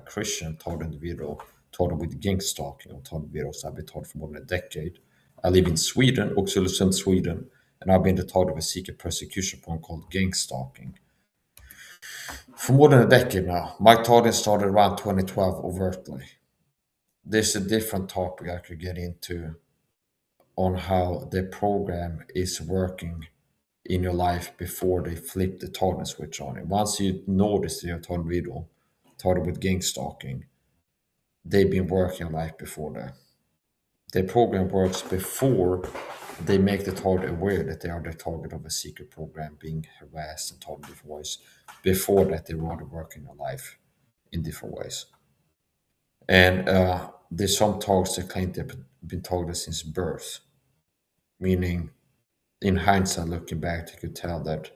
Christian taught individual, taught with gang stalking och taught individuals I've been taught for more than a decade. I live in Sweden, Oxelösund, Sweden, and I've been taught of a secret persecution program called gang stalking for more than a decade now. My talking started around 2012 overtly. There's a different topic I could get into on how the program is working in your life before they flip the target switch on it. Once you notice that you're target video, target with gang stalking, they've been working on life before that. The program works before they make the target aware that they are the target of a secret program being harassed and told in different ways. Before that, they're already working on life in different ways. And there's some targets that claim they've been targeted since birth, meaning in hindsight, looking back, you could tell that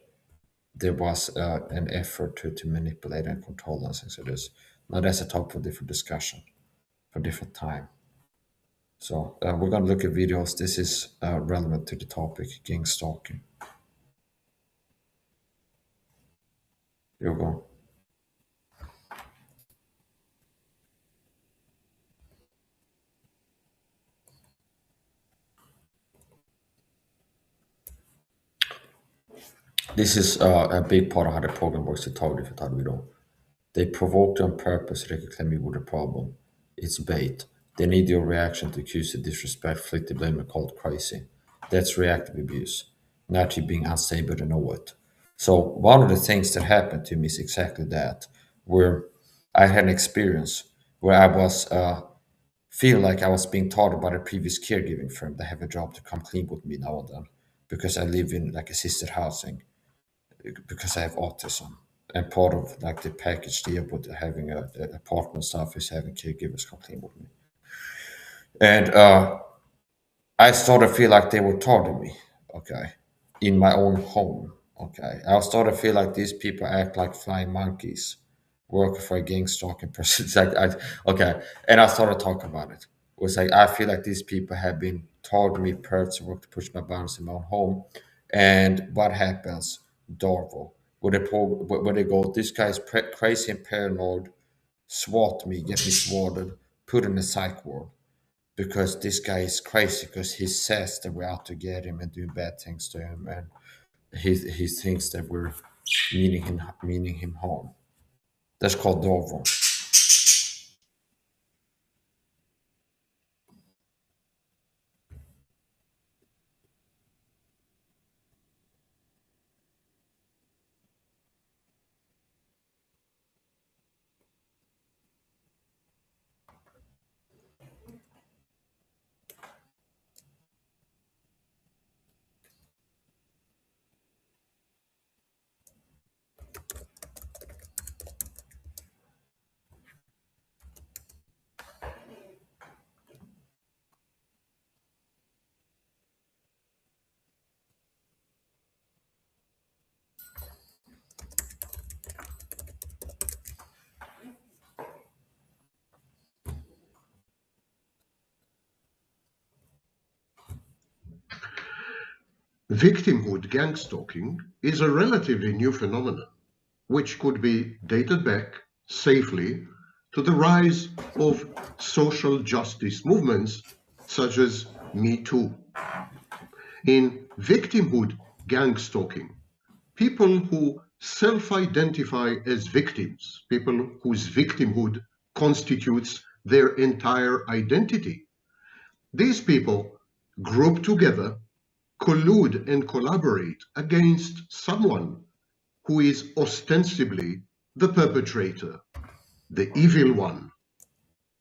there was an effort to manipulate and control and things like this. Now that's a topic for different discussion, for different time. So we're going to look at videos. This is relevant to the topic, gang stalking. Here we go. This is a big part of how the program works to target for target video. They provoke you on purpose so they can claim you with a problem. It's bait. They need your reaction to accuse you, disrespect, flick the blame, and call it crazy. That's reactive abuse. Not you being unstable to know it. So one of the things that happened to me is exactly that, where I had an experience where I was feel like I was being taught by the previous caregiving firm that have a job to come clean with me now and then because I live in like assisted housing because I have autism. And part of like the package deal with having a apartment stuff is having caregivers come clean with me. And I started to feel like they were targeting me, okay, in my own home, okay. I started to feel like these people act like flying monkeys, working for a gang stalking person. It's like, okay, and I started talking about it. It was like I feel like these people have been targeting me, perps, work to push my boundaries in my own home. And what happens? Darvo, where they go, this guy's crazy and paranoid, swat me, get me swatted, put in a psych ward because this guy is crazy because he says that we're out to get him and do bad things to him, and he thinks that we're meaning him harm. That's called Dorvo. Victimhood gang stalking is a relatively new phenomenon, which could be dated back safely to the rise of social justice movements such as Me Too. In victimhood gang stalking, people who self-identify as victims, people whose victimhood constitutes their entire identity, these people group together, collude and collaborate against someone who is ostensibly the perpetrator, the evil one.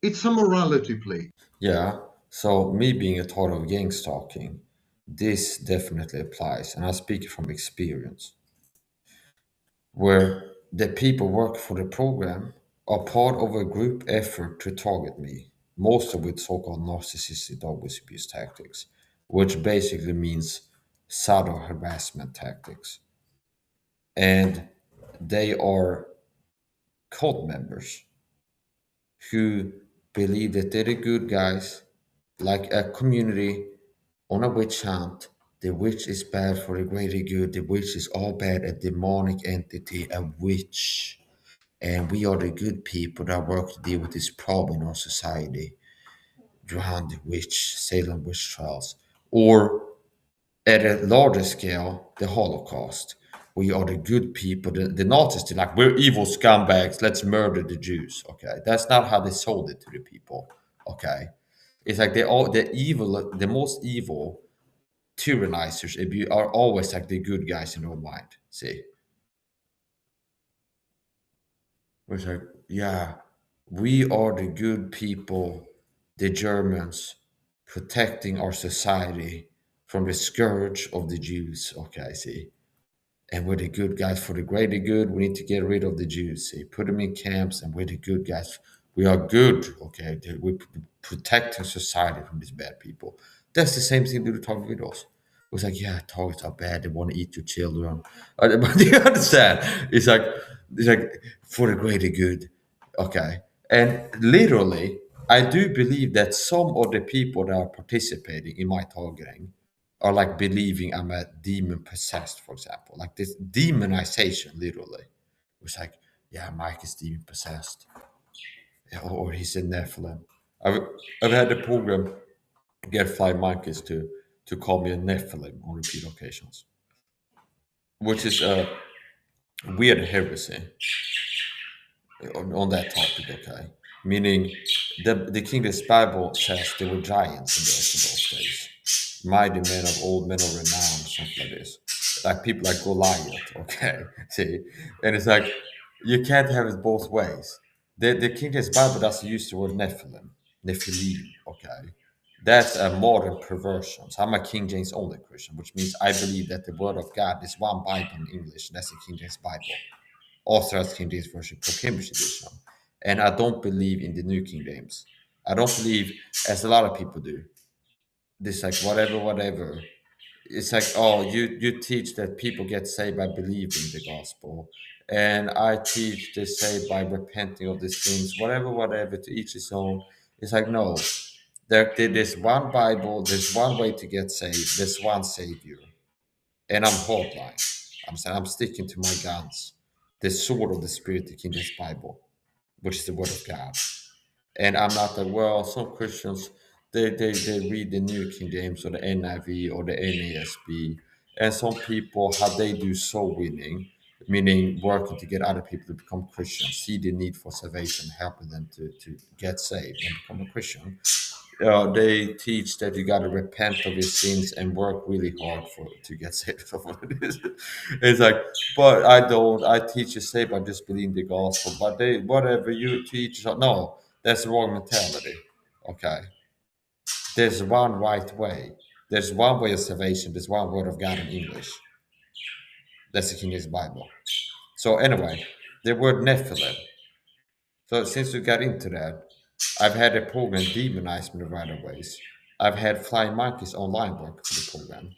It's a morality play. Yeah. So me being a part of gang stalking, this definitely applies, and I speak from experience, where the people working for the program are part of a group effort to target me, mostly with so-called narcissistic dog abuse tactics, which basically means subtle harassment tactics. And they are cult members who believe that they're the good guys, like a community on a witch hunt. The witch is bad for the greater good. The witch is all bad, a demonic entity, a witch. and we are the good people that work to deal with this problem in our society. Johann the Witch, Salem witch trials, or at a larger scale, the Holocaust. We are the good people. The Nazis did like, we're evil scumbags. Let's murder the Jews. Okay, that's not how they sold it to the people. Okay, it's like they all the evil, the most evil tyrannizers are always like the good guys in our mind. See, it's like, yeah, we are the good people, the Germans, protecting our society from the scourge of the Jews. Okay, see. And we're the good guys for the greater good. We need to get rid of the Jews. See, put them in camps, and we're the good guys. We are good, okay? We're protecting society from these bad people. That's the same thing with the target videos. It was like, yeah, targets are bad. They want to eat your children. But do you understand? It's like for the greater good, okay? And literally, I do believe that some of the people that are participating in my targeting or like believing I'm a demon possessed, for example, like this demonization, literally. It was like, yeah, Mike is demon possessed, yeah, or he's a Nephilim. I've, I've had the program get fly monkeys to call me a Nephilim on repeat occasions, which is a weird heresy on that topic, okay? Meaning the King James Bible says there were giants in those days. Mighty men of old men of renown, something like this. Like people like Goliath, okay? See? And it's like you can't have it both ways. The King James Bible doesn't use the word Nephilim, okay? That's a modern perversion. So I'm a King James only Christian, which means I believe that the Word of God is one Bible in English, and that's the King James Bible authorized King James Version per Cambridge edition. And I don't believe in the New King James. I don't believe, as a lot of people do, this like whatever. It's like, oh, you teach that people get saved by believing the gospel. And I teach they saved by repenting of these things, whatever, to each his own. It's like, no, there's one Bible, there's one way to get saved, there's one Savior. And I'm hardline. I'm saying I'm sticking to my guns. The sword of the Spirit, the King James Bible, which is the Word of God. And I'm not that well. Some Christians they read the New King James or the NIV or the NASB, and some people how they do soul winning, meaning working to get other people to become Christians, see the need for salvation, helping them to get saved and become a Christian. They teach that you got to repent of your sins and work really hard for to get saved. Of what it is. It's like, but I don't. I teach you saved by just believing the gospel. But they, whatever you teach, no, that's the wrong mentality. Okay, there's one right way. There's one way of salvation. There's one word of God in English. That's the King James Bible. So anyway, the word Nephilim. So since we got into that, I've had a program demonize me the right ways. I've had flying monkeys online work for the program.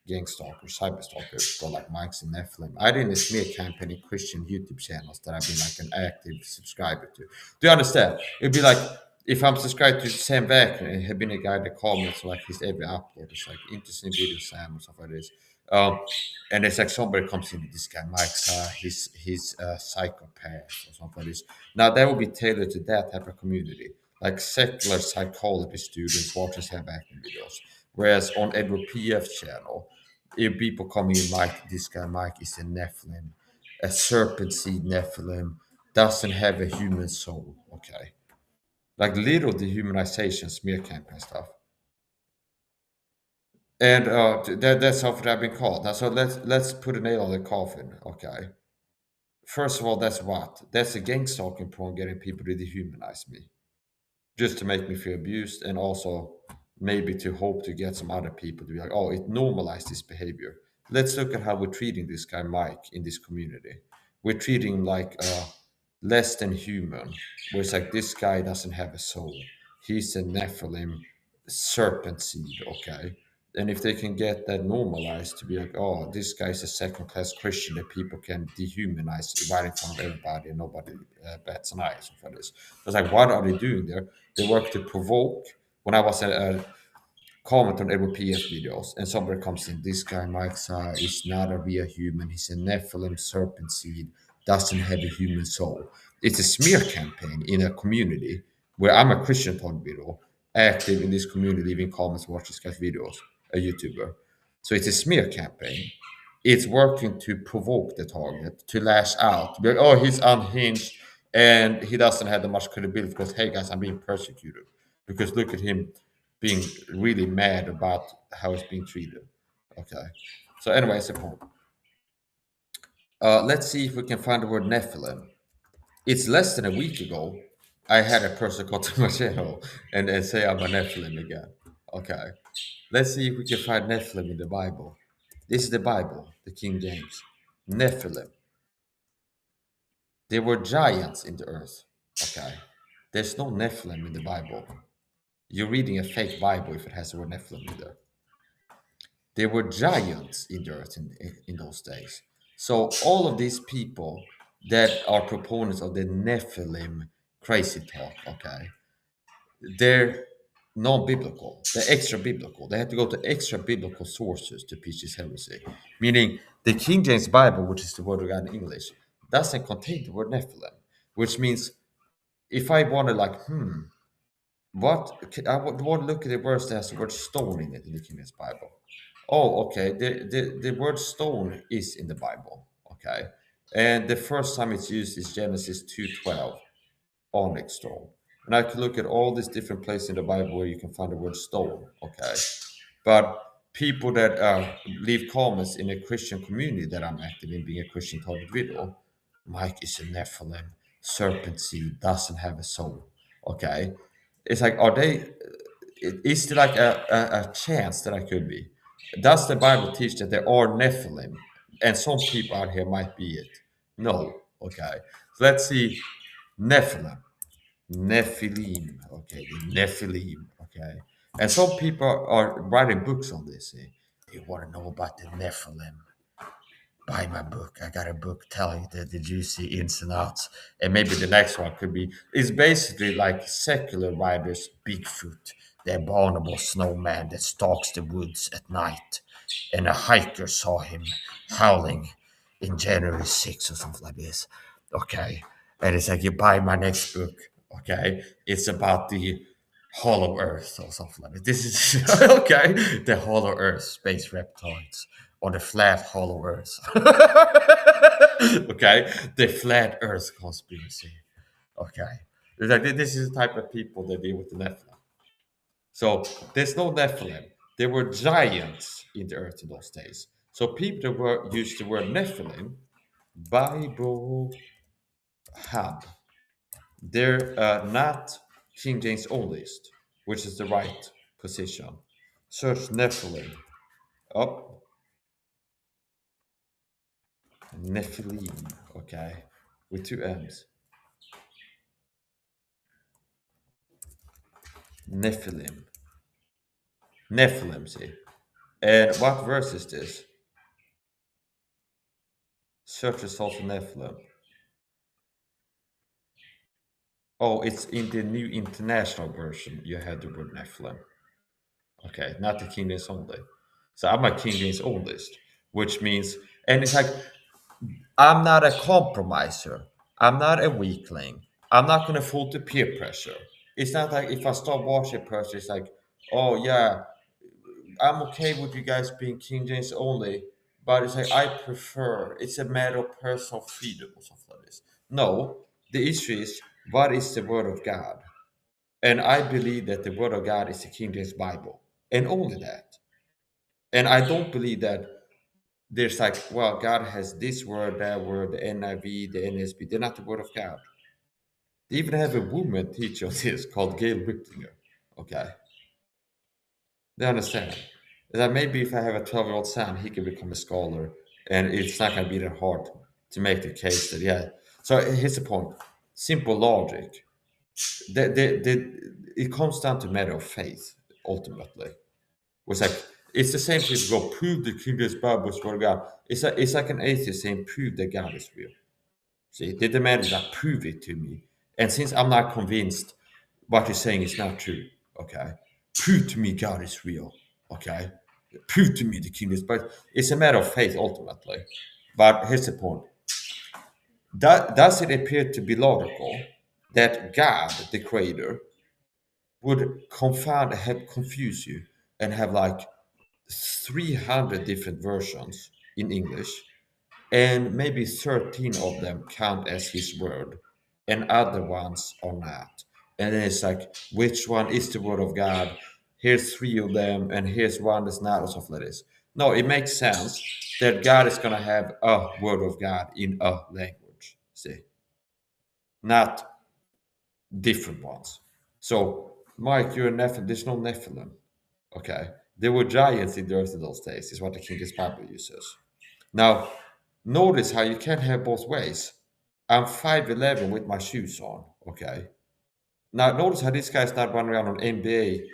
Gangstalkers, cyberstalkers, go like Mike's and Nephilim. I didn't smear campaign in Christian YouTube channels that I've been like an active subscriber to. Do you understand? It'd be like if I'm subscribed to Sam Wagner and had been a guy that comments like his every upload. It's like interesting video Sam and stuff like this. Um, and it's like somebody comes in, this guy Mike's he's a psychopath or something like this. Now that would be tailored to that type of community, like secular psychology students watching Sam Wagner videos. Whereas on Edward PF's channel, if people come in like this guy Mike is a Nephilim, a serpent seed Nephilim, doesn't have a human soul. Okay, like little dehumanization, smear campaign stuff, and that's how I've been called. Now, so let's put a nail on the coffin. Okay, first of all, that's what that's a gang stalking porn, getting people to dehumanize me, just to make me feel abused, and also maybe to hope to get some other people to be like, oh, it normalized this behavior. Let's look at how we're treating this guy Mike in this community. We're treating him like less than human, where it's like this guy doesn't have a soul. He's a Nephilim serpent seed, okay? And if they can get that normalized to be like, oh, this guy's a second class Christian that people can dehumanize right in front of everybody and nobody bats an eye for this. I was like, what are they doing there? They work to provoke. When I was at comment on Edward PS videos, and somebody comes in, this guy Mike Saha is not a real human. He's a Nephilim serpent seed, doesn't have a human soul. It's a smear campaign in a community where I'm a Christian talk video, active in this community, leaving comments, watch this guy's videos, a YouTuber. So it's a smear campaign. It's working to provoke the target, to lash out, to be like, oh, he's unhinged and he doesn't have that much credibility because, hey guys, I'm being persecuted. Because look at him being really mad about how he's being treated. Okay. So, anyways, the point. Let's see if we can find the word Nephilim. It's less than a week ago. I had a person come to my channel and say I'm a Nephilim again. Okay. Let's see if we can find Nephilim in the Bible. This is the Bible, the King James. Nephilim. There were giants in the earth. Okay. There's no Nephilim in the Bible. You're reading a fake Bible if it has the word Nephilim in there. There were giants in the earth in those days. So all of these people that are proponents of the Nephilim crazy talk, okay, they're non-biblical. They're extra-biblical. They have to go to extra-biblical sources to preach this heresy. Meaning the King James Bible, which is the word of God in English, doesn't contain the word Nephilim, which means if I want to like, I would want to look at the verse that has the word stone in it in the King James Bible. Oh, okay. The word stone is in the Bible. Okay. And the first time it's used is Genesis 2:12, onyx stone. And I could look at all these different places in the Bible where you can find the word stone. Okay. But people that leave comments in a Christian community that I'm active in, being a Christian target video, Mike is a Nephilim, serpent seed, doesn't have a soul. Okay. It's like, are they, is there like a chance that I could be? Does the Bible teach that there are Nephilim? And some people out here might be it. No. Okay. So let's see. Nephilim. Nephilim. Okay. The Nephilim. Okay. And some people are writing books on this. They want to know about the Nephilim. Buy my book. I got a book telling the juicy ins and outs. And maybe the next one could be, it's basically like secular writers, Bigfoot, the abominable snowman that stalks the woods at night. And a hiker saw him howling in January 6th or something like this. Okay. And it's like, you buy my next book. Okay. It's about the hollow earth or something like that. This is okay. The hollow earth, space reptiles or the flat hollow earth. Okay, the flat earth conspiracy. Okay, it's like this is the type of people that deal with the Nephilim. So there's no Nephilim. There were giants in the earth in those days. So people that were used the word Nephilim, Bible Hub. They're not King James onlyist, which is the right position. Search Nephilim. Oh, Nephilim. Okay, with two M's. Nephilim. Nephilim, see. And what verse is this? Search results for Nephilim. Oh, it's in the New International Version. You had the word Nephilim. Okay, not the King James only. So I'm a King James onlyist, which means, and it's like, I'm not a compromiser. I'm not a weakling. I'm not going to fall to peer pressure. It's not like if I start watching a person, it's like, oh yeah, I'm okay with you guys being King James only, but it's like I prefer. It's a matter of personal freedom or something like this. No, the issue is what is the Word of God, and I believe that the Word of God is the King James Bible, and only that. And I don't believe that there's like, well, God has this word, that word, the NIV, the NSB. They're not the Word of God. They even have a woman teach on this called Gail Whitlinger. Okay. They understand that maybe if I have a 12-year-old son, he can become a scholar, and it's not going to be that hard to make the case that, yeah. So here's the point: simple logic. It comes down to matter of faith ultimately. It's like it's the same thing to go prove the King James Bible is word of God. It's like an atheist saying prove that God is real. See, they demanded that prove it to me, and since I'm not convinced what you're saying is not true, okay, prove to me God is real, okay, prove to me the kingdom is, but it's a matter of faith ultimately. But here's the point: Does it appear to be logical that God, the creator, would confuse you and have like 300 different versions in English, and maybe 13 of them count as his word, and other ones are not? And then it's like, which one is the word of God? Here's three of them, and here's one that's not, or something like this. No, it makes sense that God is going to have a word of God in a language. See, not different ones. So, Mike, you're a Nephilim. There's no Nephilim. Okay. There were giants in the earth in those days, is what the King's Bible uses. Now, notice how you can't have both ways. I'm 5'11 with my shoes on. Okay. Now, notice how this guy's not running around on NBA,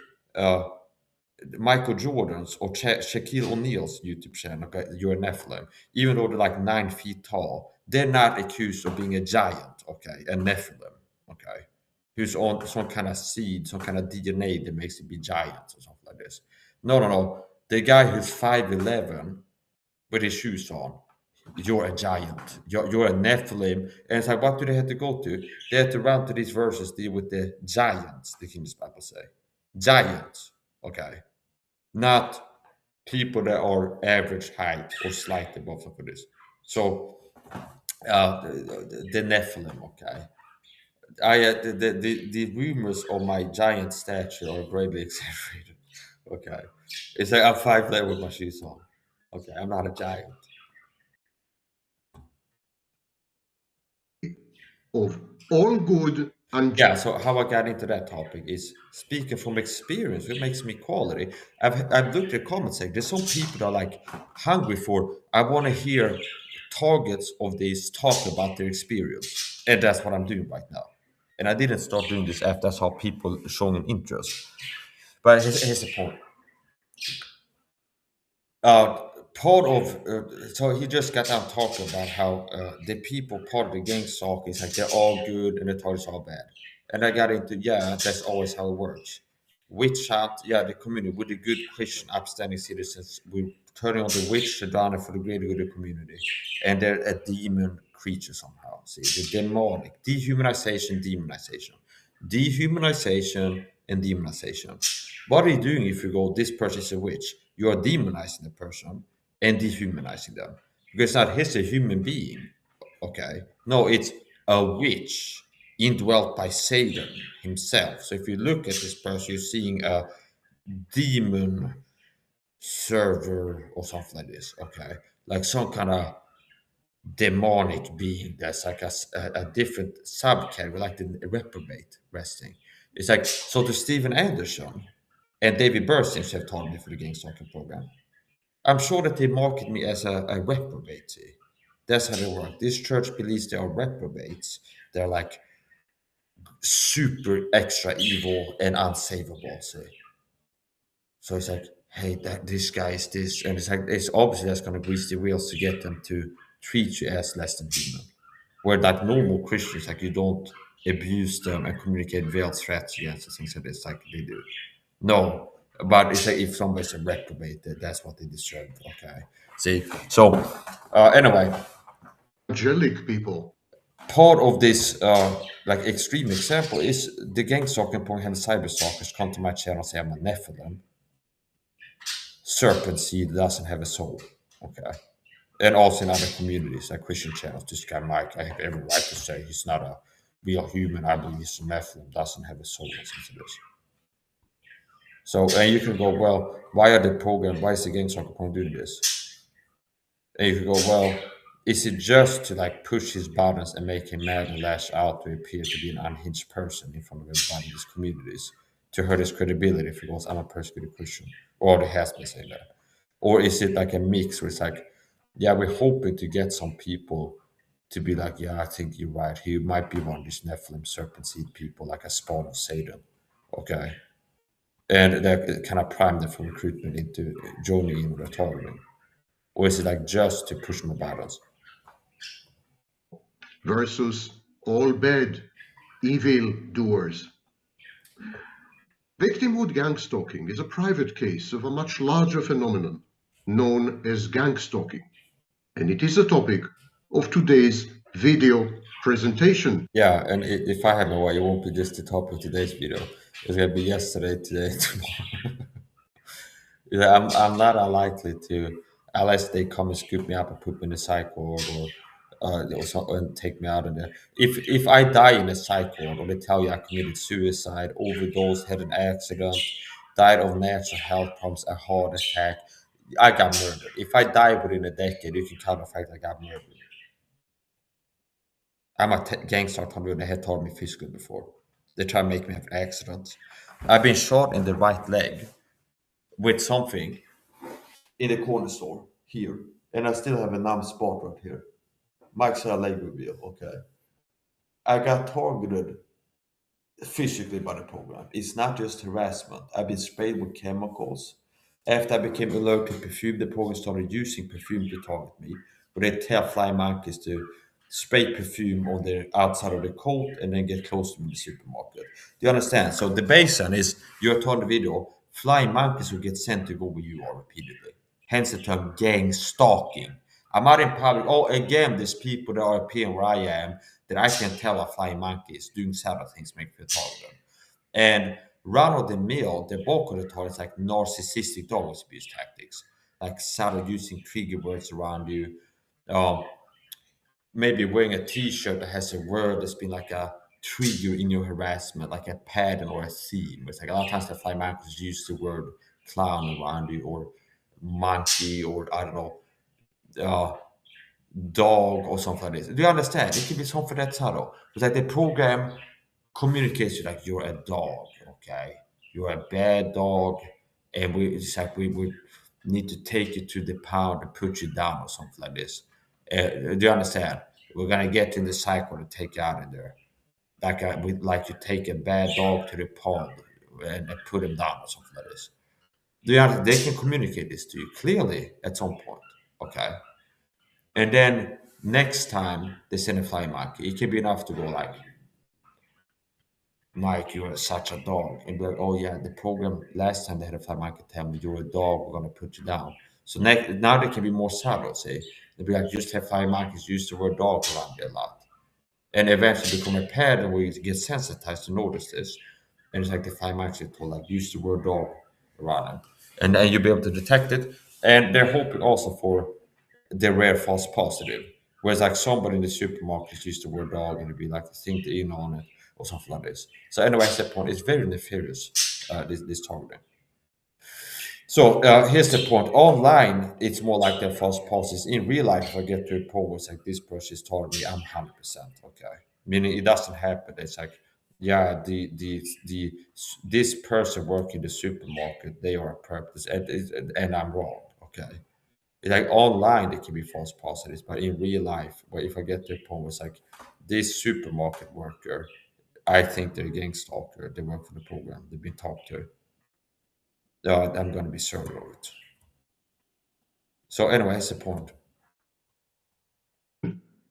Michael Jordan's or Shaquille O'Neal's YouTube channel. Okay, you're a Nephilim. Even though they're like 9 feet tall, they're not accused of being a giant. Okay. A Nephilim. Okay. Who's on some kind of seed, some kind of DNA that makes it be giants or something like this. No, no, no. The guy who's 5'11 with his shoes on, you're a giant. You're a Nephilim. And it's like, what do they have to go to? They have to run to these verses, deal with the giants, the King's Bible say. Giants. Okay. Not people that are average height or slightly above for this. So, the Nephilim, okay. The rumors of my giant stature are greatly exaggerated. Okay, it's like I'm 5'11" with my shoes on. Okay, I'm not a giant. Of all good and Yeah. So how I got into that topic is speaking from experience. What makes me quality? I've looked at comments section. There's some people that are like hungry for. I want to hear targets of this talk about their experience, and that's what I'm doing right now. And I didn't start doing this after I saw people showing an interest. But here's the point. uh, Part of so he just got down talking about how the people part of the gang talk is like they're all good and the target's all bad, and I got into, yeah, that's always how it works. Witch hunt, yeah, the community with the good Christian upstanding citizens, we're turning on the witch, the downer for the greater good of the community, and they're a demon creature somehow. See, the demonic dehumanization, dehumanization, and demonization. What are you doing if you go, this person is a witch? You are demonizing the person and dehumanizing them. Because not he's a human being. Okay. No, it's a witch indwelt by Satan himself. So if you look at this person, you're seeing a demon server or something like this. Okay. Like some kind of demonic being that's like a different subcategory, like the reprobate resting. It's like, so to Steven Anderson and David Burstyn have told me for the Gangstalked program, I'm sure that they market me as a reprobate. See? That's how they work. This church believes they are reprobates. They're like super extra evil and unsavable. See? So it's like, hey, that this guy is this, and it's like it's obviously that's going to grease the wheels to get them to treat you as less than human. Where like normal Christians, like you don't abuse them and communicate veiled threats against the things that it's like they do. No, but it's like if somebody's a reprobate, that's what they deserve. Okay, see. So anyway, angelic people. part of this like extreme example is the gang stalking point and cyber stalkers come to my channel and say I'm a Nephilim. Serpent seed doesn't have a soul. Okay. And also in other communities, like Christian channels, this guy Mike, I have every right to say he's not a real human. I believe he's a Nephilim, doesn't have a soul or something like this. So, and you can go, well, why are the program, why is the gang soccer program doing this? And you can go, well, is it just to like push his buttons and make him mad and lash out to appear to be an unhinged person in front of everybody in these communities to hurt his credibility if he goes, I'm a persecuted Christian, or he has been saying that? Or is it like a mix where it's like, yeah, we're hoping to get some people to be like, yeah, I think you're right. He might be one of these Nephilim serpent seed people, like a spawn of Satan. Okay. And that kind of prime them for recruitment into joining in or targeting. Or is it like just to push more buttons? Versus all bad, evil doers. Victimhood gang stalking is a private case of a much larger phenomenon known as gang stalking, and it is a topic of today's video presentation. Yeah, and if I have my way, it won't be just the topic of today's video. It's gonna be yesterday, today, tomorrow. Yeah, I'm not unlikely to, unless they come and scoop me up and put me in a psych ward and take me out of there. If I die in a psych ward, or they tell you I committed suicide, overdose, had an accident, died of natural health problems, a heart attack, I got murdered. If I die within a decade, you can count the fact I got murdered. I'm a gangster. They had told me physically before. They try to make me have accidents. I've been shot in the right leg with something in the corner store here, and I still have a numb spot right here. Mike said a leg reveal. Okay, I got targeted physically by the program. It's not just harassment. I've been sprayed with chemicals. After I became allergic to perfume, the program started using perfume to target me. But they tell flying monkeys to spray perfume on the outside of the coat and then get close to me in the supermarket. Do you understand? So the baseline is you're told in the video, flying monkeys will get sent to go where you are repeatedly. Hence the term gang stalking. I'm out in public. Oh, again, there's people that are appearing where I am that I can tell are flying monkeys doing several things make me target them. And run of the mill, the bulk of the time is like narcissistic dog abuse tactics, like started using trigger words around you. Um, Maybe wearing a T-shirt that has a word that's been like a trigger in your harassment, like a pattern or a theme. It's like a lot of times the fly markers use the word clown around you, or monkey, or I don't know, uh, dog or something like this. Do you understand? It could be something that subtle. It's like the program communicates you like you're a dog, okay? You're a bad dog, and it's like we need to take you to the pound and put you down or something like this. Do you understand? We're gonna get in the cycle to take you out of there. We like to take a bad dog to the pond and put him down or something like this. Do you understand? They can communicate this to you clearly at some point, okay? And then next time they send a fly monkey, it can be enough to go like, Mike, you're such a dog. And be like, oh yeah, the program last time they had a fly monkey tell me you're a dog, we're gonna put you down. So now they can be more subtle, say. They'll be like, just have fly monkeys use the word dog around you a lot. And eventually become a pattern where you get sensitized to notice this. And it's like the fly monkeys told like use the word dog around them. And then you'll be able to detect it. And they're hoping also for the rare false positive. Whereas like somebody in the supermarket used the word dog and it'd be like think the in on it or something like this. So anyway, at that point, it's very nefarious, this targeting. So here's the point. Online, it's more like they're false positives. In real life, if I get to a point where it's like this person is targeting me, I'm 100% okay. Meaning it doesn't happen. It's like, yeah, this person working in the supermarket, they are a purpose, and I'm wrong. Okay, like online, they can be false positives, but in real life, but if I get to a point where it's like this supermarket worker, I think they're a gang stalker. They work for the program. They've been talked to. I'm going to be certain of it. So anyway, that's the point.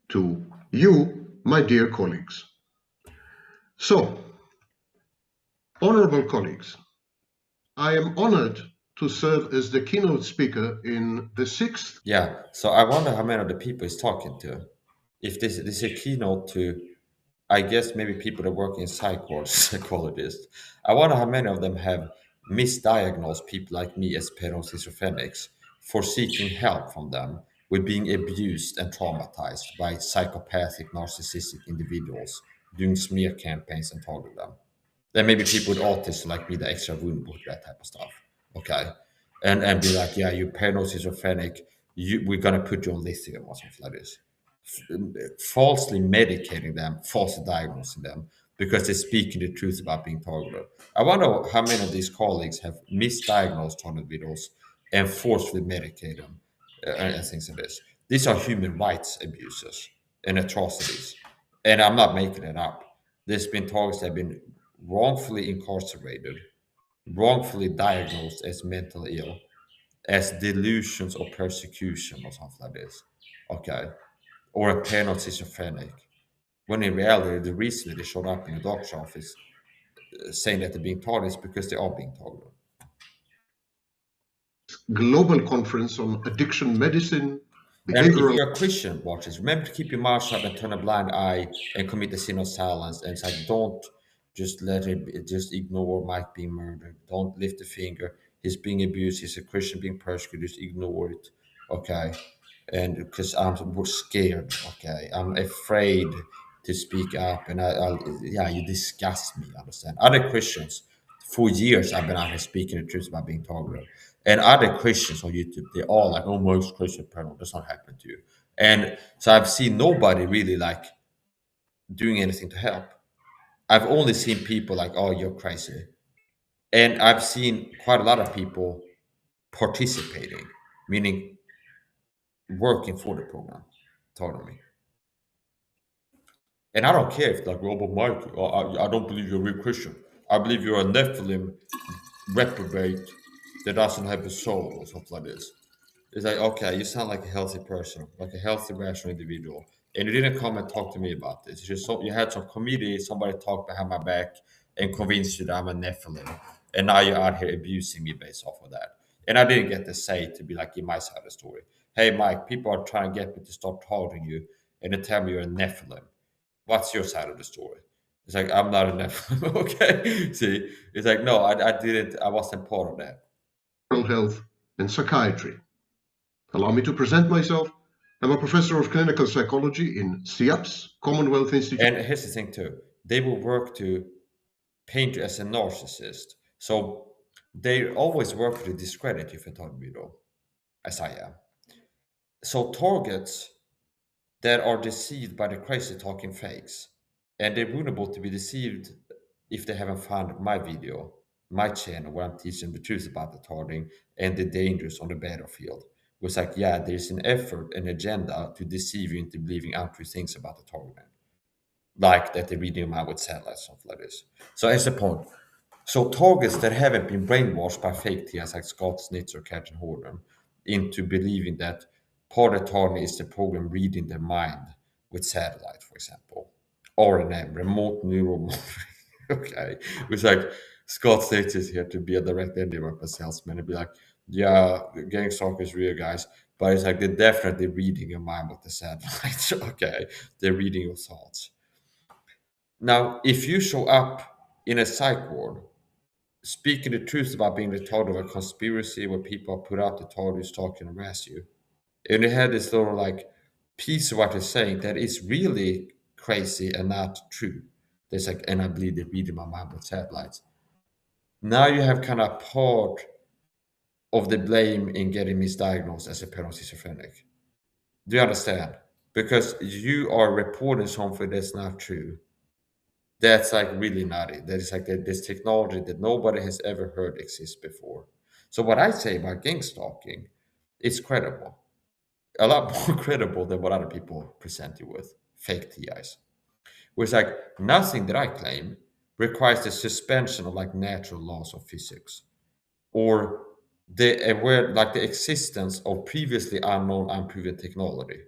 To you, my dear colleagues. So, honorable colleagues, I am honored to serve as the keynote speaker in the sixth. Yeah. So I wonder how many of the people he's talking to. If this is a keynote to, I guess maybe people that work in psych wards, psychologists. I wonder how many of them have misdiagnosed people like me as schizophrenics for seeking help from them with being abused and traumatized by psychopathic, narcissistic individuals doing smear campaigns and targeting them. Then maybe people with autism like me, the extra vulnerable to that type of stuff. Okay. And be like, yeah, you're paranoid schizophrenic, we're gonna put you on lithium or something like this. Falsely medicating them, falsely diagnosing them because they're speaking the truth about being targeted. I wonder how many of these colleagues have misdiagnosed individuals and forcefully medicate them and things like this. These are human rights abuses and atrocities. And I'm not making it up. There's been targets that have been wrongfully incarcerated, wrongfully diagnosed as mental ill, as delusions or persecution or something like this. Okay. Or a paranoid schizophrenic. When in reality, the reason they showed up in the doctor's office saying that they're being targeted is because they are being targeted. Global Conference on Addiction Medicine And if behavioral you're a Christian, watch this. Remember to keep your mouth shut and turn a blind eye and commit the sin of silence. And it's like, don't just let it, just ignore Mike being murdered. Don't lift a finger. He's being abused. He's a Christian being persecuted. Just ignore it. Okay. And because we're scared. Okay. I'm afraid to speak up. And yeah, you disgust me. Understand? Other Christians, for years, I've been out here speaking the truth about being targeted. And other Christians on YouTube, they're all like, oh, most Christian parent does not happen to you. And so I've seen nobody really like doing anything to help. I've only seen people like, oh, you're crazy. And I've seen quite a lot of people participating, meaning working for the program, totally. And I don't care if like, oh, but Mike, I don't believe you're a real Christian. I believe you're a Nephilim reprobate that doesn't have a soul or something like this. It's like, okay, you sound like a healthy person, like a healthy, rational individual. And you didn't come and talk to me about this. It's just you had some committee, somebody talked behind my back and convinced you that I'm a Nephilim. And now you're out here abusing me based off of that. And I didn't get to say to be like, in my side of the story. Hey, Mike, people are trying to get me to start targeting you and they tell me you're a Nephilim. What's your side of the story? It's like, I'm not a Nephilim, okay? See, it's like, no, I wasn't part of that. health and psychiatry. Allow me to present myself. I'm a professor of clinical psychology in SIAPS, Commonwealth Institute. And here's the thing too: they will work to paint you as a narcissist. So they always work to discredit you for talking though, as I am. So targets that are deceived by the crazy talking fakes, and they're vulnerable to be deceived if they haven't found my video, my channel, where I'm teaching the truth about the targeting and the dangers on the battlefield. It was like, yeah, there's an effort, an agenda to deceive you into believing untrue things about the targeting, like that they're reading them out with satellites, something like this. So as a point, so targets that haven't been brainwashed by fake TIs like Scott Snitz or Captain Horton into believing that part of targeting is the program reading their mind with satellite, for example, RNM, remote neural monitoring. Okay, it's like Scott Snitz is here to be a direct enemy weapon salesman and be like, yeah, Gangstalked is real, guys. But it's like they're definitely reading your mind with the satellites. Okay, they're reading your thoughts. Now, if you show up in a psych ward speaking the truth about being the target of a conspiracy where people are put out to target, stalk, and harass you, and you have this little like piece of what you're saying that is really crazy and not true. There's like, and I believe they read in my mind with satellites. Now you have kind of part of the blame in getting misdiagnosed as a parent schizophrenic. Do you understand? Because you are reporting something that's not true. That's like really nutty. That is like this technology that nobody has ever heard exist before. So what I say about gang stalking, it's credible, a lot more credible than what other people present you with, fake TIs. Whereas like nothing that I claim requires the suspension of like natural laws of physics or the aware like the existence of previously unknown unproven technology.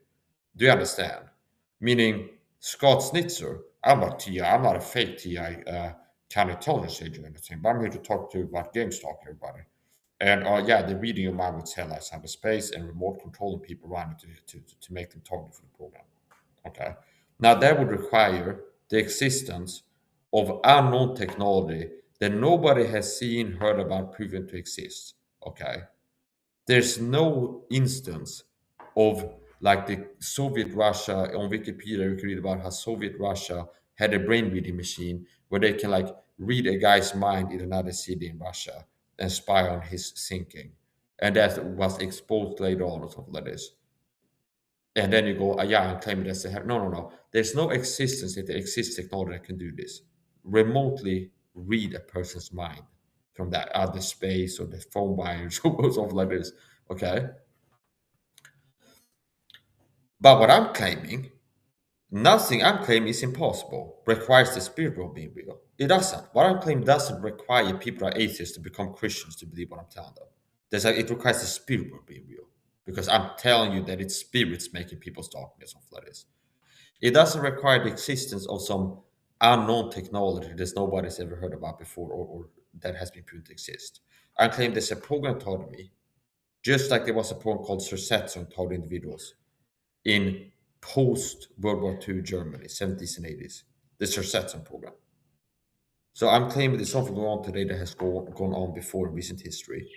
Do you understand? Meaning, Scott Snitzer, I'm not TI, I'm not a fake TI kind of intelligence agent or anything, but I'm here to talk to you about GameStop, everybody. And yeah, they're reading your mind with satellites, cyberspace, and remote controlling people around it to make them target for the program. Okay. Now, that would require the existence of unknown technology that nobody has seen, heard about, proven to exist. Okay. There's no instance of like the Soviet Russia on Wikipedia. You can read about how Soviet Russia had a brain reading machine where they can like read a guy's mind in another city in Russia and spy on his thinking, and that was exposed later on or something like this. And then you go, yeah, and claim it as a no, no, no. There's no existence that there exists technology that can do this. Remotely read a person's mind from that other space or the phone wires or something like this. Okay. But what I'm claiming, nothing I'm claiming is impossible, requires the spirit world being real. It doesn't. What I'm claiming doesn't require people who are atheists to become Christians to believe what I'm telling them. It requires the spirit world being real. Because I'm telling you that it's spirits making people's darkness of that is. It doesn't require the existence of some unknown technology that nobody's ever heard about before or that has been proven to exist. I claim there's a program taught me, just like there was a program called Cercetzo and taught individuals. in post World War II Germany, 70s and 80s. The Cersetson program. So I'm claiming there's something going on today that has gone on before in recent history.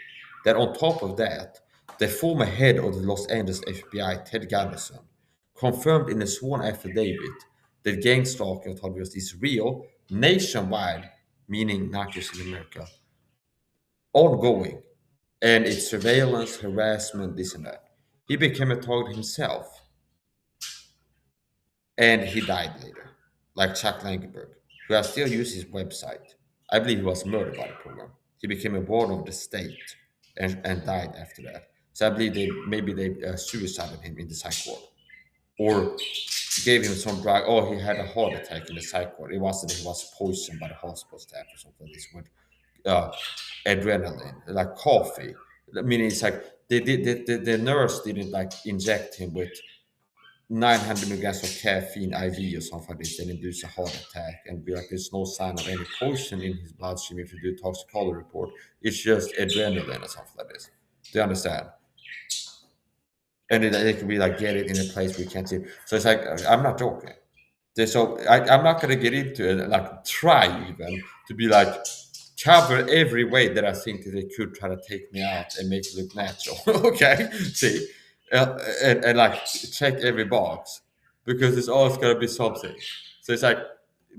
That on top of that, the former head of the Los Angeles FBI, Ted Garrison, confirmed in a sworn affidavit that Gangstalked is real, nationwide, meaning not just in America, ongoing, and it's surveillance, harassment, this and that. He became a target himself, and he died later, like Chuck Langenberg, who I still use his website. I believe he was murdered by the program. He became a ward of the state and died after that. So I believe they suicided him in the psych ward or gave him some drug. Oh, he had a heart attack in the psych ward. It wasn't that he was poisoned by the hospital staff or something like this with uh, adrenaline, like coffee. I mean, it's like the nurse didn't like inject him with 900 milligrams of caffeine IV or something like this and induce a heart attack and be like, there's no sign of any poison in his bloodstream if you do a toxicology report. It's just adrenaline or something like this. Do you understand? And it could be like, get it in a place we can't see. So it's like, I'm not joking. So I'm not going to get into it, like try even to be like, cover every way that I think that they could try to take me out and make it look natural. Okay, see, and like check every box because there's always gonna be something. So it's like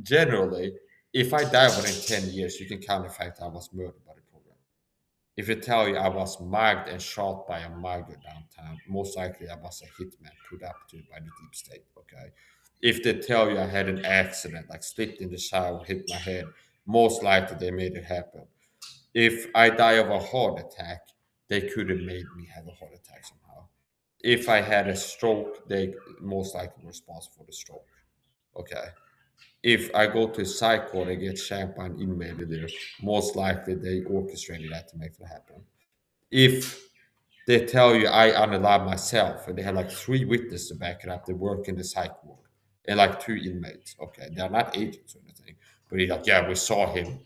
generally, if I die within 10 years, you can count the fact I was murdered by the program. If they tell you I was mugged and shot by a mugger downtown, most likely I was a hitman put up to by the deep state. Okay. If they tell you I had an accident, like slipped in the shower, hit my head, most likely they made it happen. If I die of a heart attack, they could have made me have a heart attack somehow. If I had a stroke, they most likely were responsible for the stroke. Okay. If I go to a psych ward and get champagne inmated there, most likely they orchestrated that to make it happen. If they tell you I unalived myself and they have like three witnesses to back it up, they work in the psych ward and like two inmates. Okay, they're not agents or anything, but he's like, yeah, we saw him.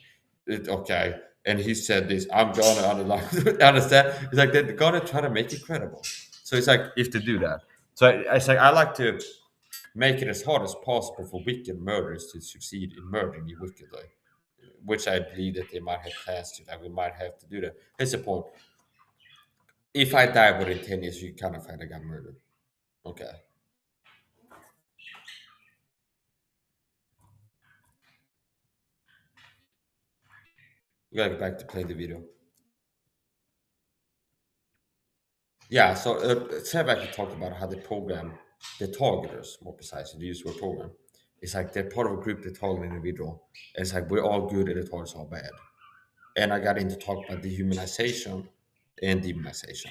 Okay, and he said this. I'm gonna unalive. Understand? It's like they're gonna try to make it credible. So it's like if they do that. So I say I like to make it as hard as possible for wicked murderers to succeed in murdering you wickedly, which I believe that they might have plans to. That we might have to do that. Here's the point: if I die within 10 years, you kind of find I got murdered. Okay. We gotta get back to playing the video. Yeah, so Seb actually talked about how they program the targeters, more precisely, the use word program. It's like they're part of a group that target an individual. And it's like we're all good and the targets all bad. And I got into talk about dehumanization and demonization,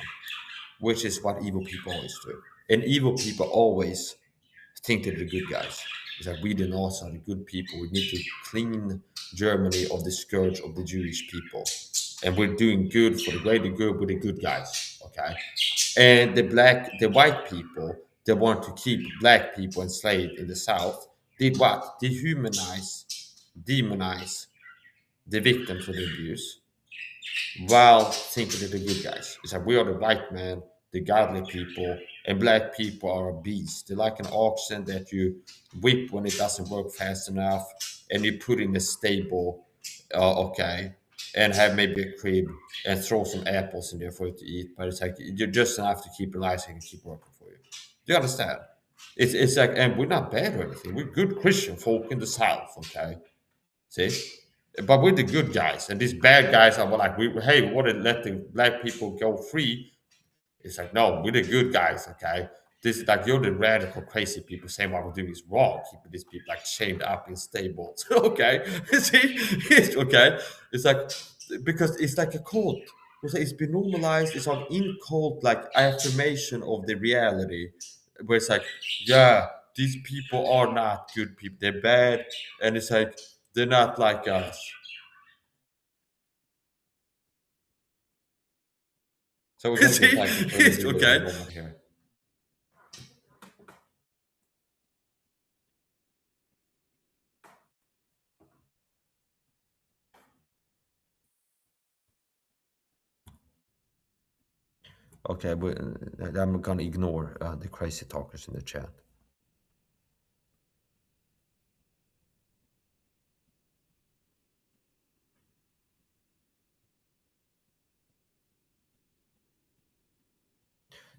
which is what evil people always do. And evil people always think they're the good guys. It's like we the Nazis are the good people. We need to clean Germany of the scourge of the Jewish people. And we're doing good for the greater good with the good guys. Okay. And the white people that want to keep black people enslaved in the South did what? Dehumanize, demonize the victims of the abuse while thinking they're the good guys. It's like we are the white man, the godly people, and black people are a beast. They're like an oxen that you whip when it doesn't work fast enough, and you put in a stable, okay, and have maybe a crib and throw some apples in there for it to eat. But it's like you're just enough to keep alive and keep working for you. Do you understand? It's like, and we're not bad or anything. We're good Christian folk in the South, okay? See, but we're the good guys, and these bad guys are like, hey, we want to let the black people go free. It's like, no, we're the good guys, okay? This is like you're the radical, crazy people saying what we're doing is wrong, keeping these people like chained up in stables, okay? See, it's okay. It's like because it's like a cult. It's been normalized. It's an in cult like affirmation of the reality, where it's like, yeah, these people are not good people. They're bad, and it's like they're not like us. So we're gonna get See, back to play the it's video in a okay. moment here. Okay, but I'm gonna ignore the crazy talkers in the chat.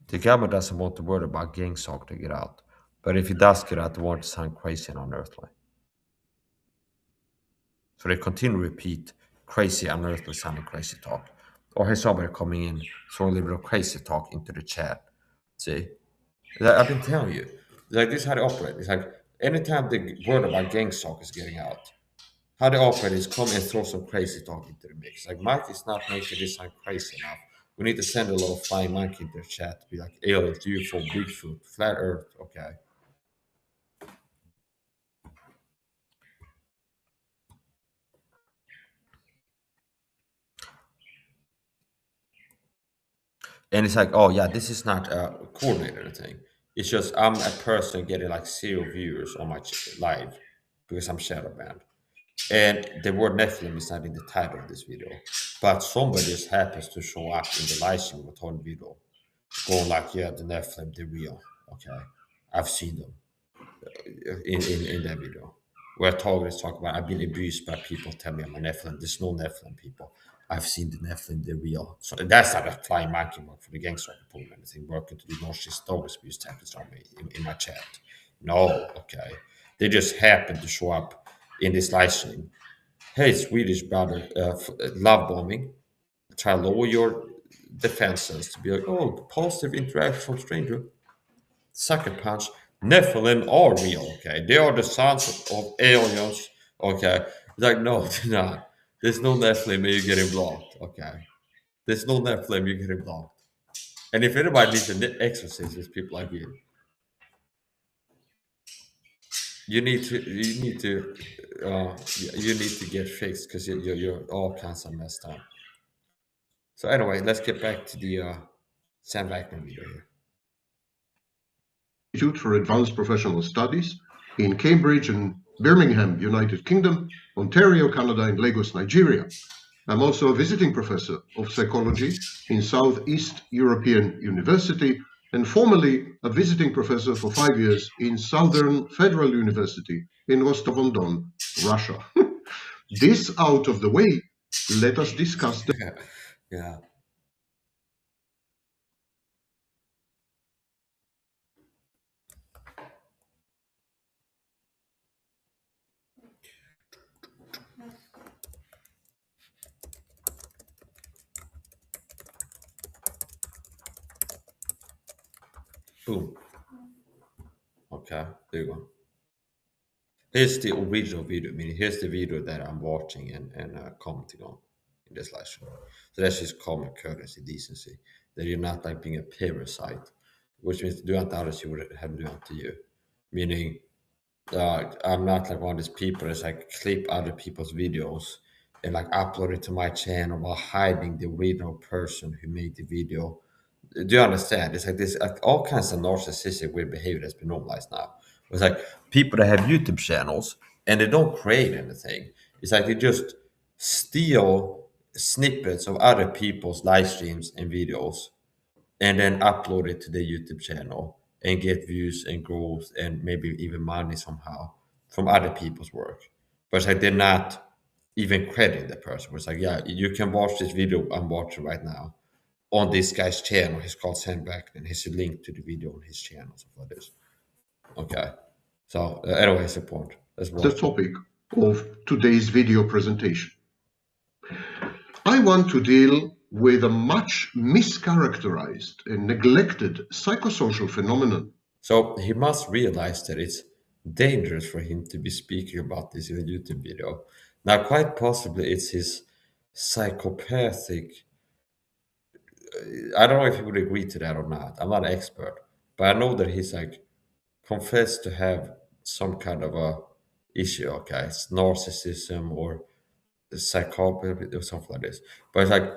The government doesn't want the word about Gangstalked to get out, but if it does get out, they want to sound crazy and unearthly. So they continue to repeat crazy, unearthly sounding crazy talk. Or here's somebody coming in, throwing a little bit of crazy talk into the chat. See? I've been telling you. Like this is how they operate. It's like anytime the word about Gangstalk is getting out, how they operate is come and throw some crazy talk into the mix. Like Mike is not making this sound crazy enough. We need to send a lot of flying monkey into the chat to be like aliens, UFO, Bigfoot, flat Earth. Okay. And it's like, oh yeah, this is not a coordinated thing. It's just I'm a person getting like 0 viewers on my live because I'm shadow banned. And the word Nephilim is not in the title of this video, but somebody just happens to show up in the live stream with on video, going like, yeah, the Nephilim, they're real. Okay, I've seen them in that video. Where Target is talking about, I've been abused by people tell me I'm a Nephilim. There's no Nephilim people. I've seen the Nephilim, they're real. So that's not a flying monkey work for the gangster pool or anything, working to do narcissist dog abuse tactics on me in my chat. No, okay. They just happen to show up in this live stream. Hey, Swedish brother, love bombing. Try to lower your defenses to be like, oh, positive interaction from stranger. Sucker punch. Nephilim are real, okay? They are the sons of aliens, okay? Like, no, they're not. There's no Nephilim and you're getting blocked, okay? There's no Nephilim, you're getting blocked. And if anybody needs an exorcist, it's people like you need to get fixed because you're all kinds of messed up. So anyway, let's get back to the Sam Wagner video here. Institute for Advanced Professional Studies in Cambridge and Birmingham, United Kingdom, Ontario, Canada, and Lagos, Nigeria. I'm also a visiting professor of psychology in Southeast European University and formerly a visiting professor for 5 years in Southern Federal University in Rostov-on-Don, Russia. This out of the way, let us discuss the Yeah. Boom. Okay, there you go. Here's the original video. I mean, here's the video that I'm watching and commenting on in this live stream. So that's just common courtesy, decency. That you're not like being a parasite, which means do unto others you would have done unto you. Meaning, I'm not like one of these people that's like clip other people's videos and like upload it to my channel while hiding the original person who made the video. Do you understand? It's like this all kinds of narcissistic weird behavior that's been normalized now. It's like people that have YouTube channels and they don't create anything. It's like they just steal snippets of other people's live streams and videos and then upload it to their YouTube channel and get views and growth and maybe even money somehow from other people's work. But it's like they're not even crediting the person. It's like, yeah, you can watch this video I'm watching right now on this guy's channel. He's called Sam Back, and here's a link to the video on his channel, stuff like this. Okay. So, anyway, it's the point. Let's watch. The topic of today's video presentation. I want to deal with a much mischaracterized and neglected psychosocial phenomenon. So, he must realize that it's dangerous for him to be speaking about this in a YouTube video. Now, quite possibly, it's his psychopathic. I don't know if he would agree to that or not. I'm not an expert, but I know that he's like confessed to have some kind of a issue. Okay, it's narcissism or psychopathy or something like this. But it's like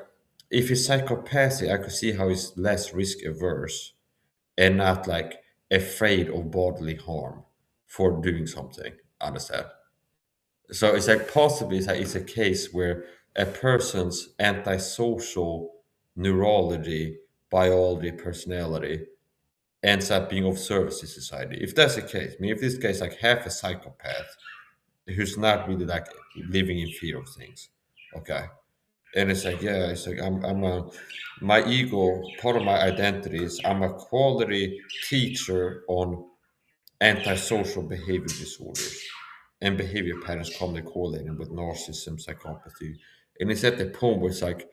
if he's psychopathic, I could see how he's less risk averse and not like afraid of bodily harm for doing something. Understand? So it's like possibly it's a case where a person's antisocial neurology biology, personality, ends up being of service to society. If that's the case, I mean, if this guy's like half a psychopath who's not really like living in fear of things, okay, and it's like, yeah, it's like I'm a my ego, part of my identity is I'm a quality teacher on antisocial behavior disorders and behavior patterns commonly correlated with narcissism, psychopathy. And it's at the point where it's like,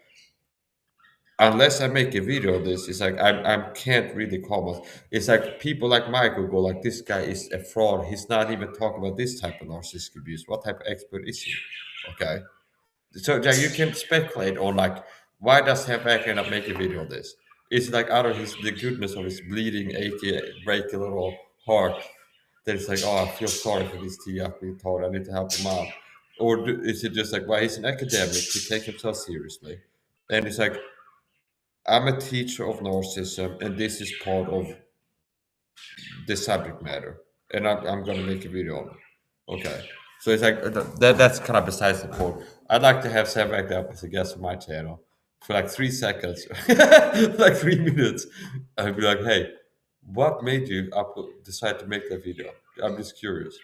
unless I make a video of this, it's like I can't really call myself. It's like people like Michael go like, this guy is a fraud. He's not even talking about this type of narcissistic abuse. What type of expert is he? Okay. So yeah, you can speculate on like, why does Hevak end up making a video of this? It's like out of the goodness of his bleeding, achy, breaking little heart that it's like, oh, I feel sorry for this T.F. retard. I need to help him out. Or is it just like, well, he's an academic, he takes himself seriously. And it's like, I'm a teacher of narcissism, and this is part of the subject matter. And I'm going to make a video on it. Okay. So it's like, that's kind of besides the point. I'd like to have Sevak up as a guest on my channel for like 3 seconds, like 3 minutes. I'd be like, hey, what made you decide to make that video? I'm just curious.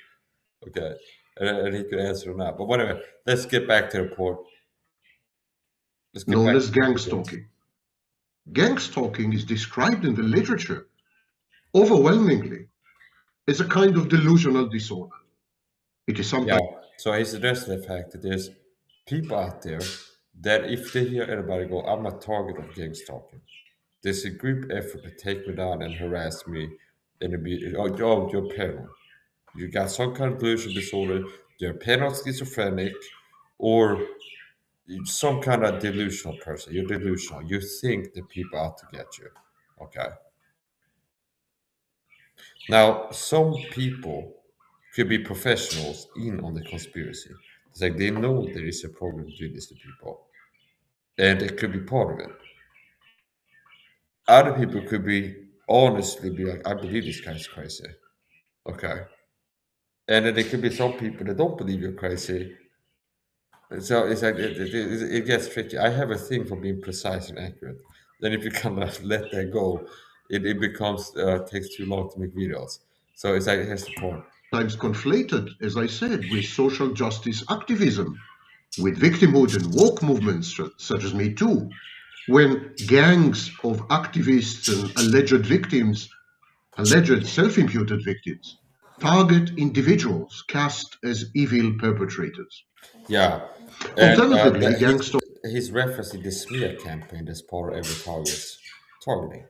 Okay. And he could answer or not. But whatever, let's get back to the point. Let's get known back as to the gang video. stalking. Gang stalking is described in the literature overwhelmingly as a kind of delusional disorder. It is Yeah. sometimes So he's addressing the fact that there's people out there that if they hear anybody go, I'm a target of gang stalking. There's a group effort to take me down and harass me and be, oh, you're paranoid. You got some kind of delusional disorder, you're paranoid schizophrenic, or some kind of delusional person. You're delusional. You think that people are out to get you. Okay. Now, some people could be professionals in on the conspiracy. It's like they know there is a program doing this to people, and it could be part of it. Other people could be honestly be like, I believe this guy's crazy. Okay. And then there could be some people that don't believe you're crazy. So it's like it gets tricky. I have a thing for being precise and accurate. Then if you kind of let that go, it becomes takes too long to make videos. So it's like here's the point. conflated, as I said, with social justice activism, with victimhood and woke movements such as Me Too, when gangs of activists and alleged victims, alleged self-imputed victims, target individuals cast as evil perpetrators. Yeah, and Alternatively, gang stalking he's referencing the smear campaign that's part of every target's targeting.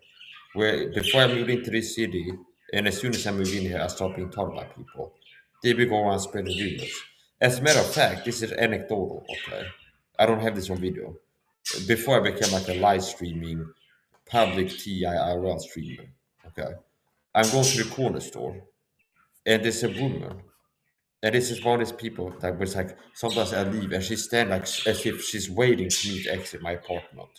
Where before I moved into this city, and as soon as I moved in here, I started being targeted by people. They be going around spreading rumors. As a matter of fact, this is anecdotal. Okay, I don't have this on video. Before I became like a live streaming public TIRL streamer. Okay, I'm going to the corner store, and there's a woman. And this is one of these people that was like, sometimes I leave and she stand like as if she's waiting for me to exit my apartment.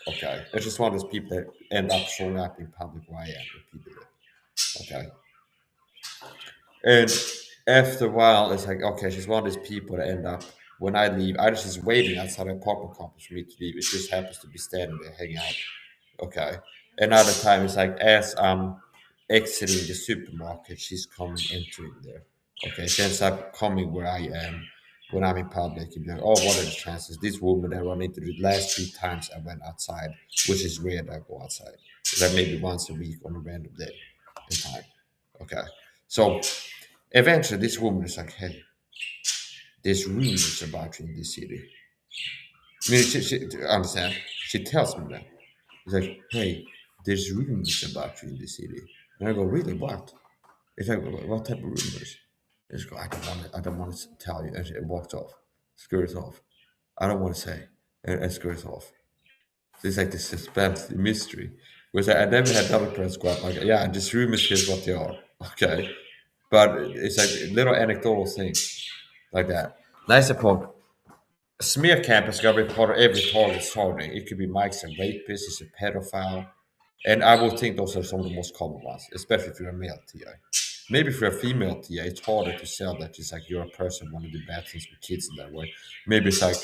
Okay. It's just one of those people that end up showing up in public where I am repeatedly. Okay. And after a while, it's like, okay, she's one of these people that end up, when I leave, either she's waiting outside the apartment complex for me to leave. It just happens to be standing there hanging out. Okay. Another time, it's like, as I'm exiting the supermarket, she's coming, entering there. Okay. She ends up coming where I am when I'm in public. And be like, oh, what are the chances? This woman that run into the last 3 times I went outside, which is rare that I go outside. It's like maybe once a week on a random day in time. Okay. So eventually, this woman is like, hey, there's rumors about you in this city. I mean, she understand? She tells me that. It's like, hey, there's rumors about you in the city. And I go, really? What? It's like, what type of rumors? And she goes, I don't want to tell you. And she walks off, scurries off. I don't want to say. And scurries off. So it's like the suspense, the mystery. Whereas I never had another person go up like, yeah, just rumors, here's what they are. Okay. But it's like little anecdotal things like that. Nice point. Smear campaign is gonna be part of every target's targeting. It could be Mike's a rapist, he's a pedophile, and I would think those are some of the most common ones, especially if you're a male TI. Maybe if you're a female TI, it's harder to sell that. It's like you're a person who want to do bad things with kids in that way. Maybe it's like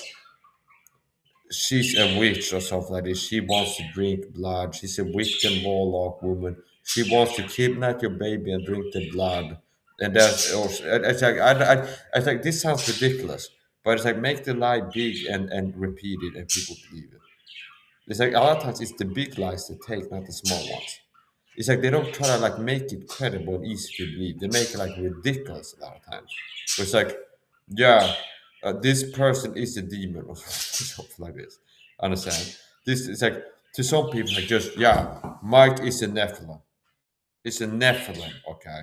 she's a witch or something like this. She wants to drink blood. She's a wicked warlock woman. She wants to kidnap your baby and drink the blood. And that's also, it's like, I think this sounds ridiculous, but it's like make the lie big and repeat it and people believe it. It's like a lot of times it's the big lies they take, not the small ones. It's like they don't try to like make it credible and easy to believe. They make it like ridiculous a lot of times. So it's like, yeah, this person is a demon or something like this. Understand? This is like to some people like just yeah, Mike is a Nephilim. It's a Nephilim, okay.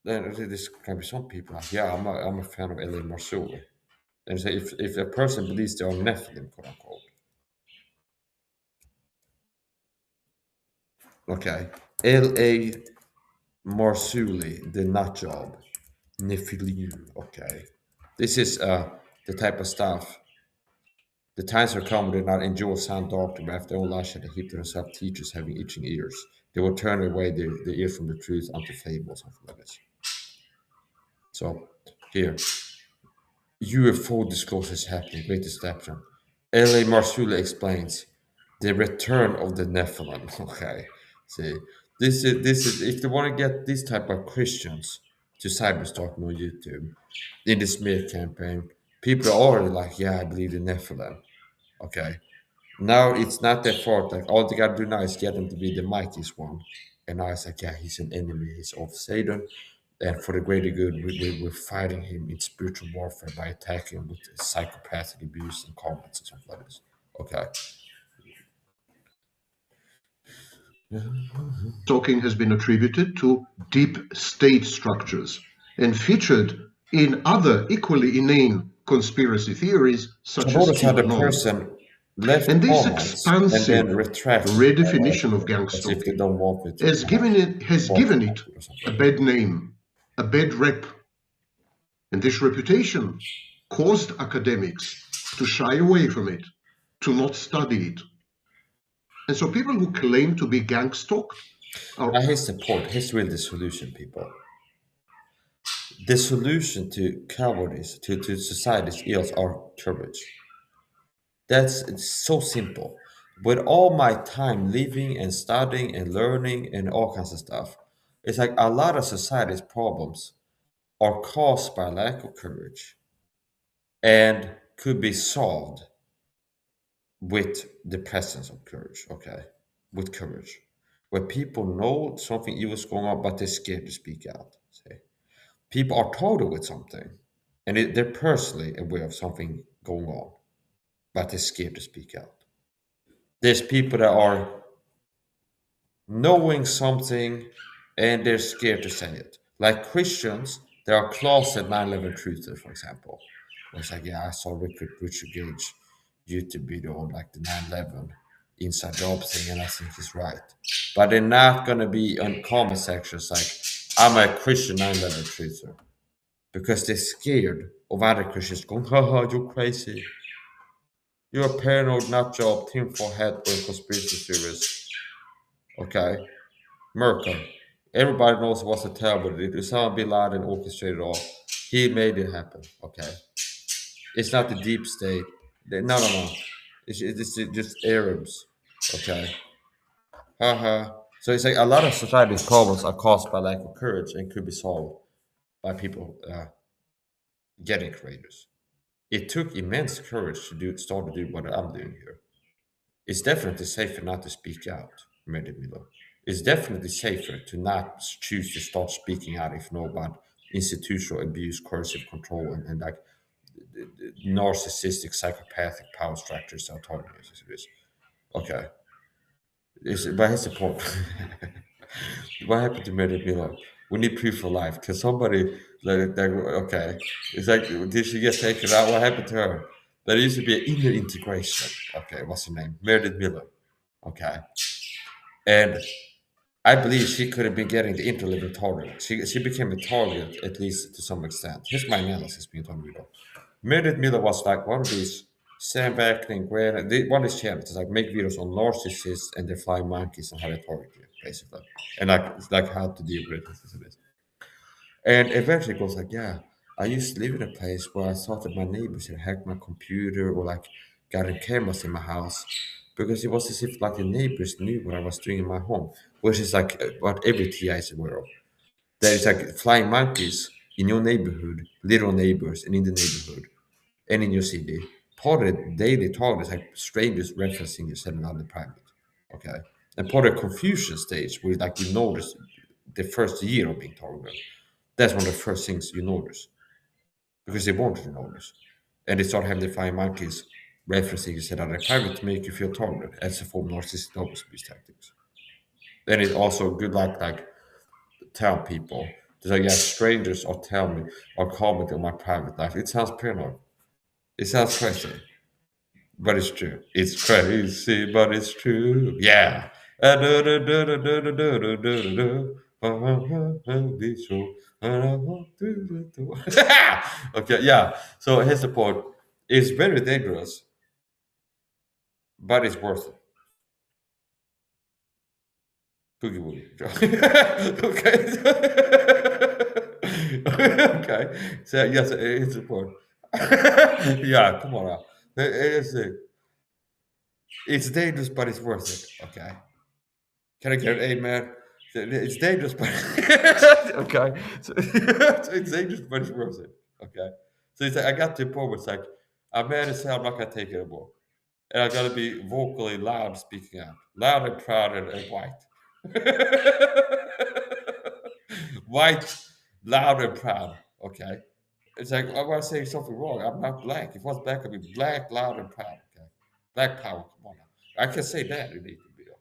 Then this can be some people like yeah, I'm a fan of Elaine Marsuli. And say if a person believes they are Nephilim, quote unquote, okay, L.A. Marsuli, the nut job, Nephilim, okay. This is the type of stuff. The times are coming they not endure sound doctrine, but after all lies and heap to themselves teachers having itching ears. They will turn away their ears from the truth unto fables, something like this. So here, UFO disclosure is happening, great deception. L.A. Marsula explains the return of the Nephilim. Okay, see, this is if they want to get these type of Christians to cyberstalk me on YouTube in the smear campaign, people are already like, yeah, I believe in Nephilim. Okay, now it's not their fault. Like all they gotta do now is get him to be the mightiest one. And now it's like, yeah, he's an enemy. He's of Satan. And for the greater good, we're fighting him in spiritual warfare by attacking him with psychopathic abuse and comments and stuff like this. Okay. Stalking has been attributed to deep state structures and featured in other equally inane conspiracy theories So such as notice how the QAnon. person left And this comments and expansive then retracts redefinition of gang as if they stalking don't want me to has given it or something a like that. bad name, a bad rep. And this reputation caused academics to shy away from it, to not study it. And so people who claim to be gang stalked are Now here's the point. Here's really the solution, people. The solution to cowardice, to society's ills are courage. That's it's so simple. With all my time living and studying and learning and all kinds of stuff, it's like a lot of society's problems are caused by lack of courage and could be solved with the presence of courage, okay? With courage. Where people know something evil is going on, but they're scared to speak out. Say. People are told with something, and they're personally aware of something going on, but they're scared to speak out. There's people that are knowing something and they're scared to say it. Like Christians, there are closet 9/11 truthers, for example. Where it's like, yeah, I saw Richard Gage YouTube video on like the 9/11 inside job thing, and I think he's right. But they're not gonna be on comment sections like, I'm a Christian 9/11 truther. Because they're scared of other Christians going, haha, you're crazy. You're a paranoid nut job, tinfoil hat with conspiracy theorist. Okay? Merkel. Everybody knows what's a terrible deed. Osama bin Laden orchestrated it all. He made it happen. Okay. It's not the deep state. No. It's just Arabs. Okay. Haha. So it's like a lot of society's problems are caused by lack of courage and could be solved by people getting courageous. It took immense courage to start to do what I'm doing here. It's definitely safer not to speak out, Meredith Miller. It's definitely safer to not choose to start speaking out if you know about institutional abuse, coercive control, and like narcissistic, psychopathic power structures, autonomy. Okay. But here's the point. What happened to Meredith Miller? We need proof of life. Can somebody okay? It's like did she get taken out? What happened to her? There used to be an inner integration. Okay, what's her name? Meredith Miller. Okay, and I believe she could have been getting the interliving target. She became a target at least to some extent. Here's my analysis being done with her. Meredith Miller was like one of these Sam Beckning, one of these channels like make videos on narcissists and their flying monkeys and how they target you, basically, and like how to deal with this. And eventually it goes like, yeah. I used to live in a place where I thought that my neighbors had hacked my computer or like got in cameras in my house because it was as if like the neighbors knew what I was doing in my home, which is like what every TI is aware of. There is like flying monkeys in your neighborhood, little neighbors, and in the neighborhood, and in your city. Part of the daily talk is like strangers referencing you said another private. Okay. And part of the confusion stage where like you notice the first year of being targeted. That's one of the first things you notice. Because they want to notice. And they start having the flying monkeys referencing you said other private to make you feel targeted as a form of narcissistic abuse tactics. Then it's also good luck like tell people. Just like yeah, strangers or tell me or comment on my private life. It sounds paranoid. It sounds crazy. But it's true. It's crazy, but it's true. Yeah. Okay, yeah. So here's the point. It's very dangerous, but it's worth it. Boogie woogie. Okay. Okay. So yes, it's important. Yeah, come on now. It's dangerous, but it's worth it. Okay. Can I get an amen? It's dangerous, but okay. So, so it's dangerous, but it's worth it. Okay. So it's like, I got to a point where it's like, I'm mad as hell, I'm not gonna take it anymore. And I gotta be vocally loud speaking out. Loud and proud and white. White, loud and proud. Okay. It's like I want to say something wrong. I'm not black. If I was black, I'd be black, loud, and proud. Okay. Black power. Come on now. I can say that in the video.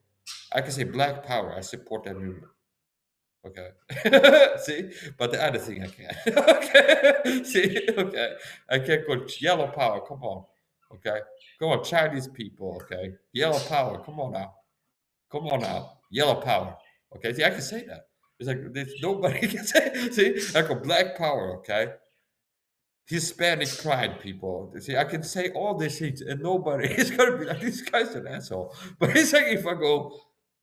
I can say black power. I support that movement. Okay. See? But the other thing I can't. Okay. See? Okay. I can't go yellow power. Come on. Okay. Come on, Chinese people. Okay. Yellow power. Come on now. Come on now. Yellow power. Okay. See, I can say that. It's like there's nobody can say. See, like a black power. Okay. Hispanic pride people. See, I can say all these things and nobody is gonna be like this guy's an asshole. But it's like if I go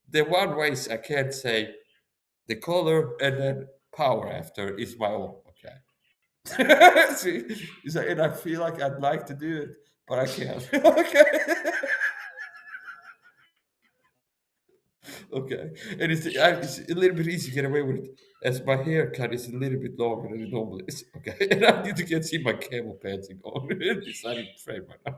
the one race I can't say the color and then power after is my own. Okay. See, it's like, and I feel like I'd like to do it, but I can't. Okay. Okay. And it's a little bit easy to get away with it as my haircut is a little bit longer than it normally is. Okay. And I need to get see my camel pants on. It's not in frame right now.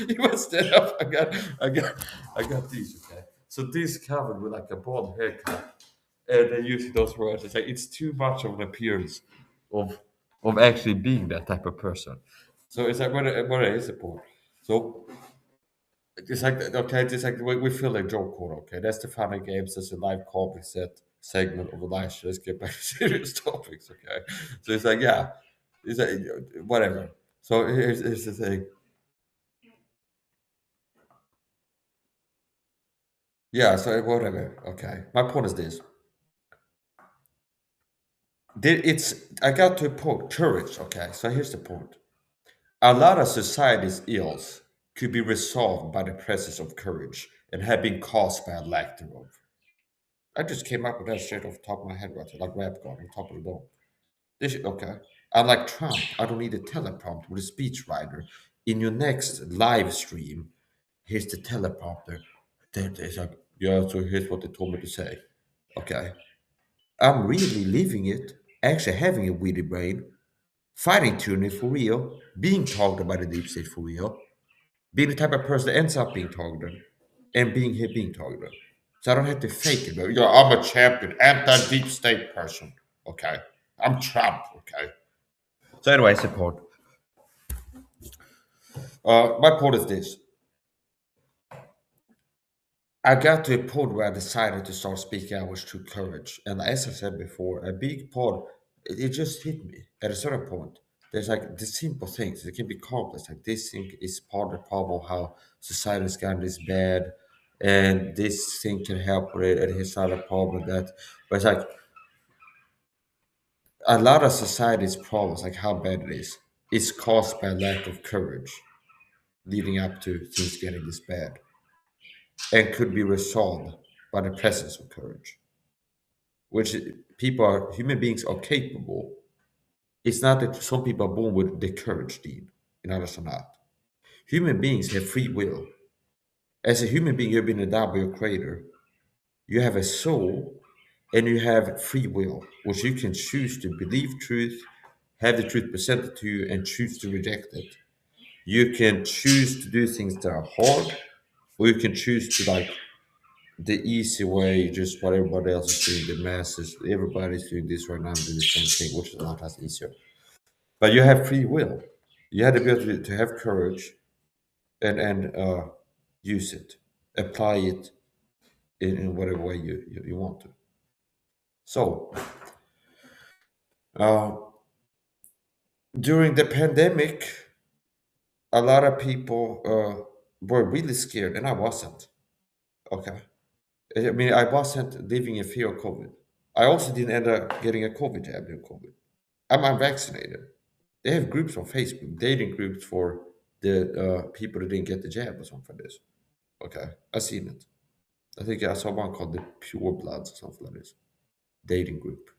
You must stand up. I got these. Okay. So this covered with like a bald haircut, and then using those words, it's like it's too much of an appearance of actually being that type of person. So it's like what is the point? So it's like okay, it's like we feel like joke code. Okay, that's the fun of games. That's a live copy set segment of the live show. Let's get back to serious topics. Okay, so it's like yeah, it's like whatever. So here's the thing. Yeah, so whatever. Okay, my point is this. It's I got to a point. Courage. Okay, so here's the point. A lot of society's ills could be resolved by the presence of courage and have been caused by a lack thereof. I just came up with that straight off the top of my head, right there, like rap god on top of the dome. Okay. Unlike Trump, I don't need a teleprompter with a speechwriter. In your next live stream, here's the teleprompter. There's like, yeah, so here's what they told me to say. Okay. I'm really living it, actually having a witty brain, fighting tyranny for real, being targeted by the deep state for real, being the type of person that ends up being targeted and being targeted. So I don't have to fake it. But, I'm a champion, anti-deep state person. Okay. I'm Trump. Okay. So anyway, support. My point is this. I got to a point where I decided to start speaking out with true courage. And as I said before, a big part, it just hit me at a certain point. There's like the simple things, it can be complex. Like this thing is part of the problem of how society's gotten this bad, and this thing can help with it, and here's not a problem with that. But it's like a lot of society's problems, like how bad it is caused by lack of courage leading up to things getting this bad, and could be resolved by the presence of courage, which people are human beings are capable. It's not that some people are born with the courage gene and others are not. Human beings have free will. As a human being, you've been endowed by your creator. You have a soul and you have free will, which you can choose to believe truth, have the truth presented to you, and choose to reject it. You can choose to do things that are hard, or you can choose to like the easy way, just what everybody else is doing, the masses, everybody's doing this right now, do the same thing, which is a lot less easier. But you have free will. You have the ability to have courage and use it, apply it in whatever way you want to. So uh, during the pandemic, a lot of people were really scared, and I wasn't. Okay, I mean, I wasn't living in fear of COVID. I also didn't end up getting a COVID jab during COVID. I'm unvaccinated. They have groups on Facebook, dating groups for the people that didn't get the jab or something like this. Okay, I seen it. I think I saw one called the Pure Bloods or something like this. Dating group.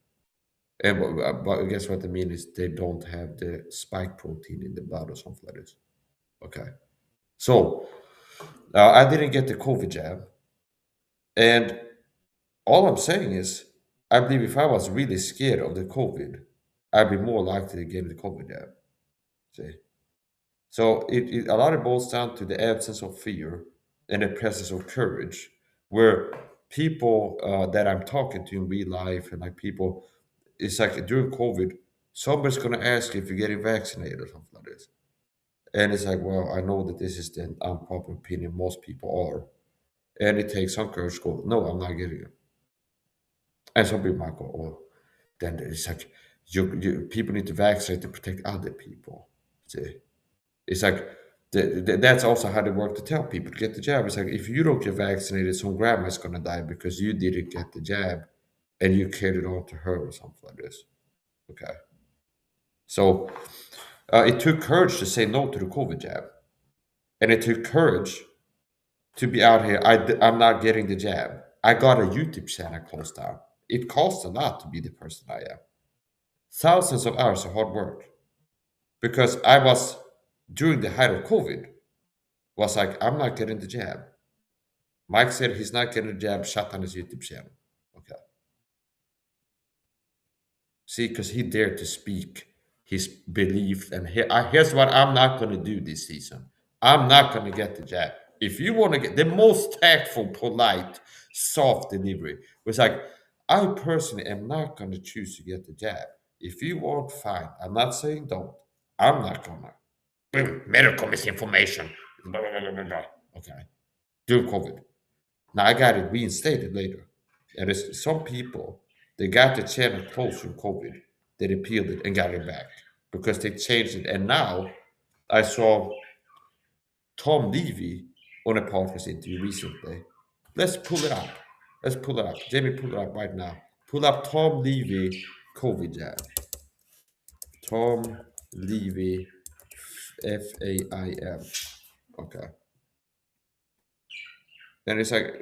And but guess what I mean is they don't have the spike protein in the blood or something like this. Okay. So I didn't get the COVID jab. And all I'm saying is, I believe if I was really scared of the COVID, I'd be more likely to get the COVID jab. See? So a lot of it boils down to the absence of fear and the presence of courage, where people that I'm talking to in real life and like people, it's like during COVID, somebody's gonna ask you if you're getting vaccinated or something like this, and it's like, well, I know that this is the unpopular opinion most people are, and it takes some courage to go, no, I'm not getting it, and some people might go, oh, then it's like people need to vaccinate to protect other people. See? It's like that's also how they work to tell people to get the jab. It's like if you don't get vaccinated, some grandma's gonna die because you didn't get the jab and you carried it on to her or something like this. Okay, so it took courage to say no to the COVID jab, and it took courage to be out here. I'm not getting the jab. I got a YouTube channel closed down. It costs a lot to be the person I am. Thousands of hours of hard work because I was during the height of COVID was like I'm not getting the jab. Mike said he's not getting a jab, shut down his YouTube channel. Okay. See, because he dared to speak his belief. And here's what I'm not going to do this season. I'm not going to get the jab. If you want to get the most tactful, polite, soft delivery, was like, I personally am not going to choose to get the jab. If you want, fine. I'm not saying don't. I'm not going to. Boom, medical misinformation. Blah, blah, blah, blah, blah. Okay. During COVID. Now I got it reinstated later. And there's some people they got the channel closed from COVID. They appealed it and got it back because they changed it. And now I saw Tom Levy on a podcast interview recently. Let's pull it up. Let's pull it up. Jamie, pull it up right now. Pull up Tom Levy COVID jab. Tom Levy FAIM. Okay. And it's like,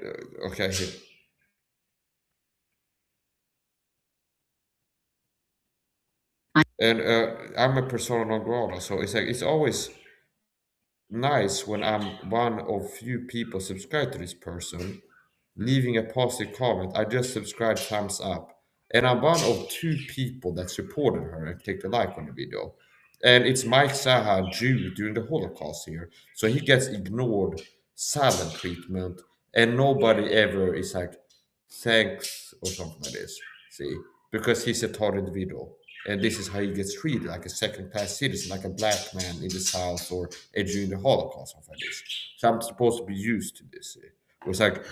okay, here. And I'm a persona non grata, so it's like it's always nice when I'm one of few people subscribed to this person, leaving a positive comment. I just subscribed, thumbs up, and I'm one of two people that supported her and clicked a like on the video. And it's Mike Saha, Jew, during the Holocaust here, so he gets ignored, silent treatment, and nobody ever is like thanks or something like this. See, because he's a taught individual. And this is how he gets treated, like a second-class citizen, like a black man in the South or during the Holocaust, something like this. So I'm supposed to be used to this. See? It's like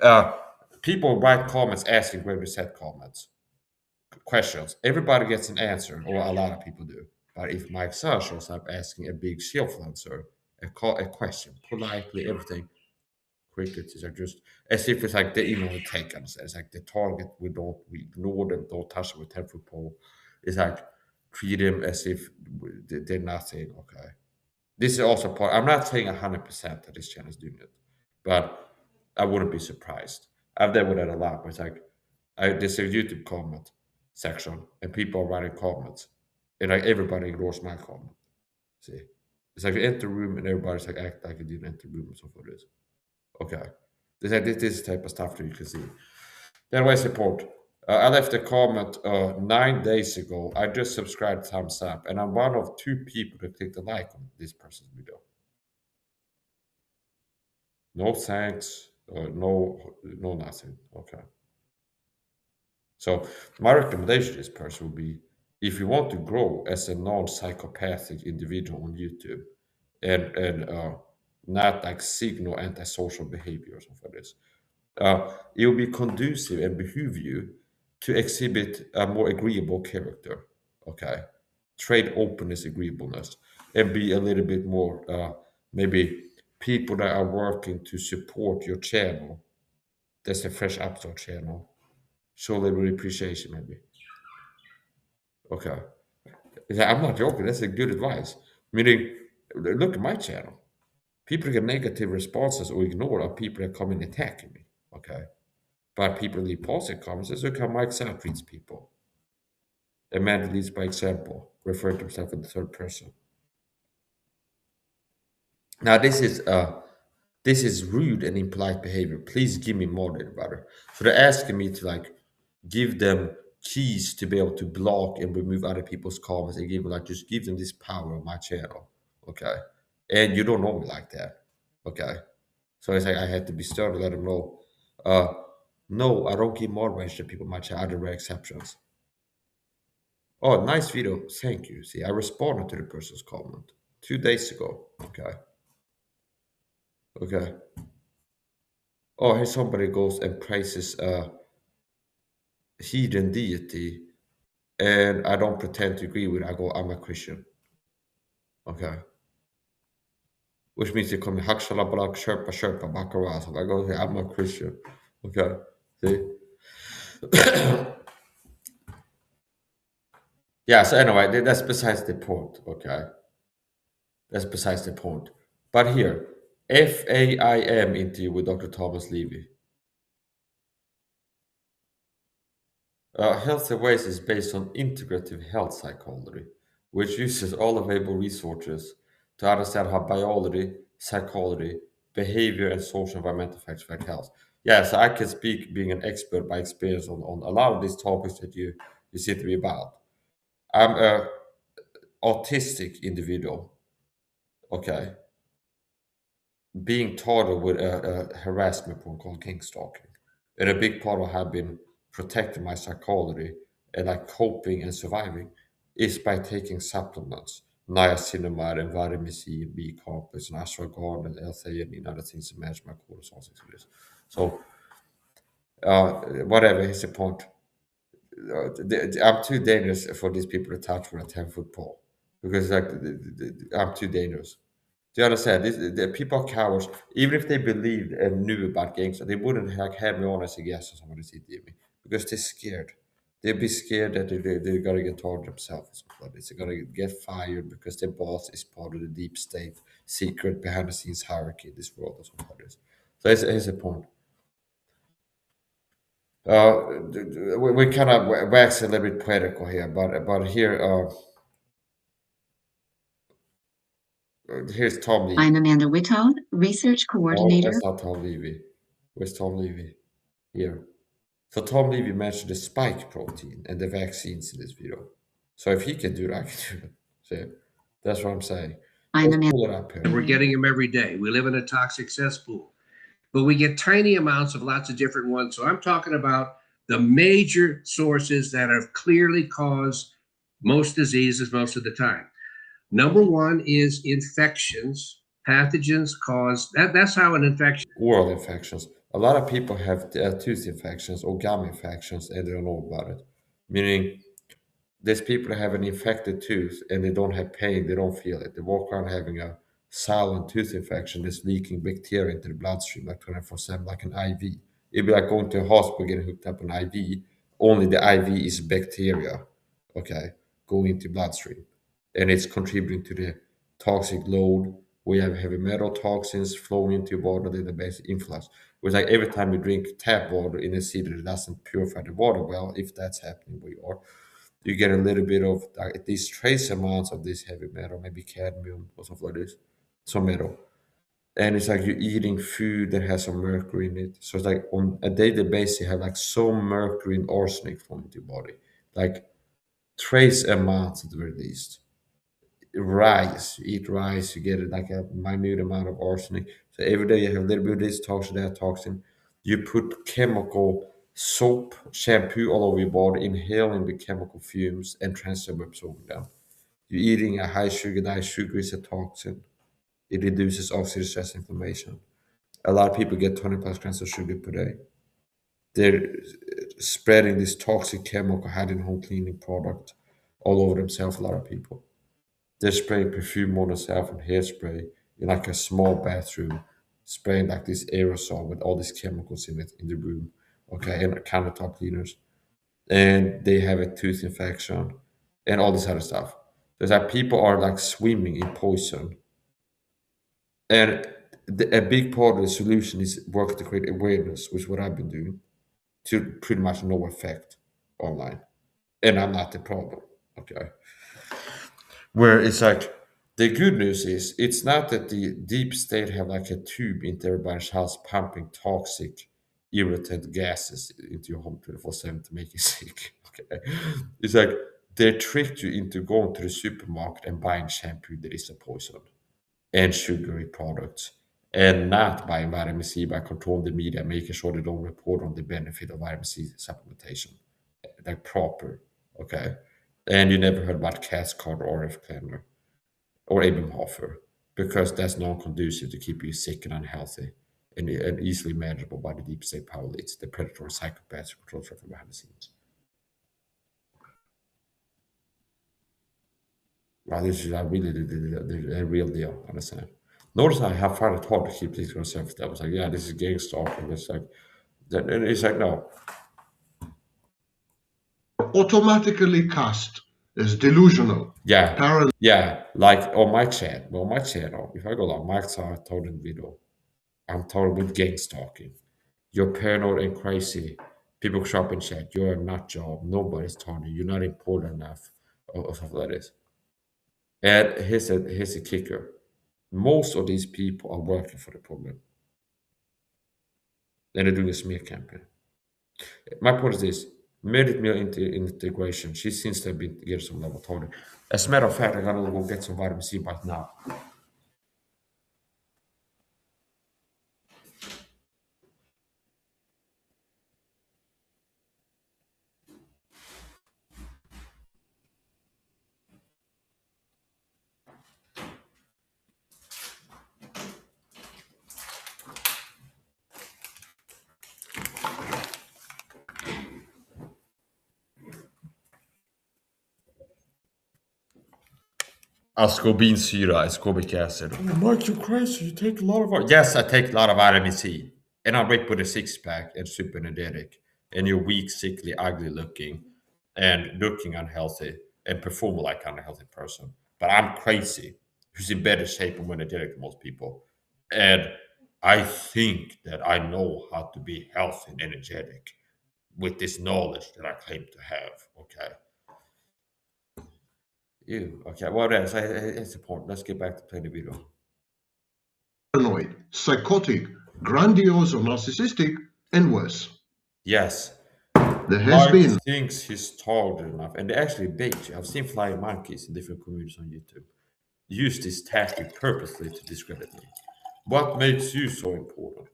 uh, people write comments asking where we set comments, questions. Everybody gets an answer, or a lot of people do. But if Mike Sir shows up asking a big shelf answer, a question, politely, everything, crickets are just as if it's like the take us. It's like the target we ignore them, don't touch them with 10-foot pole. It's like treat them as if they're nothing. Okay. This is also part I'm not saying 100% that this channel is doing it, but I wouldn't be surprised. I've dealt with that a lot, but it's like there's a YouTube comment section and people are writing comments. and like everybody ignores my comment. See, it's like you enter the room and everybody's like act like you didn't enter the room and stuff like this. Okay, this type of stuff that you can see. Then where's the point? I left a comment 9 days ago. I just subscribed, thumbs up, and I'm one of 2 people that clicked a like on this person's video. No thanks, no nothing. Okay. So my recommendation to this person would be, if you want to grow as a non-psychopathic individual on YouTube and not like signal antisocial behavior or something like this, it will be conducive and behoove you to exhibit a more agreeable character. Okay, trade openness, agreeableness, and be a little bit more maybe people that are working to support your channel. That's a fresh upstart channel. Show a little bit of appreciation, maybe. Okay, yeah, I'm not joking. That's a good advice. Meaning, look at my channel. People get negative responses or ignore are people that come and attacking me. Okay. But people leave positive comments. That's how Mike South treats people. A man that leads by example, referring to himself in the third person. Now this is rude and impolite behavior. Please give me moderator butter. So they're asking me to like give them keys to be able to block and remove other people's comments and give them like just give them this power on my channel. Okay. And you don't know me like that. Okay. So it's like I had to be stern to let them know. Uh no, I don't give moderation to people on my channel, other rare exceptions. Oh, nice video. Thank you. See, I responded to the person's comment 2 days ago. Okay. Okay. Oh, here somebody goes and praises a heathen deity, and I don't pretend to agree with it. I go, I'm a Christian. Okay. Which means they call me Hakshalabala Sherpa Sherpa Bakara. So I go, okay, I'm a Christian. Okay. See? Yeah, so anyway, that's besides the point. Okay. That's besides the point. But here, FAIM interview with Dr. Thomas Levy. Healthy Ways is based on integrative health psychology, which uses all available resources to understand how biology, psychology, behavior, and social environmental factors affect health. Yeah, so I can speak being an expert by experience on a lot of these topics that you seem to be about. I'm a autistic individual, okay, being taught with a harassment program called Gangstalking. And a big part of how I've been protecting my psychology and like coping and surviving is by taking supplements, niacinamide and vitamin C and B complex and ashwagandha and L-theanine and other things to manage my cortisol sensitivity. So whatever is the point. I'm too dangerous for these people to touch with a 10-foot pole because like I'm too dangerous. Do you understand? The people are cowards. Even if they believed and knew about gangs, they wouldn't like have me on as a guest or somebody to me because they're scared. They'd be scared that they're gonna get tarred themselves or something like this. They're gonna get fired because their boss is part of the deep state, secret behind the scenes hierarchy in this world or something like this. So here's the point. We kind of wax a little bit poetical here, but here here's Tom Lee. I'm Amanda Whittown, Research Oh, Coordinator. that's not Tom Levy. Where's Tom Levy? Here. So Tom Levy mentioned the spike protein and the vaccines in this video. So if he can do it, I can do it. So that's what I'm saying. I'm Let's Amanda. pull it up here. We're getting them every day. We live in a toxic cesspool, but we get tiny amounts of lots of different ones. So I'm talking about the major sources that have clearly caused most diseases most of the time. Number one is infections. Pathogens cause that's how an infection. Oral infections. A lot of people have tooth infections or gum infections and they don't know about it. Meaning, there's people that have an infected tooth and they don't have pain, they don't feel it. They walk around having a silent tooth infection that's leaking bacteria into the bloodstream like 24/7, like an IV. It'd be like going to a hospital getting hooked up an IV, only the IV is bacteria, okay, going into bloodstream. And it's contributing to the toxic load. We have heavy metal toxins flowing into your body, then the basic influx. It's like every time you drink tap water in a city that doesn't purify the water well, if that's happening where you are, you get a little bit of like these trace amounts of this heavy metal, maybe cadmium or something like this, some metal. And it's like you're eating food that has some mercury in it. So it's like on a daily basis, you have like some mercury and arsenic flowing into your body, like trace amounts at the very least. Rice, you eat rice, you get like a minute amount of arsenic. So every day you have a little bit of this toxin, that toxin. You put chemical soap, shampoo all over your body, inhaling the chemical fumes and transfer absorbing them. You're eating a high sugar diet, sugar is a toxin. It reduces oxidative stress inflammation. A lot of people get 20 plus grams of sugar per day. They're spreading this toxic chemical hiding home cleaning product all over themselves, a lot of people. They're spraying perfume on themselves and hairspray in like a small bathroom, spraying like this aerosol with all these chemicals in it in the room, okay, and countertop cleaners. And they have a tooth infection and all this other stuff. There's like people are like swimming in poison. And a big part of the solution is work to create awareness, which is what I've been doing, to pretty much no effect online. And I'm not the problem, okay? Where it's like the good news is it's not that the deep state have like a tube into everybody's house pumping toxic irritant gases into your home 24/7 to make you sick. Okay. It's like they tricked you into going to the supermarket and buying shampoo that is a poison and sugary products and not buying vitamin C by controlling the media, making sure they don't report on the benefit of vitamin C supplementation. Like proper. Okay. And you never heard about Cascade or RF Cleaner or Ebenhofer because that's non-conducive to keep you sick and unhealthy and easily manageable by the deep state power leads, the predatory psychopaths who control from behind the scenes. Wow, this is really the real deal, understand? Notice how far it's hard to keep things to yourself. That was like, yeah, this is Gangstalked. It's like, and it's like, no. Automatically cast as delusional, Yeah, paranoid, yeah, like on my chat. Well, my channel, if I go down, Mike Saha told in video, I'm told with gang stalking. You're paranoid and crazy. People shop in chat. You're a nut job. Nobody's telling you. You're not important enough. Or something like this. And here's a kicker. Most of these people are working for the program. And they're doing a smear campaign. My point is this. Merit meal integration. She seems to have been getting some level told. As a matter of fact, I gotta go get some vitamin C right now. Ascorbinsyra, ascorbic acid. Oh, Mike, you're crazy. You take a lot of. Yes, I take a lot of vitamin C. And I'm ripped with a six pack and super energetic. And you're weak, sickly, ugly looking, and looking unhealthy and performing like an unhealthy person. But I'm crazy, who's in better shape and more energetic than most people. And I think that I know how to be healthy and energetic with this knowledge that I claim to have. Okay. Ew. Okay. Well, that's the point. Let's get back to playing the video. psychotic, grandiose or narcissistic, and worse. Yes. There has Mark been thinks he's taller enough, and they actually bait you. I've seen flying monkeys in different communities on YouTube use this tactic purposely to discredit me. What makes you so important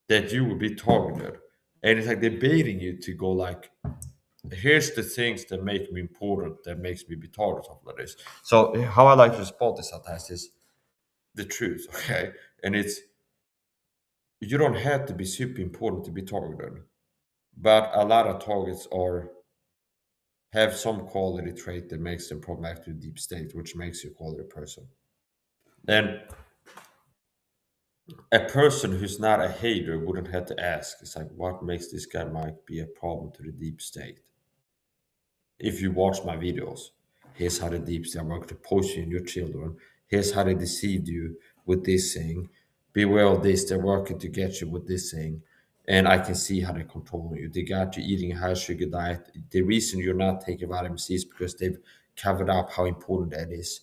that you will be targeted? And it's like they're baiting you to go like, here's the things that make me important, that makes me be targeted, something like this. So how I like to respond to sometimes is the truth, okay? And it's you don't have to be super important to be targeted, but a lot of targets are have some quality trait that makes them problematic to the deep state, which makes you a quality person. And a person who's not a hater wouldn't have to ask, it's like, what makes this guy Mike be a problem to the deep state? If you watch my videos, here's how the deep state work to poison your children. Here's how they deceived you with this thing. Beware of this, they're working to get you with this thing. and I can see how they're controlling you. They got you eating a high sugar diet. The reason you're not taking vitamin C is because they've covered up how important that is.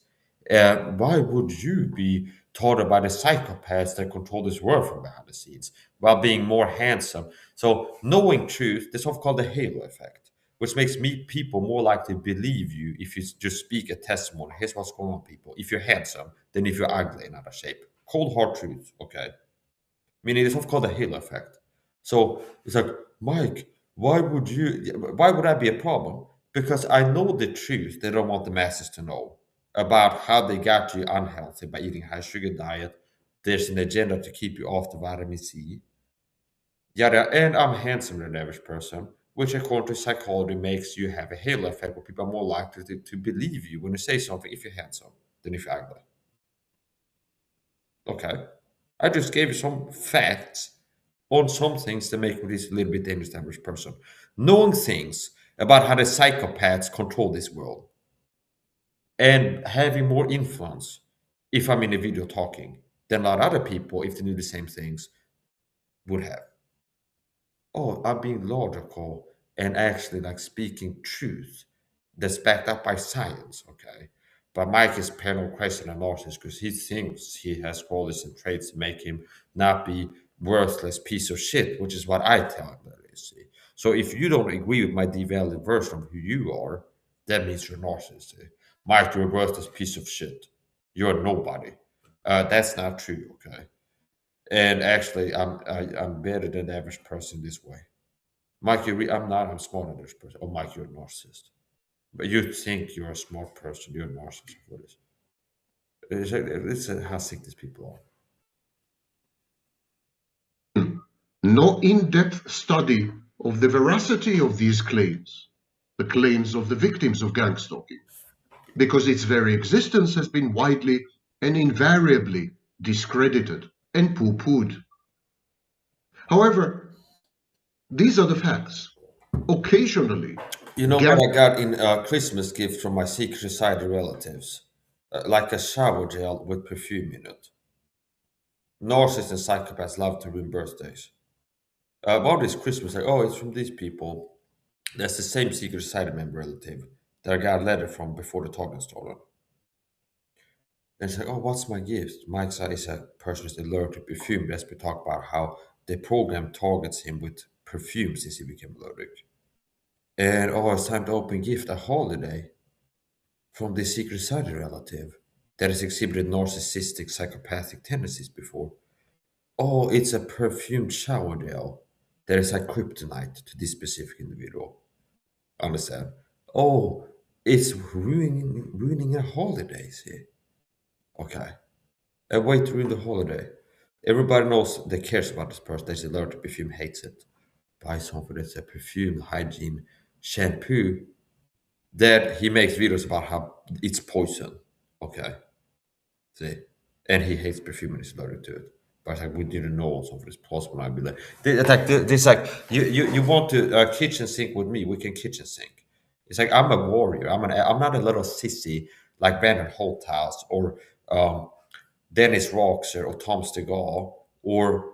Why would you be taught about the psychopaths that control this world from behind the scenes while being more handsome? So knowing truth, that's what's called the halo effect, which makes people more likely to believe you if you just speak a testimony. Here's what's going on, people. If you're handsome, then if you're ugly in other shape. Cold hard truth, okay? Meaning it's what's called the halo effect. So it's like, Mike, why would that be a problem? Because I know the truth they don't want the masses to know about how they got you unhealthy by eating high sugar diet. There's an agenda to keep you off the vitamin C. Yada, and I'm handsomer than the average person, which according to psychology makes you have a halo effect where people are more likely to believe you when you say something if you're handsome than if you're ugly. Okay. I just gave you some facts on some things that make me this a little bit dangerous to the average person. Knowing things about how the psychopaths control this world and having more influence if I'm in a video talking than a lot of other people, if they knew the same things, would have. Oh, I'm being logical and actually like speaking truth that's backed up by science, okay? But Mike is paranoid, crazy, and narcissist because he thinks he has qualities and traits to make him not be worthless piece of shit, which is what I tell him that is. See? So if you don't agree with my devalued version of who you are, that means you're a narcissist. See? Mike, you're a worthless piece of shit. You're a nobody. That's not true, okay? And actually, I'm better than the average person this way. Mike, I'm not. I'm smarter than this person. Oh, Mike, you're a narcissist. But you think you're a smart person. You're a narcissist. What is it? It's how sick these people are. No in-depth study of the veracity of these claims, the claims of the victims of gang stalking, because its very existence has been widely and invariably discredited and poo-pooed. However, these are the facts. Occasionally, you know what I got in a Christmas gift from my secret society relatives? Like a shower gel with perfume in it. Narcissists and psychopaths love to ruin birthdays. About this Christmas, like, oh, it's from these people. That's the same secret society member relative that I got a letter from before the talking started. And it's like, oh, what's my gift? Mike said is a person who's allergic to perfume. Let's be talk about how the program targets him with perfume since he became allergic. And oh, it's time to open gift a holiday from this secret society relative that has exhibited narcissistic psychopathic tendencies before. Oh, it's a perfumed shower gel that is like kryptonite to this specific individual. Understand? Oh, it's ruining a holiday, see? Okay. A way to ruin the holiday. Everybody knows that cares about this person. They allergic to perfume, hates it. Buy something that's a perfume, hygiene, shampoo that he makes videos about how it's poison. Okay. See? And he hates perfume and he's allergic to it. But it's like we didn't know something is plausible. I'd be like, this like you want to kitchen sink with me? We can kitchen sink. It's like I'm a warrior. I'm not a little sissy like Brandon Holthouse or Dennis Roxer or Tom Stegall or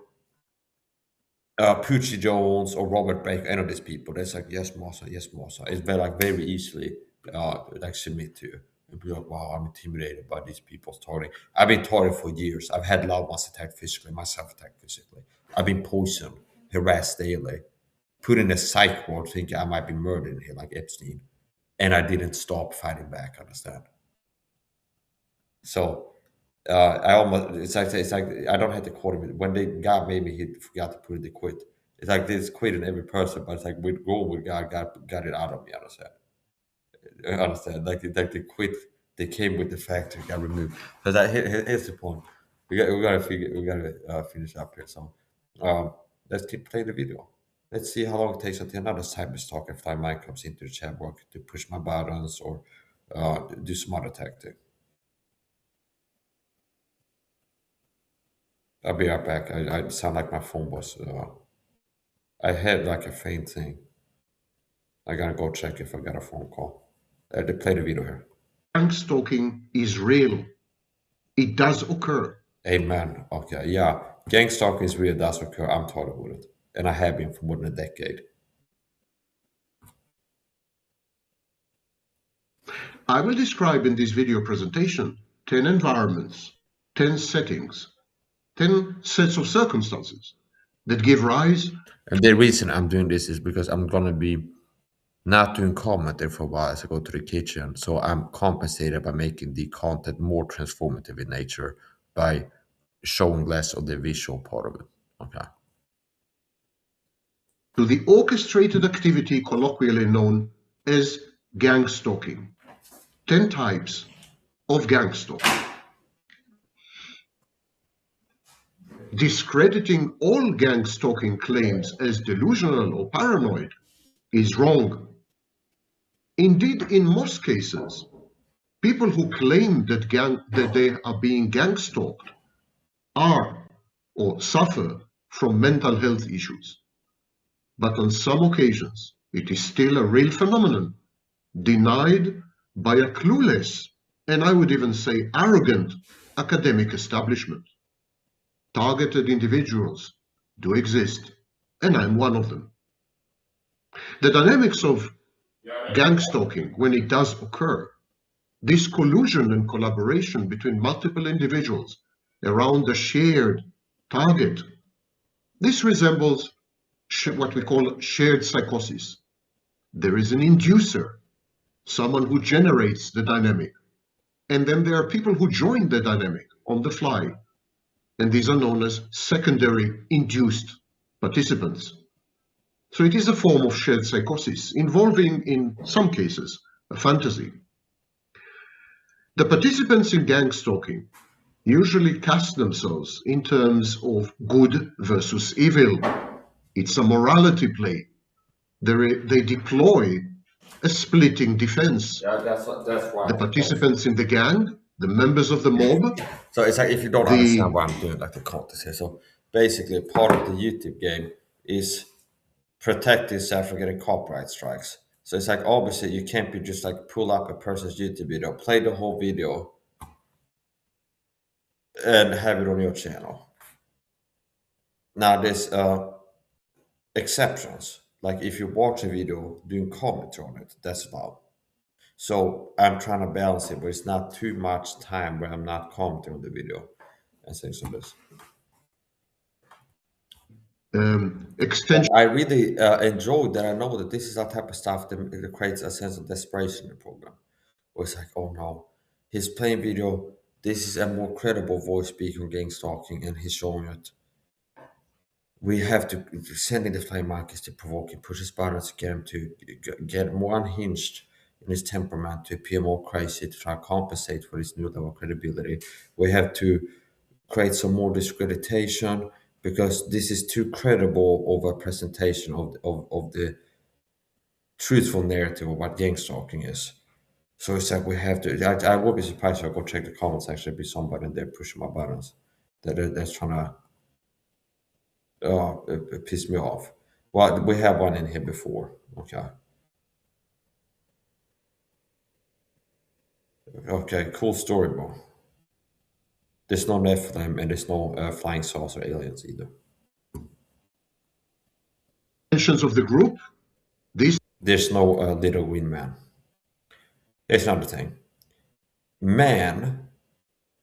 Poochie Jones or Robert Baker, any of these people. That's like, yes, Masa, yes, Masa. It's very like very easily like submit to and be like, wow, I'm intimidated by these people's talking. I've been talking for years. I've had loved ones attacked physically, myself attacked physically. I've been poisoned, harassed daily, put in a psych ward thinking I might be murdered in here like Epstein. And I didn't stop fighting back, understand? So I almost it's like I don't have to quote him. When they God made me, he forgot to put it. They quit. It's like there's quit in every person, but it's like with going with God, got it out of me. Understand? Understand? Like they quit. They came with the fact that got removed. Because here's the point. We gotta finish up here. So let's keep playing the video. Let's see how long it takes until another cyberstalker fly mic comes into the chat work to push my buttons or do some other tactic. I'll be right back. I sound like my phone was. I had like a faint thing. I gotta go check if I got a phone call. They play the video here. Gang stalking is real. It does occur. Amen. Okay, yeah. Gang stalking is real. Does occur. I'm totally with it. and I have been for more than a decade. I will describe in this video presentation 10 environments, 10 settings, 10 sets of circumstances that give rise. And the reason I'm doing this is because I'm gonna be not doing commentary for a while as I go to the kitchen. So I'm compensated by making the content more transformative in nature by showing less of the visual part of it. Okay. To the orchestrated activity colloquially known as gangstalking. 10 types of gangstalking. Discrediting all gangstalking claims as delusional or paranoid is wrong. Indeed, in most cases, people who claim that they are being gangstalked are or suffer from mental health issues. But on some occasions, it is still a real phenomenon, denied by a clueless, and I would even say arrogant, academic establishment. Targeted individuals do exist, and I'm one of them. The dynamics of gangstalking, when it does occur, this collusion and collaboration between multiple individuals around a shared target, this resembles what we call shared psychosis. There is an inducer, someone who generates the dynamic, and then there are people who join the dynamic on the fly, and these are known as secondary induced participants. So it is a form of shared psychosis involving, in some cases, a fantasy. The participants in gangstalking usually cast themselves in terms of good versus evil. It's a morality play. They deploy a splitting defense. Yeah, that's why. The participants in the gang, the members of the mob. So it's like if you don't understand what I'm doing, like the context here. So basically, part of the YouTube game is protect yourself from getting copyright strikes. So it's like obviously you can't be just like pull up a person's YouTube video, play the whole video, and have it on your channel. Now there's exceptions. Like if you watch a video doing commentary on it, that's allowed. So I'm trying to balance it, but it's not too much time where I'm not commenting on the video and things like this. Extension. I really enjoyed that. I know that this is that type of stuff that creates a sense of desperation in the program. Where it's like, oh no, he's playing video. This is a more credible voice speaking on gang stalking, and he's showing it. We have to send in the flying monkeys to provoke him, push his buttons to get him to get more unhinged in his temperament, to appear more crazy, to try to compensate for his new level of credibility. We have to create some more discreditation because this is too credible of a presentation of the truthful narrative of what gang stalking is. So it's like we have to. I would be surprised if I go check the comments section, be somebody in there pushing my buttons that's trying to piss me off. Well, we have one in here before. Okay, cool story, bro. There's no Nephilim and there's no flying saucer aliens either. Of the group. There's no little green man. Here's another thing. Man,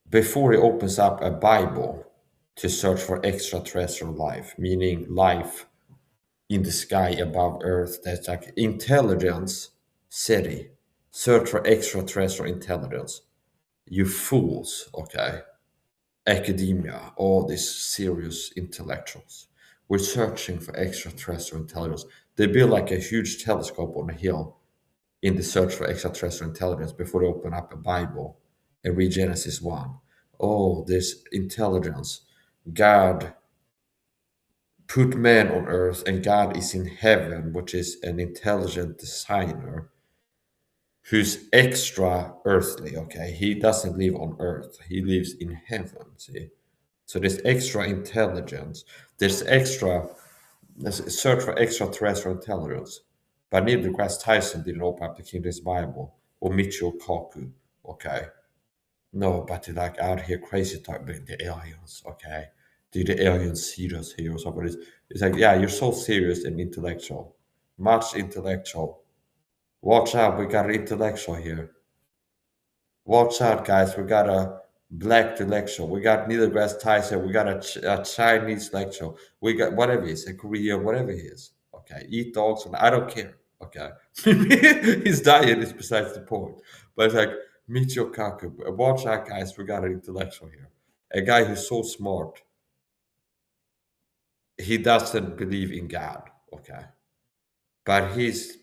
before he opens up a Bible to search for extraterrestrial life, meaning life in the sky above Earth, that's like intelligence city, search for extraterrestrial intelligence. You fools, okay? Academia, all these serious intellectuals. We're searching for extraterrestrial intelligence. They build like a huge telescope on a hill in the search for extraterrestrial intelligence before they open up a Bible and read Genesis 1. Oh, there's intelligence. God put man on earth and God is in heaven, which is an intelligent designer who's extra earthly, okay? He doesn't live on earth. He lives in heaven, see? So there's extra intelligence. There's search for extraterrestrial intelligence. But Neil deGrasse Tyson didn't open up the King James Bible or Michio Kaku, okay? No, but they're like out here crazy talking about the aliens, okay? do the aliens see us here or something? It's like, yeah, you're so serious and intellectual, much intellectual. Watch out, we got an intellectual here. Watch out, guys, we got a black intellectual. We got Neil deGrasse Tyson. We got a Chinese intellectual. We got whatever it is, a Korean, whatever he is. Okay, eat dogs, and I don't care. Okay, his diet is besides the point. But it's like Michio Kaku. Watch out, guys, we got an intellectual here. A guy who's so smart, he doesn't believe in God. Okay, but he's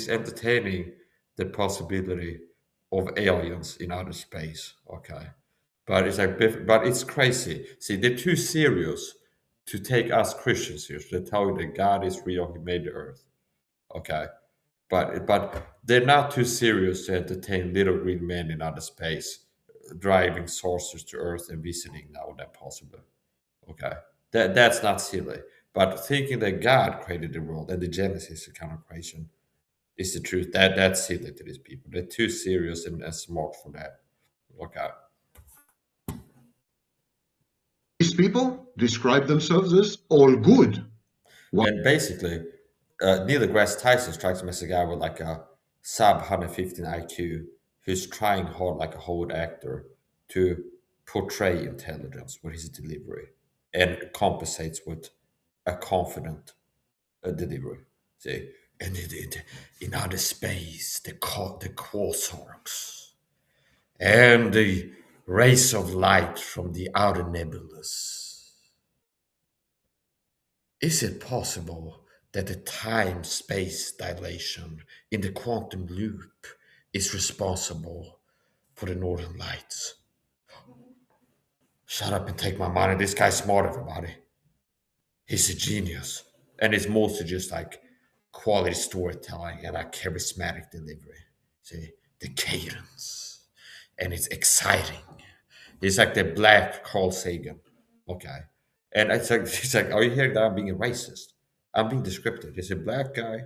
entertaining the possibility of aliens in outer space. Okay, but it's like, but it's crazy. See, they're too serious to take us Christians serious. They tell you that God is real, He made the earth. Okay, but they're not too serious to entertain little green men in outer space driving saucers to Earth and visiting now when possible. Okay, that's not silly. But thinking that God created the world and the Genesis account of creation is the truth. That's silly to these people. They're too serious and smart for that. Okay. These people describe themselves as all good. And basically, Neil deGrasse Tyson strikes me as a guy with like a sub 115 IQ who's trying hard like a Hollywood actor to portray intelligence with his delivery and compensates with a confident delivery. See, and in outer space, the quasarks and the rays of light from the outer nebulous. Is it possible that the time-space dilation in the quantum loop is responsible for the northern lights? Shut up and take my money. This guy's smart, everybody. He's a genius. And it's mostly just like quality storytelling and a charismatic delivery. See, the cadence. And it's exciting. It's like the black Carl Sagan. Okay. And it's like, are you hearing that I'm being a racist? I'm being descriptive. There's a black guy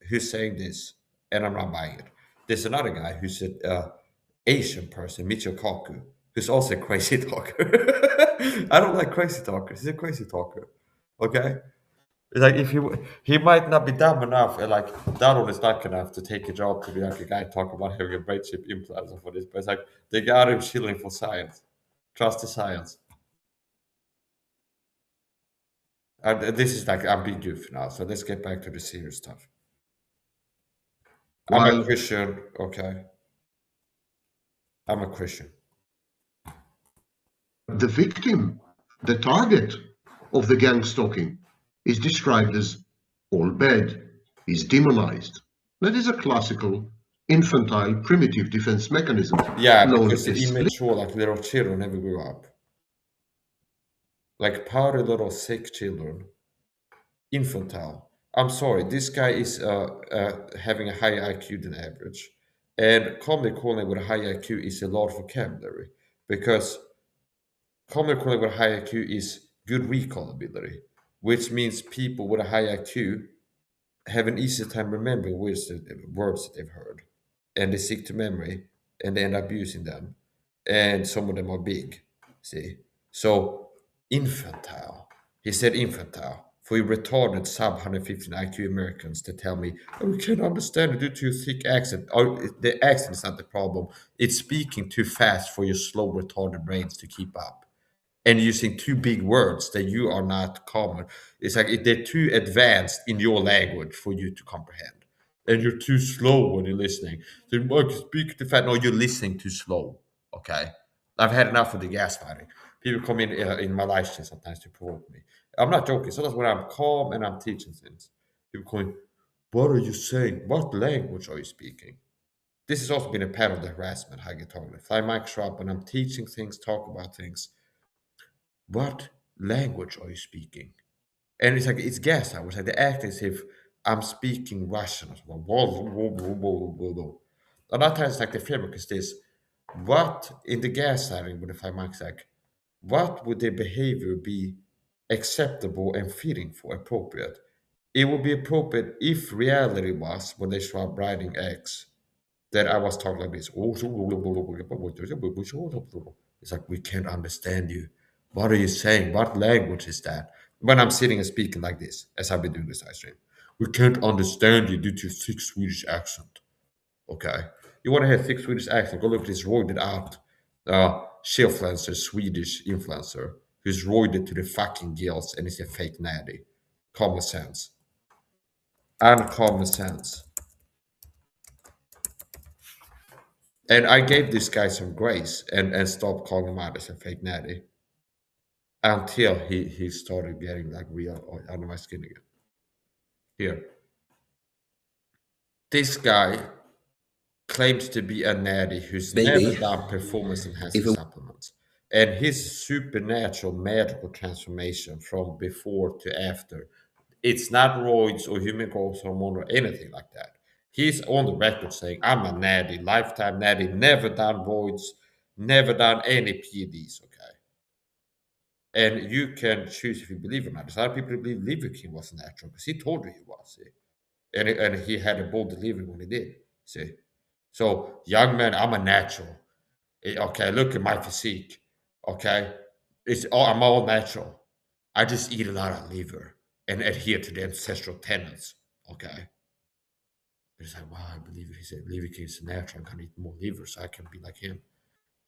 who's saying this, and I'm not buying it. There's another guy who's an Asian person, Michio Kaku, who's also a crazy talker. I don't like crazy talkers. He's a crazy talker. Okay? It's like if he might not be dumb enough and like Donald is not enough to take a job to be like a guy talking about having a brain chip implant for this, but it's like they got him chilling for science. Trust the science. And this is like I'm being goofy now, so let's get back to the serious stuff. I'm a While Christian, okay. I'm a Christian. the victim, the target of the gang stalking, is described as all bad, is demonized. That is a classical, infantile, primitive defense mechanism Yeah, known because the as immature, like little children never grew up. Like powdery little sick children. Infantile. I'm sorry, this guy is having a higher IQ than average. And commonly calling with a high IQ is a large vocabulary. Because commonly calling with a high IQ is good recall ability, which means people with a high IQ have an easy time remembering words that they've heard. And they stick to memory and they end up using them. And some of them are big. See? So infantile. He said infantile. For you retarded sub 115 IQ Americans that tell me, oh, we can't understand it due to your thick accent. Oh, the accent is not the problem. It's speaking too fast for your slow retarded brains to keep up. And using two big words that you are not common. It's like they're too advanced in your language for you to comprehend. And you're too slow when you're listening. So Mark, speak too fast. No, you're listening too slow. Okay. I've had enough of the gaslighting. People come in my live stream sometimes to provoke me. I'm not joking. Sometimes when I'm calm and I'm teaching things, people come in, what are you saying? What language are you speaking? This has also been a part of the harassment, how I get targeted. Fly mic show up when I'm teaching things, talk about things. What language are you speaking? And it's like it's gaslight. It's like they act as if I'm speaking Russian or something. Another times like the framework is this. What in the gaslighting with the five marks like what would their behavior be acceptable and fitting for appropriate? It would be appropriate if reality was when they show up writing X that I was talking like this. It's like we can't understand you. What are you saying? What language is that? When I'm sitting and speaking like this, as I've been doing this ice stream, we can't understand you due to your thick Swedish accent. Okay. You want to have thick Swedish accent? Go look at this roided out influencer, Swedish influencer, who's roided to the fucking gills and is a fake natty. Common sense. Uncommon sense. And I gave this guy some grace and stopped calling him out as a fake natty until he started getting like real under my skin again. Here. This guy claims to be a natty who's never done performance enhancing supplements. And his supernatural magical transformation from before to after, it's not roids or human growth hormone or anything like that. He's on the record saying, I'm a natty, lifetime natty, never done roids, never done any PEDs, okay? And you can choose if you believe or not. There's a lot of people who believe Liver King was natural because he told you he was, see? And he had a bold delivery when he did, see? So, young man, I'm a natural. Okay, look at my physique. Okay, I'm all natural. I just eat a lot of liver and adhere to the ancestral tenets. Okay. But it's like, wow, I believe he said liver king is natural. I can eat more liver so I can be like him.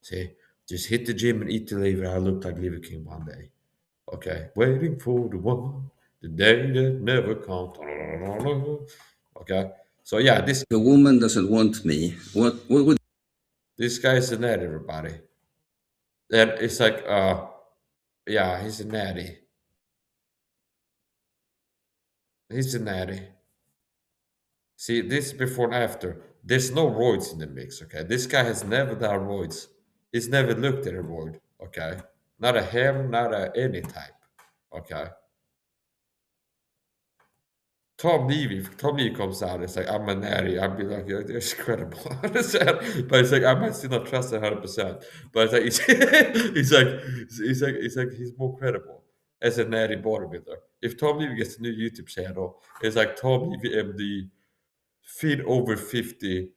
See, just hit the gym and eat the liver. I look like Liver King one day. Okay, waiting for the day that never comes. Okay, so yeah, this. The woman doesn't want me. What would This guy is a natty, everybody. And it's like, yeah, he's a natty. He's a natty. See, this before and after. There's no roids in the mix, okay? This guy has never done roids. He's never looked at a roid, okay? Not a hem, not a any type, okay? Tom Levy comes out, it's like, I'm a natty. I'd be like, yeah, that's incredible. But it's like, I might still not trust him 100%. But it's like, he's more credible as a natty bodybuilder. If Tom Levy gets a new YouTube channel, it's like Tom Levy MD, feed over 50,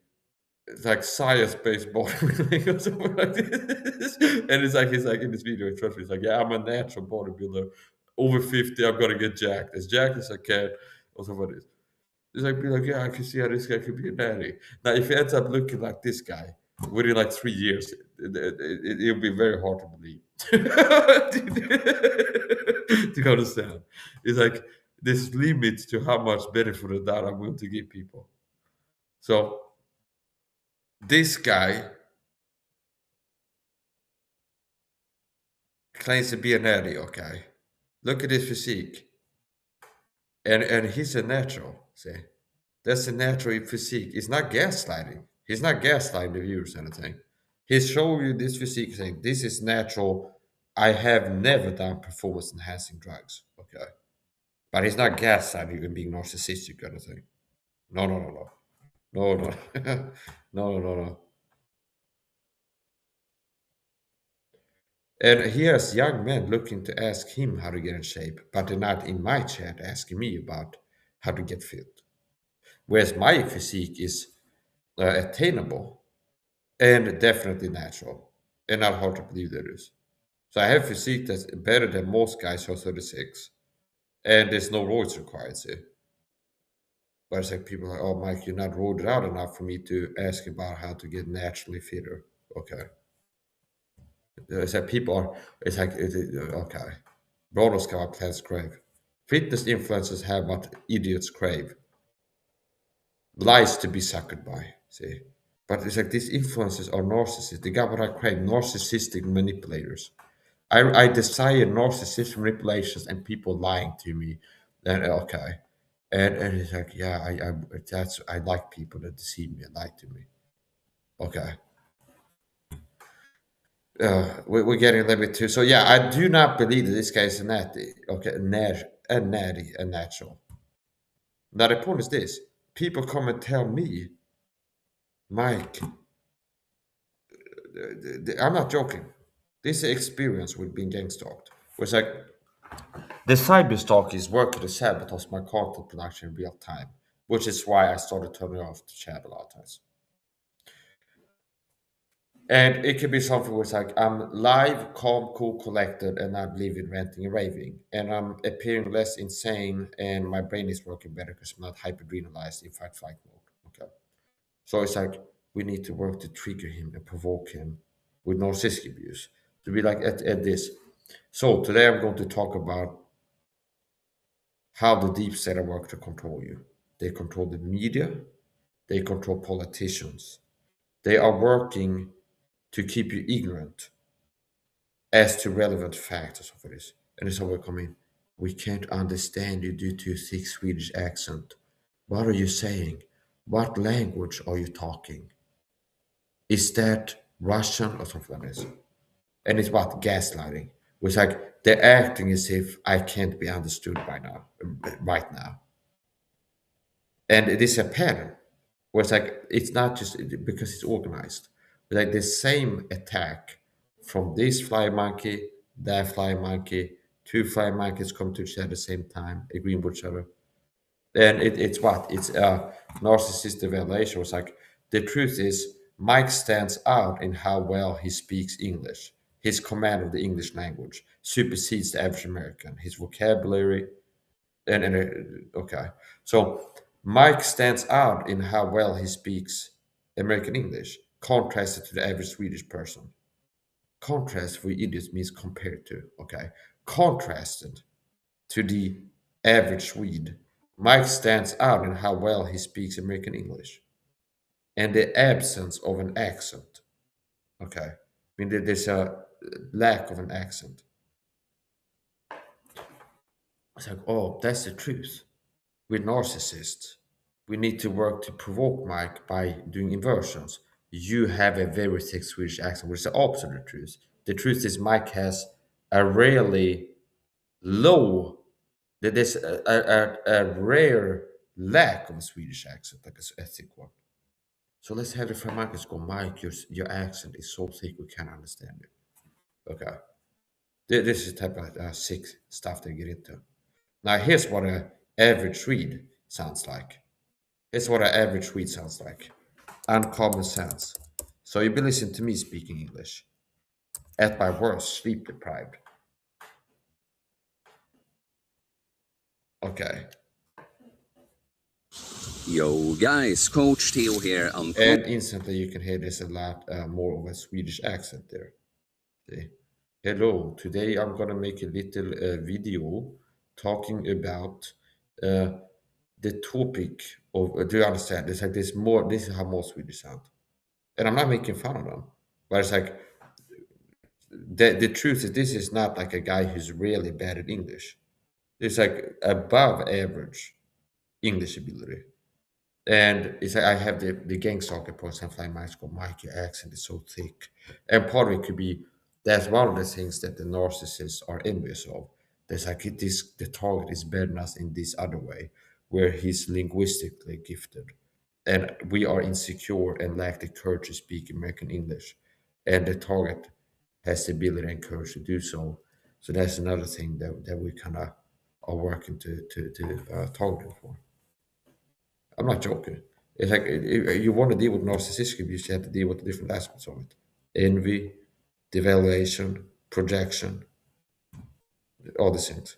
it's like science-based bodybuilding or something like this. And he's like in this video, trust me, he's like, yeah, I'm a natural bodybuilder. Over 50, I'm gonna get jacked as I can. Or something like this. It's like, be like, yeah, I can see how this guy could be a natty. Now, if he ends up looking like this guy within like 3 years, it'll be very hard to believe. To understand. It's like there's limits to how much benefit of that I'm willing to give people. So this guy claims to be a natty, okay? Look at his physique. And he's a natural, see? That's a natural physique. It's not gaslighting. He's not gaslighting the viewers or anything. He's showing you this physique saying, this is natural. I have never done performance enhancing drugs, okay? But he's not gaslighting and being narcissistic or anything. No. No. And he has young men looking to ask him how to get in shape, but they're not in my chat asking me about how to get fit. Whereas my physique is attainable and definitely natural, and not hard to believe there is. So I have physique that's better than most guys who are 36, and there's no roids required, see? But it's like people are like, oh, Mike, you're not roided out enough for me to ask about how to get naturally fitter. Okay. It's like people are, it's like, okay. Brothers come up, plans crave. Fitness influencers have what idiots crave. Lies to be suckered by, see? But it's like these influencers are narcissists. They got what I crave, narcissistic manipulators. I desire narcissistic manipulations and people lying to me. Then okay. And it's like, yeah, I like people that deceive me and lie to me. Okay. We're getting a little bit too. So yeah, I do not believe that this guy is a natty. Okay, a natural. Now the point is this: people come and tell me, Mike, I'm not joking. This experience with being gangstalked was like the cyberstalk is working to sabotage my content production in real time, which is why I started turning off the chat a lot of times. And it could be something where it's like I'm live, calm, cool, collected, and I'm living, ranting, and raving. And I'm appearing less insane, and my brain is working better because I'm not hyper-adrenalized in fight flight mode. Okay. So it's like we need to work to trigger him and provoke him with narcissistic abuse to be like at this. So today I'm going to talk about how the deep state work to control you. They control the media, they control politicians. They are working to keep you ignorant as to relevant factors of this. And it's always coming, we can't understand you due to your thick Swedish accent. What are you saying? What language are you talking? Is that Russian or something like this? And it's what? Gaslighting. It's like they're acting as if I can't be understood right now. And it is a pattern where it's like it's not just because it's organized. But like the same attack from this fly monkey, that fly monkey, two fly monkeys come to each other at the same time, agreeing with each other. And it's what? It's a narcissist evaluation. It's like the truth is Mike stands out in how well he speaks English. His command of the English language supersedes the average American. His vocabulary okay. So Mike stands out in how well he speaks American English, contrasted to the average Swedish person. Contrast for idiots means compared to, okay? Contrasted to the average Swede, Mike stands out in how well he speaks American English and the absence of an accent. Okay. I mean, there's a lack of an accent. It's like, oh, that's the truth. We're narcissists. We need to work to provoke Mike by doing inversions. You have a very thick Swedish accent, which is the opposite of the truth. The truth is Mike has a really low, there's a rare lack of a Swedish accent, like a thick one. So let's have the friend Marcus go, Mike, your accent is so thick we can't understand it. Okay. This is the type of sick stuff they get into. Now here's what an average Swede sounds like. Here's what an average Swede sounds like. Uncommon sense. So you've been listening to me speaking English. At my worst, sleep deprived. Okay. Yo guys, Coach Theo here on And instantly you can hear there's a lot more of a Swedish accent there. See? Hello, today I'm gonna make a little video talking about the topic of, do you understand? It's like there's more, this is how most Swedish sound. And I'm not making fun of them, but it's like, the truth is this is not like a guy who's really bad at English. It's like above average English ability. And it's like I have the Gangstalked post and flying mice go, Mike, your accent is so thick. And part of it could be that's one of the things that the narcissists are envious of. There's like the target is better than us in this other way, where he's linguistically gifted. And we are insecure and lack the courage to speak American English. And the target has the ability and courage to do so. So that's another thing that we kind of are working to target him for. I'm not joking. It's like if you want to deal with narcissistic abuse, you have to deal with the different aspects of it: envy, devaluation, projection, all these things.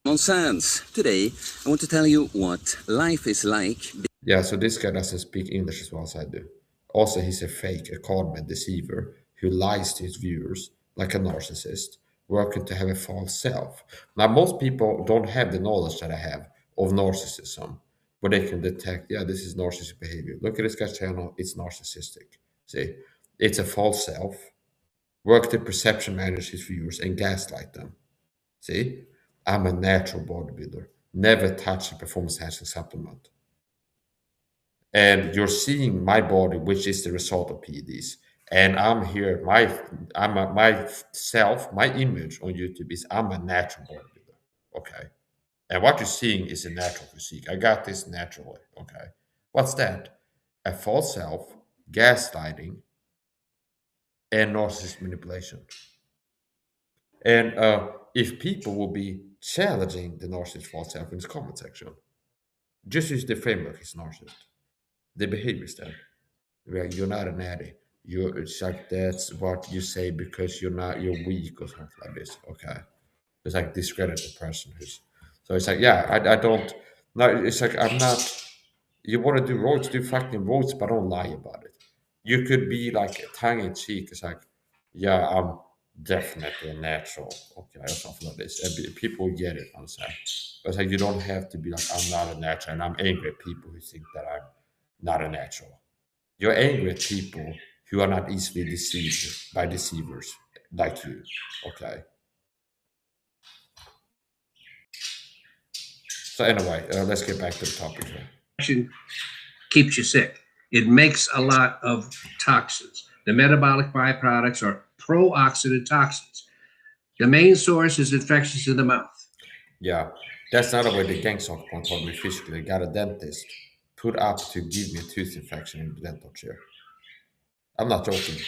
Nonsense. Today, I want to tell you what life is like. Yeah, so this guy doesn't speak English as well as I do. Also, he's a fake, a conman deceiver who lies to his viewers like a narcissist, working to have a false self. Now, most people don't have the knowledge that I have of narcissism, where they can detect, yeah, this is narcissistic behavior. Look at this guy's channel, it's narcissistic. See, it's a false self. Work to perception manage his viewers and gaslight them. See, I'm a natural bodybuilder. Never touch a performance enhancing supplement. And you're seeing my body, which is the result of PEDs. And I'm here, my self, my image on YouTube is I'm a natural bodybuilder. Okay. And what you're seeing is a natural physique. I got this naturally. Okay. What's that? A false self, gaslighting, and narcissist manipulation. And if people will be challenging the narcissist false self in the comment section, just use the framework is narcissist. The behavior is there. Like, you're not an addict. It's like that's what you say because you're weak or something like this. Okay, it's like discredit the person who's. So it's like, yeah, I don't. No, it's like I'm not. You want to do roads, do fucking roads, but don't lie about it. You could be like tongue in cheek. It's like, yeah, I'm definitely a natural. Okay, or something like this. And people get it, I'm saying. But it's like you don't have to be like, I'm not a natural, and I'm angry at people who think that I'm not a natural. You're angry at people who are not easily deceived by deceivers like you. Okay. So anyway, let's get back to the topic here. Infection keeps you sick. It makes a lot of toxins. The metabolic byproducts are pro-oxidant toxins. The main source is infections in the mouth. Yeah, that's not the way the Gangstalked point told me physically. Got a dentist put up to give me a tooth infection in the dental chair. I'm not joking.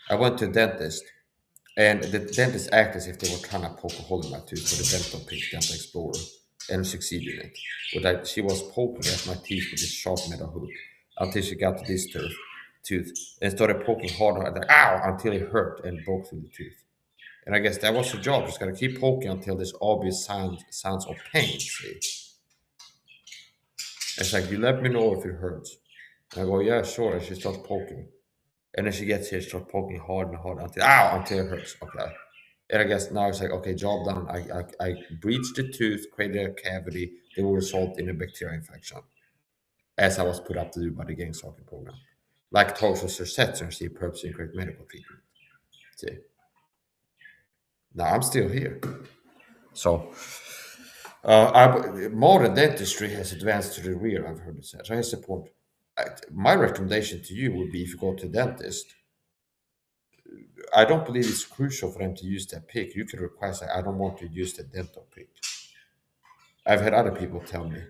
I went to a dentist, and the dentist acted as if they were trying to poke a hole in my tooth with a dental pick, dental explorer, and succeeded in it. She was poking at my teeth with this sharp metal hook until she got to this tooth and started poking harder and like, ow, until it hurt and broke through the tooth. And I guess that was her job. Just gotta keep poking until there's obvious signs of pain. See, and it's like, you let me know if it hurts. And I go, yeah, sure. And she starts poking. And then she gets here, starts poking hard and hard until it hurts. Okay. And I guess now it's like, okay, job done. I breached the tooth, created a cavity that will result in a bacterial infection, as I was put up to do by the Gangstalked program. Like Tarsus sets and see purpose in correct medical treatment. See. Now I'm still here. So modern dentistry has advanced to the rear, I've heard it said. So here's the point. My recommendation to you would be, if you go to a dentist, I don't believe it's crucial for them to use that pick. You could request, I don't want to use the dental pick. I've had other people tell me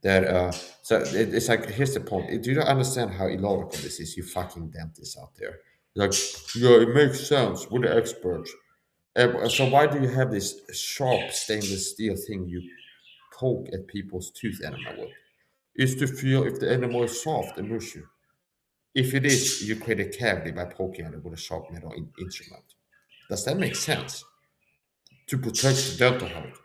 that, it's like, here's the point. Do you not understand how illogical this is, you fucking dentists out there? Like, yeah, it makes sense. We're the experts. So why do you have this sharp stainless steel thing you poke at people's tooth enema with? Is to feel if the enema is soft and mushy. If it is, you create a cavity by poking at it with a sharp metal instrument. Does that make sense? To protect the dental health.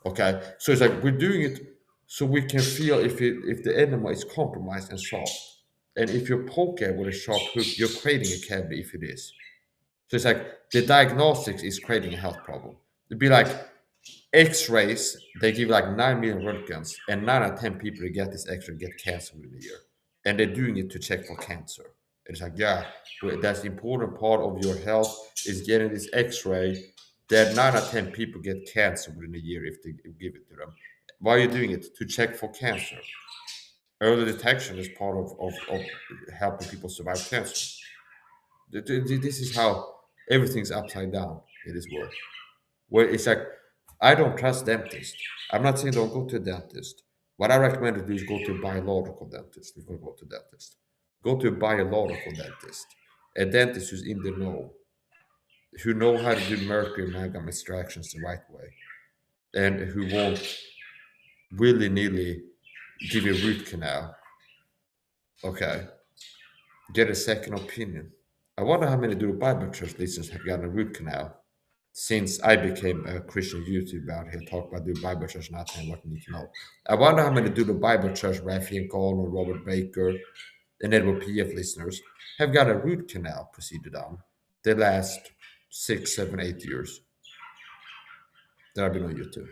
Okay, so it's like we're doing it so we can feel if the enema is compromised and soft. And if you poke it with a sharp hook, you're creating a cavity if it is. So it's like the diagnostics is creating a health problem. It'd be like X-rays, they give like 9 million Röntgens, and 9 out of 10 people that get this X-ray get cancer within a year. And they're doing it to check for cancer. It's like, yeah, that's the important part of your health is getting this X-ray. That 9 out of 10 people get cancer within a year if they give it to them. Why are you doing it? To check for cancer. Early detection is part of helping people survive cancer. This is how everything's upside down in this world. Where it's like, I don't trust dentists. I'm not saying don't go to a dentist. What I recommend to do is go to a biological dentist if you go to a dentist. Go to a biological dentist. A dentist who's in the know, who know how to do mercury amalgam extractions the right way, and who won't willy-nilly give you a root canal. Okay. Get a second opinion. I wonder how many Dual Bible Church listeners have gotten a root canal since I became a Christian YouTuber out here talking about Dual Bible Church, not saying what you need to know. I wonder how many Dual Bible Church, Raphael Cole, Robert Baker, and Edward PF listeners have got a root canal proceeded on the last 6, 7, 8 years that I've been on YouTube.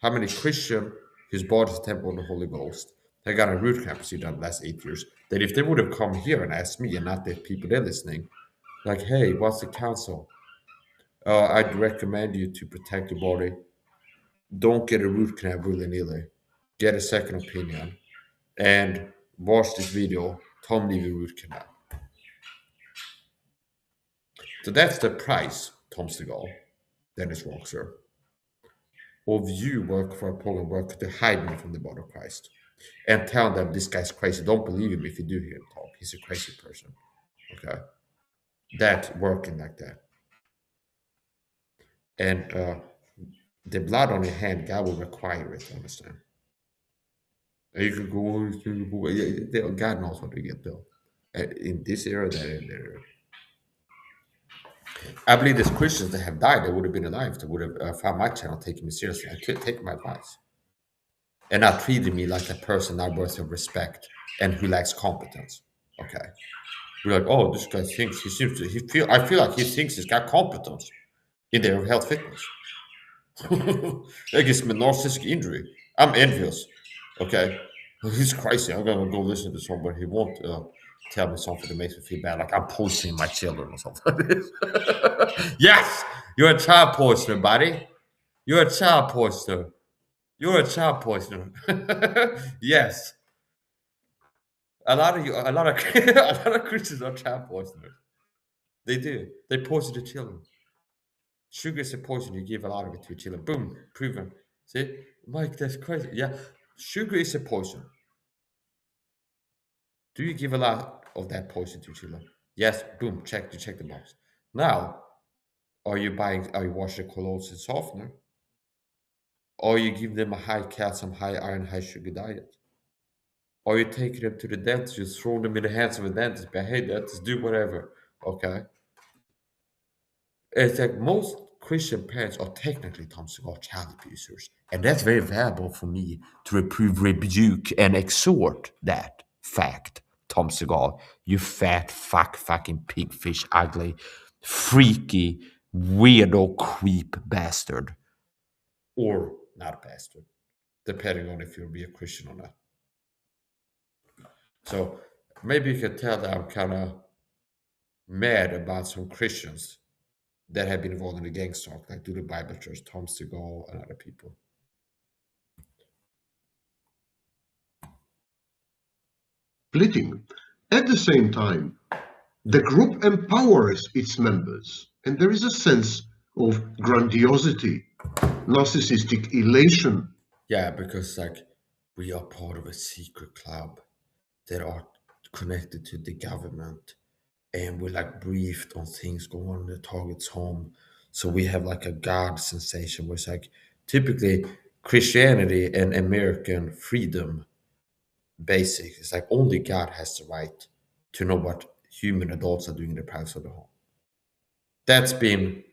How many Christian whose body is the temple of the Holy Ghost have got a root canal procedure done the last 8 years? That if they would have come here and asked me and not the people they're listening, like, hey, what's the counsel? I'd recommend you to protect your body. Don't get a root canal willy-nilly. Get a second opinion. And watch this video, Tom leave a root canal. So that's the price, Tom Segal, Dennis Roxer, of you work for a program work to hide me from the body of Christ. And tell them this guy's crazy. Don't believe him if you do hear him talk. He's a crazy person. Okay? That working like that. And the blood on your hand, God will require it, understand? And you can go, God knows what you get though. In this era, I believe there's Christians that have died that would have been alive, that would have found my channel, taking me seriously, and taken my advice, and not treated me like a person not worth of respect and who lacks competence. Okay, we're like, oh, this guy thinks he seems to. He feel. I feel like he thinks he's got competence in their health fitness. That gives me a narcissistic injury. I'm envious. Okay, he's crazy. I'm gonna go listen to somebody. He won't tell me something that makes me feel bad, like I'm poisoning my children or something like this. Yes, you're a child poisoner, buddy. You're a child poisoner. You're a child poisoner. Yes, a lot of you, a lot of a lot of Christians are child poisoners. They do. They poison the children. Sugar is a poison. You give a lot of it to your children. Boom, proven. See, Mike, that's crazy. Yeah, sugar is a poison. Do you give a lot of that poison to your children? Yes. Boom. Check. You check the box. Now, are you buying? Are you washing clothes and softener? Or you give them a high calcium, high iron, high sugar diet? Or you take them to the dentist? You throw them in the hands of a dentist. But hey, dentist, do whatever. Okay. It's like most Christian parents are technically Tom Segal child abusers. And that's very valuable for me to reprove, rebuke, and exhort that fact, Tom Segal. You fat fuck, fucking pigfish, ugly, freaky, weirdo, creep bastard. Or not bastard, depending on if you'll be a Christian or not. So maybe you can tell that I'm kind of mad about some Christians that have been involved in the Gangstalked, like do the Bible Church, Tom Segal, and other people. Splitting. At the same time, the group empowers its members, and there is a sense of grandiosity, narcissistic elation. Yeah, because like we are part of a secret club that are connected to the government, and we're like briefed on things going on in the target's home. So we have like a God sensation where it's like typically Christianity and American freedom basic. It's like only God has the right to know what human adults are doing in the privacy of the home. That's been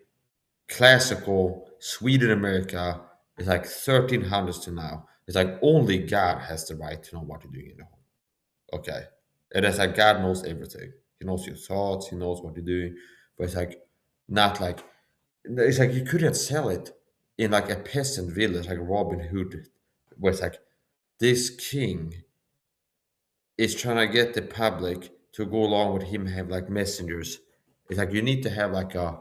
classical Sweden, America. It's like 1300s to now. It's like only God has the right to know what you're doing in the home. Okay. And it's like God knows everything. He knows your thoughts, he knows what you're doing. But it's like not like it's like you couldn't sell it in like a peasant village like Robin Hood, where it's like this king is trying to get the public to go along with him have like messengers. It's like you need to have like a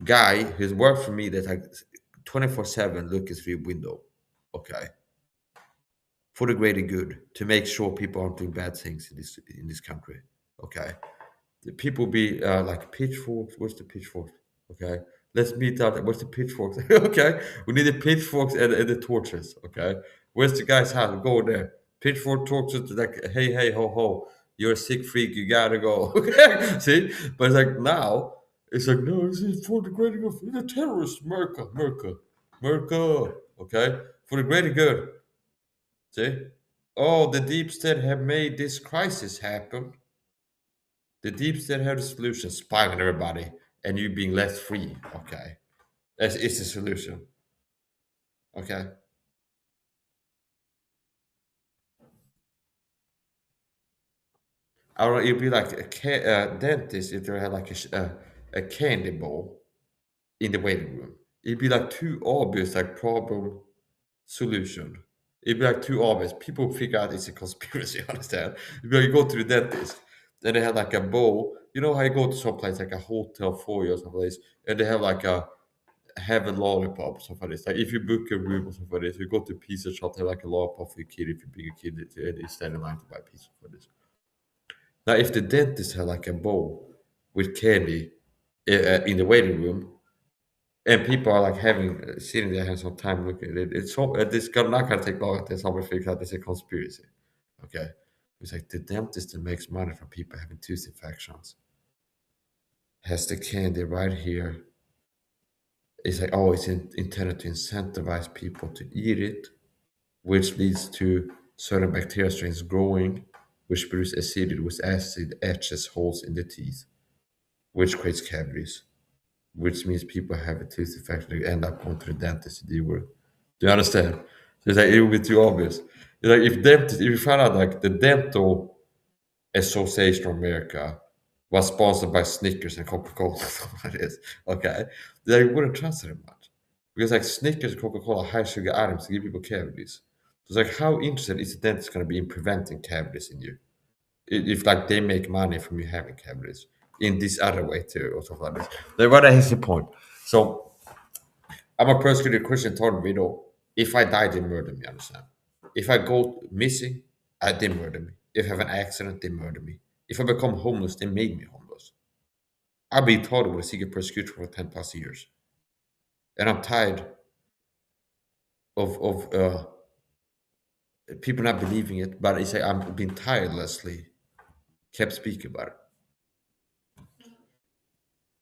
guy who's worked for me that's like 24/7 looking through your window. Okay. For the greater good, to make sure people aren't doing bad things in this country. Okay. The people be like pitchforks. Where's the pitchforks? Okay. Let's meet out. Where's the pitchforks? Okay. We need the pitchforks and the torches. Okay. Where's the guy's house? Go there. Pitchfork torches. Like, hey, hey, ho, ho. You're a sick freak. You gotta go. Okay. See? But it's like now, it's like, no, this is for the greater good. For the terrorists. America. Okay. For the greater good. See? Oh, the deep state have made this crisis happen. The deep state have the solution, spying on everybody, and you being left free. Okay, that's it's the solution. Okay. I don't know. It'd be like a dentist if they had like a candy bowl in the waiting room. It'd be like too obvious, like problem solution. It'd be like too obvious. People figure out it's a conspiracy. Understand? It'd be like you go to the dentist, and they have like a bowl. You know how you go to some place like a hotel foyer or someplace, and they have like a have a lollipop or something like this. Like if you book a room or something like this, you go to a pizza shop, they have like a lollipop for your kid. If you bring a kid, they stand in line to buy pizza for this. Now, if the dentist had like a bowl with candy in the waiting room, and people are like having sitting there having some time looking at it, it's so this not gonna take long until someone figures out it's a conspiracy. Okay, it's like the dentist that makes money from people having tooth infections has the candy right here. It's like, oh, it's intended to incentivize people to eat it, which leads to certain bacteria strains growing. which produce acidity, which acid etches holes in the teeth, which creates cavities, which means people have a tooth infection, they end up going to the dentist to deal with it. Do you understand? So it's like it would be too obvious. It's like if you find out like the dental Association of America was sponsored by Snickers and Coca-Cola, it is, okay, they wouldn't trust it much. Because like Snickers and Coca-Cola high sugar items to give people cavities. So it's like how interested is the dentist going to be in preventing cavities in you? If like they make money from you having cavities in this other way too, or something like this. Like, what is the point? So I'm a persecuted Christian torn widow. If I die, they murder me, understand? If I go missing, they murder me. If I have an accident, they murder me. If I become homeless, they made me homeless. I've been told with secret persecution for 10 plus years. And I'm tired of people not believing it, but it's like I'm being tirelessly kept speaking about it.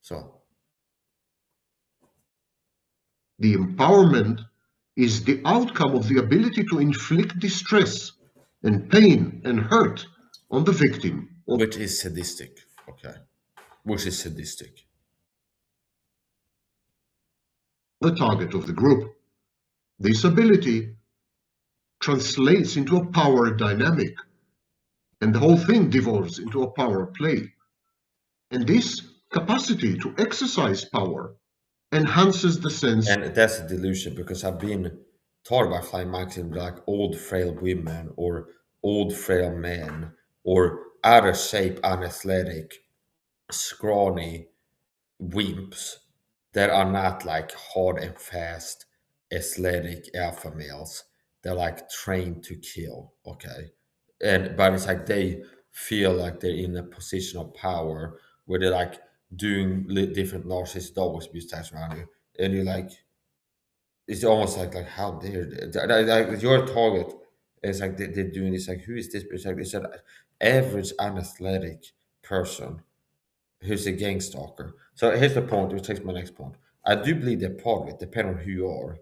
So The empowerment is the outcome of the ability to inflict distress and pain and hurt on the victim. which is sadistic, okay? Which is sadistic. The target of the group. This ability translates into a power dynamic, and the whole thing devolves into a power play. And this capacity to exercise power enhances the sense. And that's a delusion because I've been taught by flying monkeys like old frail women or old frail men or out of shape, unathletic, scrawny wimps that are not like hard and fast athletic alpha males. They're like trained to kill, okay? And but it's like they feel like they're in a position of power where they're like doing different narcissistic dog abuse types around you, and you're like, it's almost like how dare they? Like your target is like they're doing this. Like who is this? It's an average unathletic person who's a gang stalker. So here's the point, which takes my next point. I do believe they're part of it, depending on who you are.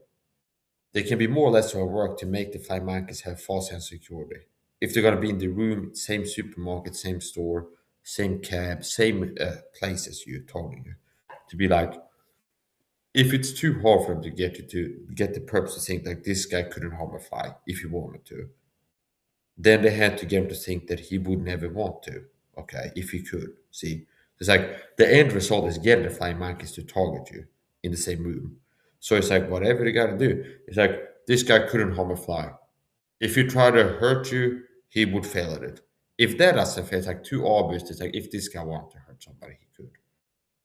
They can be more or less of a work to make the flying monkeys have false sense of security. If they're going to be in the room, same supermarket, same store, same cab, same place as you, targeting you, to be like, if it's too hard for them to get you to get the purpose to think like this guy couldn't harm a fly if he wanted to, then they had to get him to think that he would never want to, okay, if he could. See? It's like the end result is getting the flying monkeys to target you in the same room. So it's like whatever they gotta do. It's like this guy couldn't harm a fly. If he tried to hurt you, he would fail at it. If that doesn't fail, it's like too obvious. It's like if this guy wanted to hurt somebody, he could.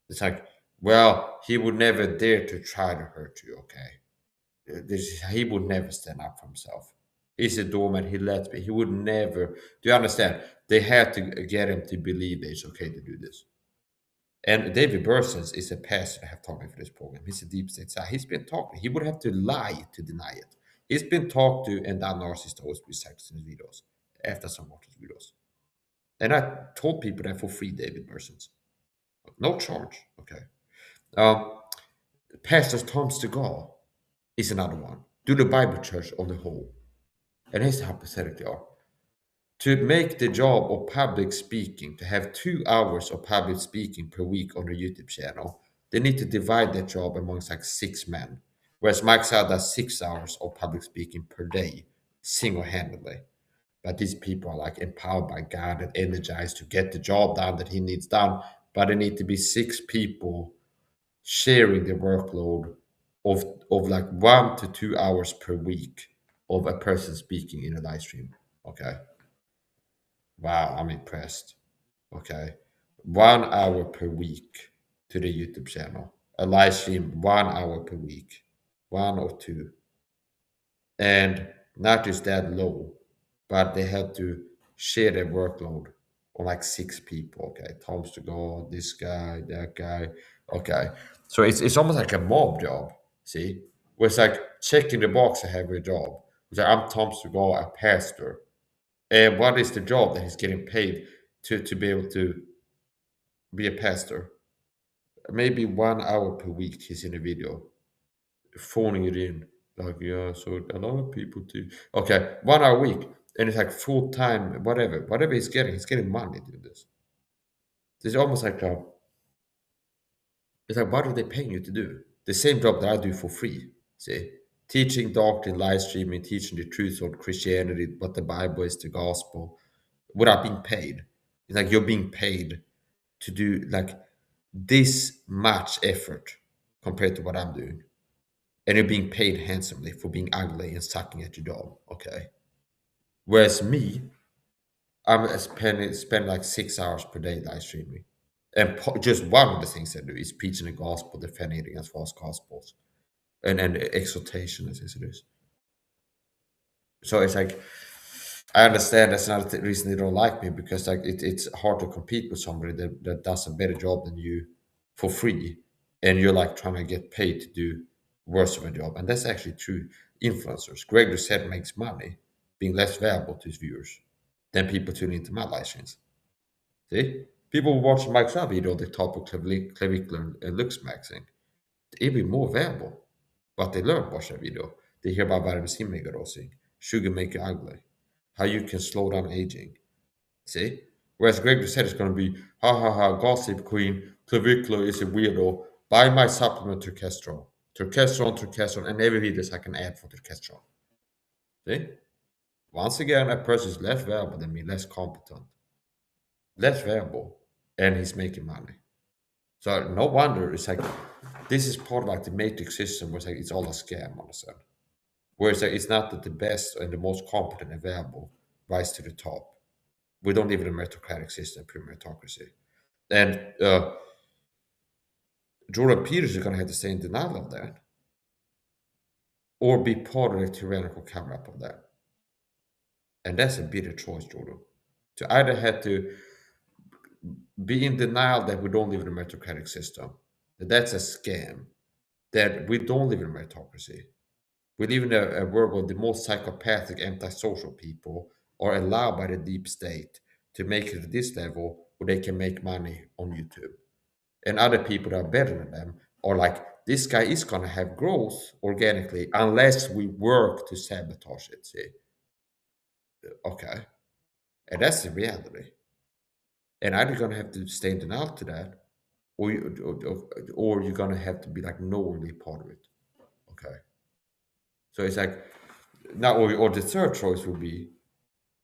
It's like, well, he would never dare to try to hurt you, okay? He would never stand up for himself. He's a doormat, he lets me. He would never. Do you understand? They had to get him to believe that it's okay to do this. And David Bursens is a pastor I have talking for this program. He's a deep state side. He's been talking. He would have to lie to deny it. He's been talked to and done narcissist with sex in his videos after some of his videos. And I told people that for free, David Bursens. No charge, okay? Pastor Tom Stegall is another one. Do the Bible Church on the whole. And here's how pathetic they are. To make the job of public speaking, to have 2 hours of public speaking per week on their YouTube channel, they need to divide that job amongst like 6 men. Whereas Mike Saha does 6 hours of public speaking per day, single-handedly. But these people are like empowered by God and energized to get the job done that he needs done. But there need to be 6 people sharing the workload of like 1 to 2 hours per week of a person speaking in a live stream. Okay. Wow, I'm impressed. Okay. 1 hour per week to the YouTube channel. A live stream 1 hour per week. 1 or 2. And not just that low, but they had to share their workload on like 6 people. Okay. Tom's to go, this guy, that guy. Okay. So it's almost like a mob job. See? Where it's like checking the box, I have a job. It's like, I'm Tom Segal, a pastor. And what is the job that he's getting paid to be able to be a pastor? Maybe 1 hour per week he's in a video, phoning it in. Like, yeah, so a lot of people do. Okay, 1 hour a week. And it's like full time, whatever he's getting money doing this. It's almost like it's like, what are they paying you to do? The same job that I do for free. See, teaching doctrine, live streaming, teaching the truth of Christianity, what the Bible is, the gospel, without being paid. It's like you're being paid to do like this much effort compared to what I'm doing, and you're being paid handsomely for being ugly and sucking at your job. Okay, whereas me, I'm spend like 6 hours per day live streaming. And just one of the things I do is preaching the gospel, defending it against false gospels, and exhortation, as it is. So it's like, I understand that's not the reason they don't like me, because like it's hard to compete with somebody that does a better job than you for free, and you're like trying to get paid to do worse of a job. And that's actually true. Influencers, Greg Doucette makes money being less valuable to his viewers than people tuning into my live streams. See? People watch Mike's video, the top of clavicular and looks maxing. It'd be more valuable. But they learn watch that video. They hear about vitamin C megadosing, sugar make you ugly, how you can slow down aging. See? Whereas Greg Doucette is going to be, ha ha ha, gossip queen, clavicular is a weirdo, buy my supplement Turkesterone. Turkesterone, and every video is like an ad for Turkesterone. See? Once again, a person is less valuable than me, less competent, less valuable, and he's making money. So no wonder it's like this is part of like the matrix system where it's like it's all a scam, understand? Whereas like, it's not that the best and the most competent and valuable rise to the top. We don't live in a meritocratic system, pure meritocracy. And Jordan Peterson is going to have to stay in denial of that, or be part of the tyrannical cover-up of that. And that's a bitter choice, Jordan. To either have to be in denial that we don't live in a meritocratic system, that that's a scam, that we don't live in a meritocracy. We live in a world where the most psychopathic, antisocial people are allowed by the deep state to make it to this level where they can make money on YouTube. And other people that are better than them are like, this guy is going to have growth organically unless we work to sabotage it. See? Okay. And that's the reality. And either you're going to have to stay in denial to that, or you're going to have to be like knowingly part of it. Okay. So it's like, now, or the third choice would be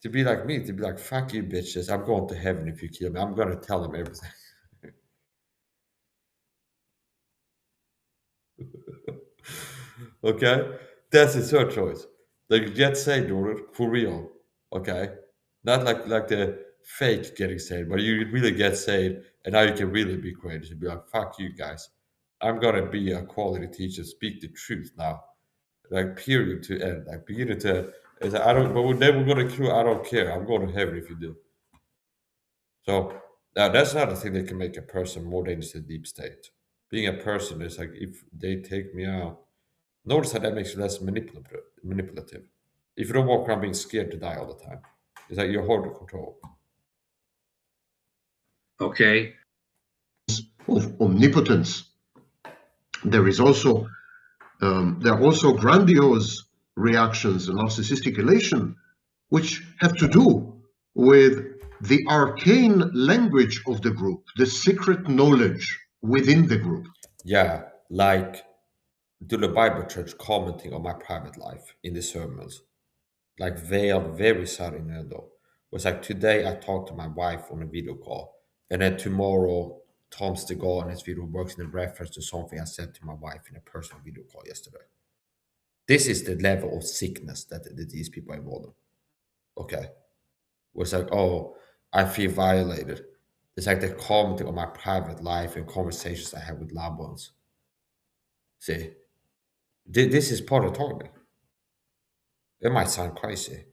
to be like me, to be like, fuck you bitches, I'm going to heaven if you kill me. I'm going to tell them everything. Okay? That's the third choice. Like, get saved, Jordan, for real. Okay? Not like the fake getting saved, but you really get saved, and now you can really be courageous and be like, fuck you guys. I'm going to be a quality teacher, speak the truth now. Like, period to end. Like, beginning to end. It's like, I don't, but when they were going to kill, I don't care. I'm going to heaven if you do. So now that's another thing that can make a person more dangerous than deep state. Being a person is like, if they take me out, notice how that makes you less manipulative. If you don't walk around being scared to die all the time, it's like you're hard to control. Okay. Of omnipotence. There are also grandiose reactions and narcissistic elation, which have to do with the arcane language of the group, the secret knowledge within the group. Yeah, like to the Bible Church commenting on my private life in the sermons, like veiled, very subtle though. It was like today I talked to my wife on a video call, and then tomorrow Tom Stegall in his video works in a reference to something I said to my wife in a personal video call yesterday. This is the level of sickness that these people are involved in. Okay. It was like, oh, I feel violated. It's like they're commenting on my private life and conversations I have with loved ones. See, this is part of talking. It might sound crazy,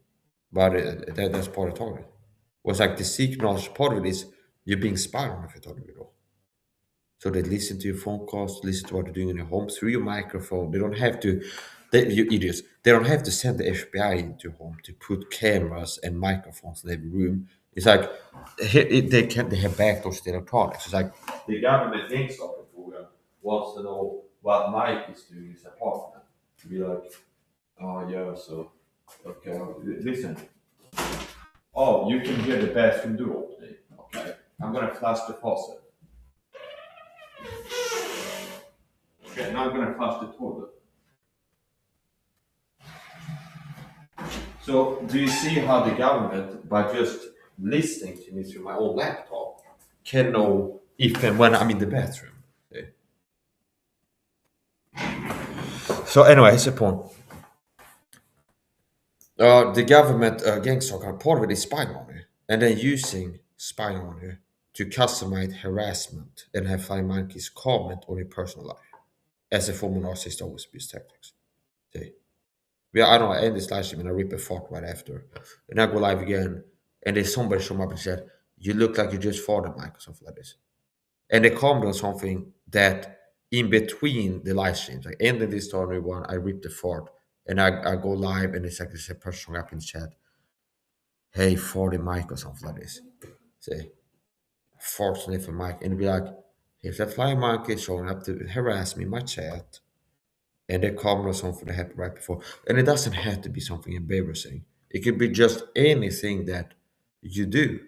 but that's part of talking. Was like the seek knowledge part of it is you're being spied on if you're talking at all. So they listen to your phone calls, listen to what you're doing in your home through your microphone. They don't have to, you idiots, they don't have to send the FBI into your home to put cameras and microphones in every room. It's like they have backdoors to the electronics. It's like the government thinks of it for wants to know what Mike is doing in his apartment. To be like, oh yeah, so okay, listen, Oh, you can hear the bathroom door opening. Okay. I'm gonna flush the faucet. Okay, now I'm gonna flush the toilet. So, do you see how the government, by just listening to me through my own laptop, can know if and when I'm in the bathroom? Okay. So, anyway, here's the point. The government, Gangstalked, part of it is spying on you, and then using spying on you to customize harassment and have flying monkeys comment on your personal life as a form of narcissist always abuse tactics. See? Yeah, I don't know, I end this live stream and I rip a fart right after. And I go live again, and there's somebody show up and said, "You look like you just farted, Mike," or something like this. And they comment on something that in between the live streams, like ending this story one, I rip the fart, and I go live, and it's like there's a person showing up in the chat, "Hey, farty Mike," or something like this. Say, fart sniffing Mike, and be like, "Here's that flying monkey showing up to harass me in my chat." And they comment on something that happened right before. And it doesn't have to be something embarrassing. It could be just anything that you do.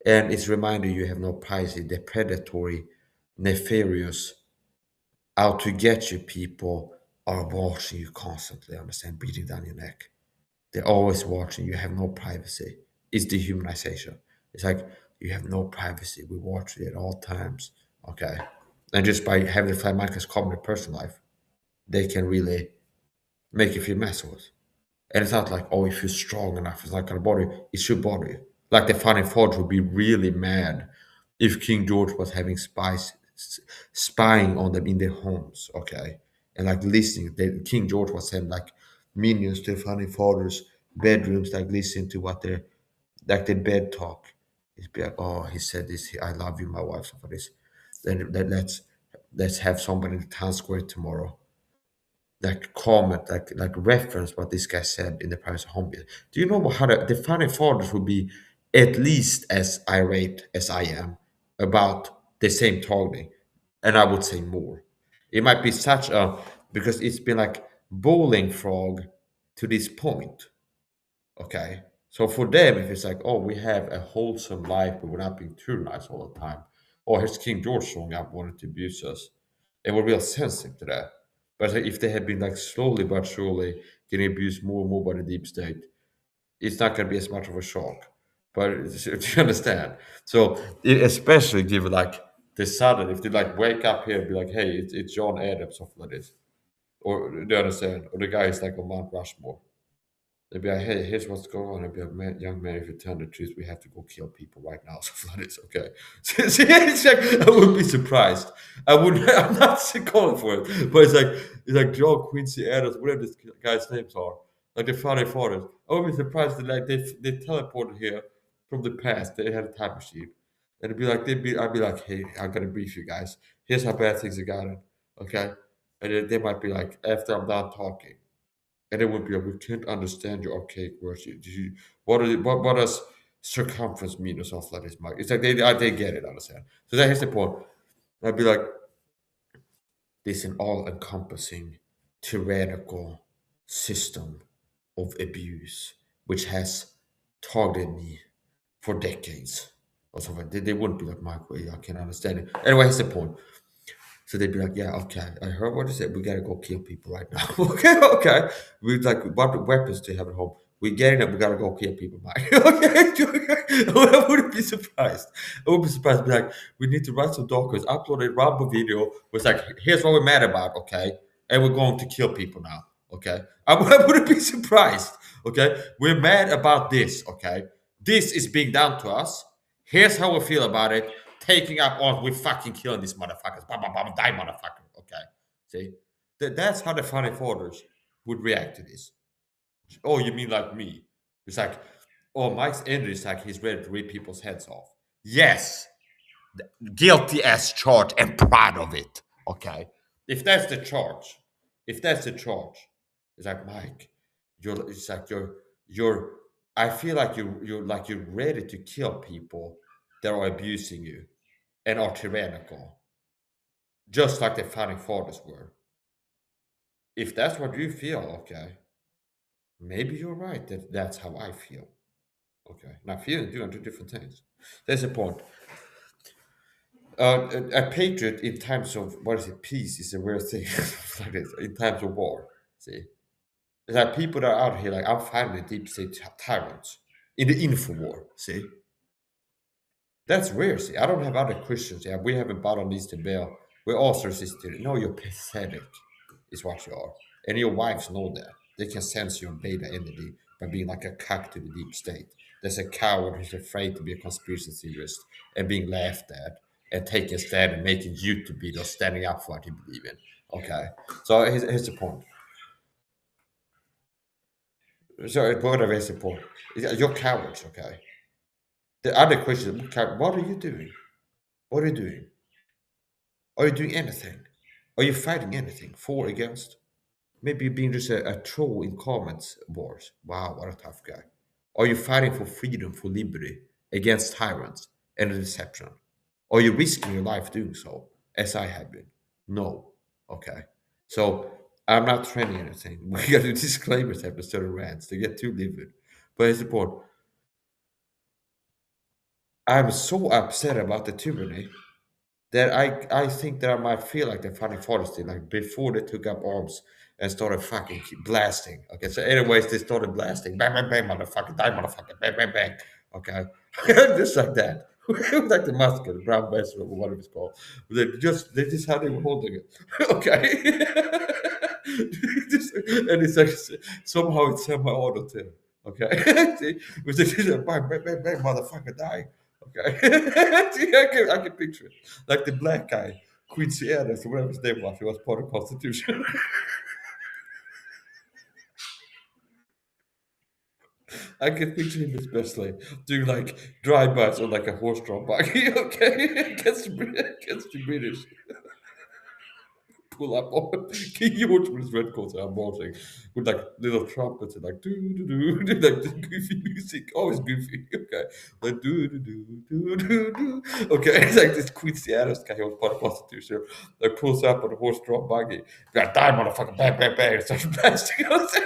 And it's reminding you have no privacy. The predatory, nefarious, out to get you people are watching you constantly, understand, breathing down your neck. They're always watching. You have no privacy. It's dehumanization. It's like you have no privacy. We watch you at all times. Okay. And just by having the fly markers come in your personal life, they can really make you feel massive. And it's not like, oh, if you're strong enough, it's not gonna bother you. It should bother you. Like the founding fathers would be really mad if King George was having spying on them in their homes, okay, and like listening. King George was sending like minions to the founding fathers' bedrooms, like listening to what their their bed talk. It'd be like, oh, he said this. I love you, my wife, for this. Then let's have somebody in the town square tomorrow like comment, like reference what this guy said in the private home bill. Do you know how the founding fathers would be at least as irate as I am about the same targeting, and I would say more. It might be such a because it's been like bowling frog to this point. Okay, so for them, if it's like, oh, we have a wholesome life, but we're not being tyrannized all the time, or here's King George showing up wanting to abuse us, they were real sensitive to that. But like, if they had been like slowly but surely getting abused more and more by the deep state, it's not going to be as much of a shock. But do you understand? So especially given like the sudden, if they like wake up here and be like, hey, it's John Adams, something like this, or do you understand? Or the guy is like on Mount Rushmore. They'd be like, hey, here's what's going on. I'd be like, man, young man, if you tell the truth, we have to go kill people right now. So that is okay. So, it's like, I wouldn't be surprised. I would. I'm not calling for it, but it's like John Quincy Adams, whatever this guy's names are, like the founding fathers. I would be surprised that like they teleported here from the past. They had a time machine, and it'd be like I'd be like, hey, I gotta brief you guys. Here's how bad things have gotten. Okay, and then they might be like, after I'm done talking. And it would be like, we can't understand your archaic words. What does circumference mean or something like this, Mike? It's like they get it, understand? So that here's the point. I'd be like, this is an all-encompassing, tyrannical system of abuse, which has targeted me for decades. Or something. They wouldn't be like, Mike, well, I can understand it. Anyway, here's the point. So they'd be like, yeah, okay, I heard what you said. We gotta go kill people right now. Okay, okay. We like, what weapons do you have at home? We getting it. We gotta go kill people, Mike. Okay, I wouldn't be surprised. I wouldn't be surprised. Be like, we need to write some documents, upload a Rambo video. Was like, here's what we're mad about, okay, and we're going to kill people now, okay. I wouldn't be surprised. Okay, we're mad about this. Okay, this is being done to us. Here's how we feel about it. Taking up on we fucking killing these motherfuckers. Bam, bam, bam, die, motherfucker. Okay. See? That's how the founding fathers would react to this. Oh, you mean like me? It's like, oh, Mike's energy is like he's ready to rip people's heads off. Yes. Guilty as charged and proud of it. Okay. If that's the charge, it's like Mike, you're I feel like you're ready to kill people that are abusing you and are tyrannical, just like the founding fathers were. If that's what you feel, okay, Maybe you're right that that's how I feel. Okay, now feeling and doing are two different things. There's a point. A patriot in times of what is it? Peace is a weird thing. Like this, in times of war. See, there's like people that are out here like I'm fighting the deep state tyrants in the info war. See, that's weird. See, I don't have other Christians. Yeah, we haven't bought on these to bail. We're all resisted. No, you're pathetic, is what you are. And your wives know that. They can sense your beta entity by being like a cock to the deep state. There's a coward who's afraid to be a conspiracy theorist and being laughed at and taking a stand and making you to be those standing up for what you believe in. Okay. So here's the point. So whatever is the point. You're cowards, okay? The other question is, what are you doing? What are you doing? Are you doing anything? Are you fighting anything? For, against? Maybe you're being just a troll in comments wars. Wow, what a tough guy. Are you fighting for freedom, for liberty, against tyrants and deception? Are you risking your life doing so, as I have been? No. Okay. So I'm not trending anything. We got to disclaimers after certain rants. They get too livid. But it's important. I'm so upset about the tyranny that I think that I might feel like the founding fathers did, like before they took up arms and started fucking blasting. Okay, so anyways, they started blasting, bang, bang, bang, motherfucker, die, motherfucker, bang, bang, bang. Okay, just like that, like the musket, the brown vessel, or whatever it's called. They just how they were holding it. Okay, and it's like somehow it's semi-auto too. Okay, see, which is bang, bang, bang, bang, motherfucker, die. Okay, see, I can picture it like the black guy, Quincy Adams, or whatever his name was. He was part of the Constitution. I can picture him especially doing like drive-bys on like a horse-drawn buggy. Okay, against the British. Pull up on King George with his red coat and marching with like little trumpets and like do do do do like the goofy music, always goofy. Okay, like do do do do do do. Okay, it's like this Quincy Adams guy who was part of Constitution. Like pulls up on a horse-drawn buggy. You gotta die, motherfucker! Bang, bang, bang! And starts blasting us.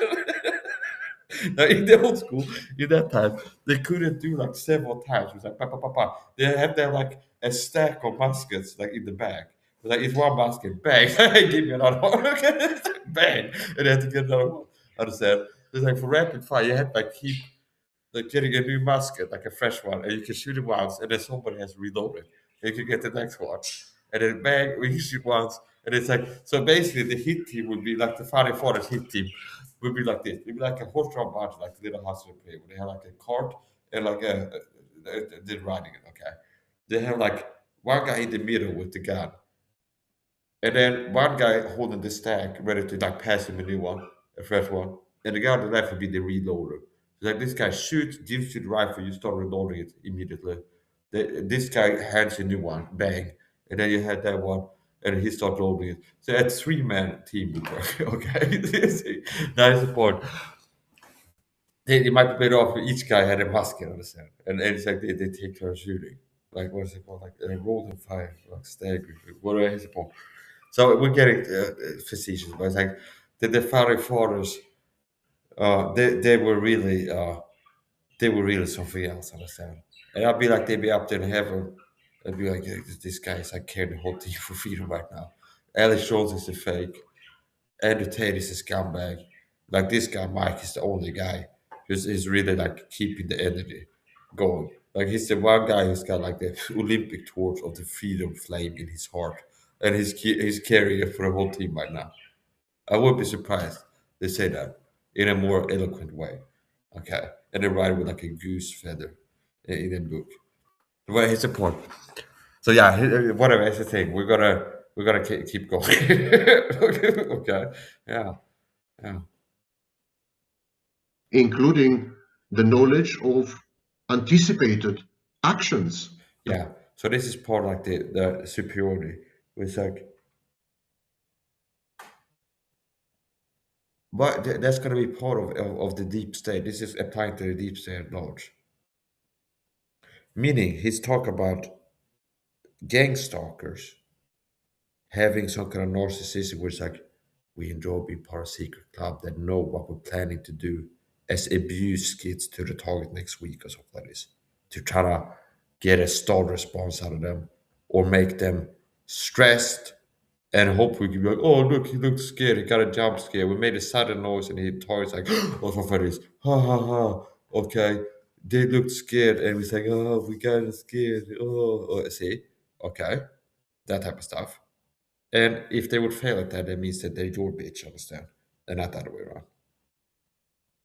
Now, in the old school, in that time, they couldn't do like several times. It was like, pa, pa, pa, pa. They had there like a stack of muskets like in the back. It was like, it's one musket, bang, give me another one, bang, and they had to get another one. Understand? It's like for rapid fire, you had to like keep like getting a new musket, like a fresh one, and you can shoot it once, and then somebody has to reload it. And you can get the next one. And then bang, we shoot once, and it's like so basically the hit team would be like the Founding Fathers hit team would be like this. It'd be like a horse-drawn barge, like the little hospital play, where they have like a cart and like they're riding it, okay. They have like one guy in the middle with the gun, and then one guy holding the stack, ready to like pass him a new one, a fresh one. And the guy on the left would be the reloader. So like this guy shoots, gives you the rifle, you start reloading it immediately. This guy hands you a new one, bang, and then you had that one, and he starts loading it. So a three-man team would work. Okay, that is the point. They might be better off if each guy had a musket on the side, and it's like they take turns shooting. Like what's it called? Like rolling fire, like stagger. Whatever is the point? So we're getting facetious, but it's like the founding fathers, they were really something else, understand? And I'd be like, they'd be up there in heaven, and be like, yeah, this guy is like carrying the whole team for freedom right now. Alex Jones is a fake. Andrew Tate is a scumbag. Like this guy, Mike, is the only guy who's is really like keeping the energy going. Like he's the one guy who's got like the Olympic torch of the freedom flame in his heart, and he's carrying it for the whole team right now. I would be surprised they say that in a more eloquent way. Okay, and they write it with like a goose feather in a book. Well, here's the point. So yeah, whatever. That's the thing. We're gonna keep going. Okay. Yeah. Yeah. including the knowledge of anticipated actions. Yeah. So this is part like the superiority. It's like, but that's gonna be part of the deep state. This is applying to the deep state at large. Meaning, he's talk about gang stalkers having some kind of narcissism where it's like we enjoy being part of a secret club that know what we're planning to do as abuse kids to the target next week or something like this, to try to get a stalled response out of them or make them stressed and hope we can be like, oh look, he looked scared, he got a jump scare. We made a sudden noise and he targets like, oh for this, ha ha ha. Okay, they looked scared and we say, oh we got scared. Oh, see, okay, that type of stuff. And if they would fail at that, that means that they're your bitch, understand? And not the other way around.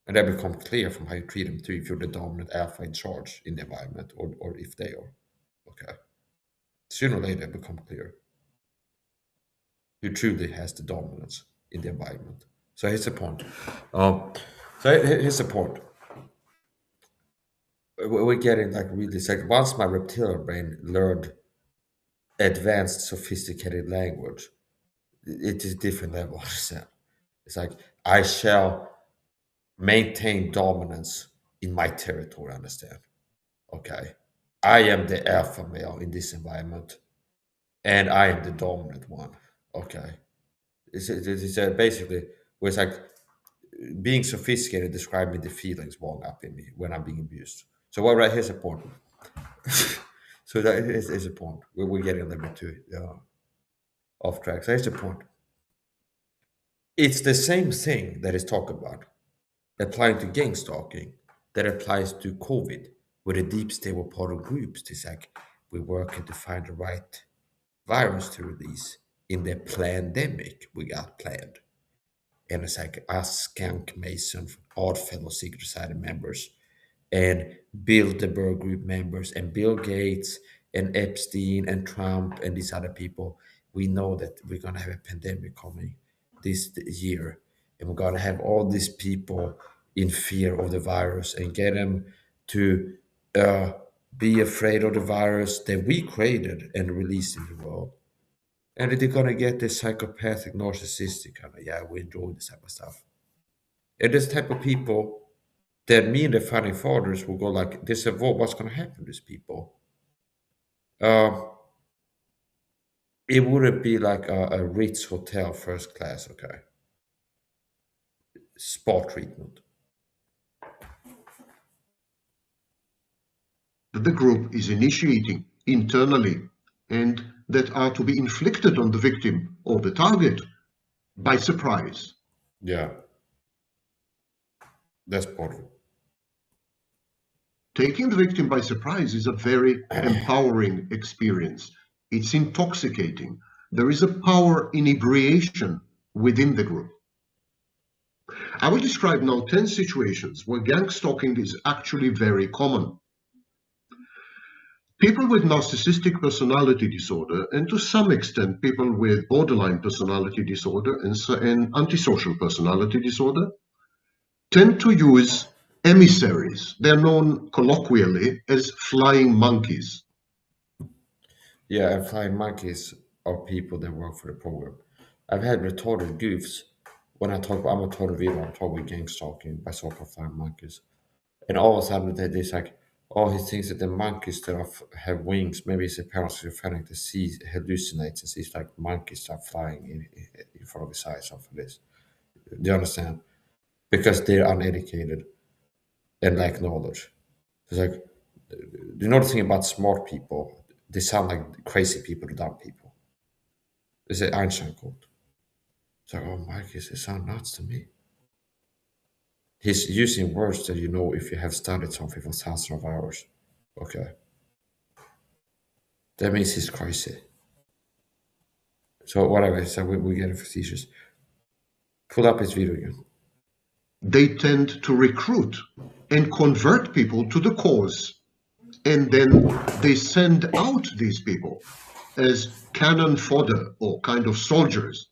And that becomes clear from how you treat them too, if you're the dominant alpha in charge in the environment, or if they are. Okay. Sooner or later, it becomes clear who truly has the dominance in the environment. So here's the point. Here's the point. We're getting like really like once my reptilian brain learned advanced, sophisticated language, it is different level. Understand? It's like I shall maintain dominance in my territory. Understand? Okay. I am the alpha male in this environment, and I am the dominant one. Okay. It's basically where it's like being sophisticated, describing the feelings welling up in me when I'm being abused. So, well, right here's a point. So that is a point. We're getting a little bit too off track. So here's the point. It's the same thing that is talked about applying to gang stalking that applies to COVID, where the deep state were part of groups. It's like we're working to find the right virus to release in the pandemic we got planned. And it's like us, Skunk Mason, Oddfellow Secret Society members, and Bilderberg Group members, and Bill Gates, and Epstein, and Trump, and these other people. We know that we're going to have a pandemic coming this year, and we're going to have all these people in fear of the virus and get them to uh, be afraid of the virus that we created and released in the world. And they're gonna get this psychopathic, narcissistic kind of, yeah, we enjoy this type of stuff. And this type of people that me and the founding fathers will go like, this evolve, what's gonna happen to these people? Uh, it wouldn't be like a Ritz hotel first class, okay? Spa treatment. That the group is initiating internally and that are to be inflicted on the victim or the target by surprise. Yeah. That's part of it. Taking the victim by surprise is a very empowering experience. It's intoxicating. There is a power inebriation within the group. I will describe now 10 situations where gang stalking is actually very common. People with narcissistic personality disorder, and to some extent people with borderline personality disorder and antisocial personality disorder, tend to use emissaries. They're known colloquially as flying monkeys. Yeah, and flying monkeys are people that work for the program. I've had retarded goofs when I talk. I'm a total vegan. I'm talking gang stalking by so-called flying monkeys, and all of a sudden they're like, "Oh, he thinks that the monkeys that have wings. Maybe it's a paraschizophrenic that sees hallucinates and sees like monkeys start flying in front of his eyes. Something like this. Do you understand? Because they're uneducated and lack knowledge. It's like, you know the thing about smart people? They sound like crazy people to dumb people. It's an Einstein quote. It's like, oh, Marcus, it sounds nuts to me. He's using words that you know if you have studied something for thousands of hours. Okay. That means he's crazy. So whatever, so we get facetious. Pull up his video again. They tend to recruit and convert people to the cause, and then they send out these people as cannon fodder or kind of soldiers.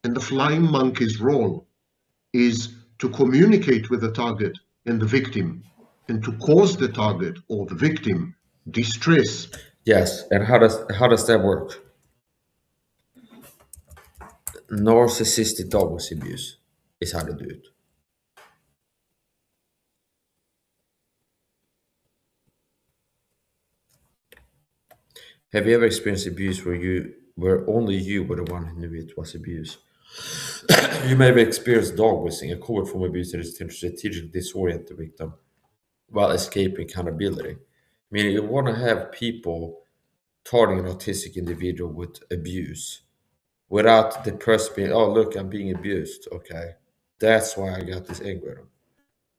And the flying monkey's role is to communicate with the target and the victim and to cause the target or the victim distress. Yes, and how does that work? Narcissistic dominance abuse is how to do it. Have you ever experienced abuse where only you were the one who knew it was abuse? You may have experienced dog whistling, a covert form of abuse that is to strategically disorient the victim while escaping accountability. Meaning, you want to have people targeting an autistic individual with abuse without the person being, oh, look, I'm being abused. Okay. That's why I got this anger at him.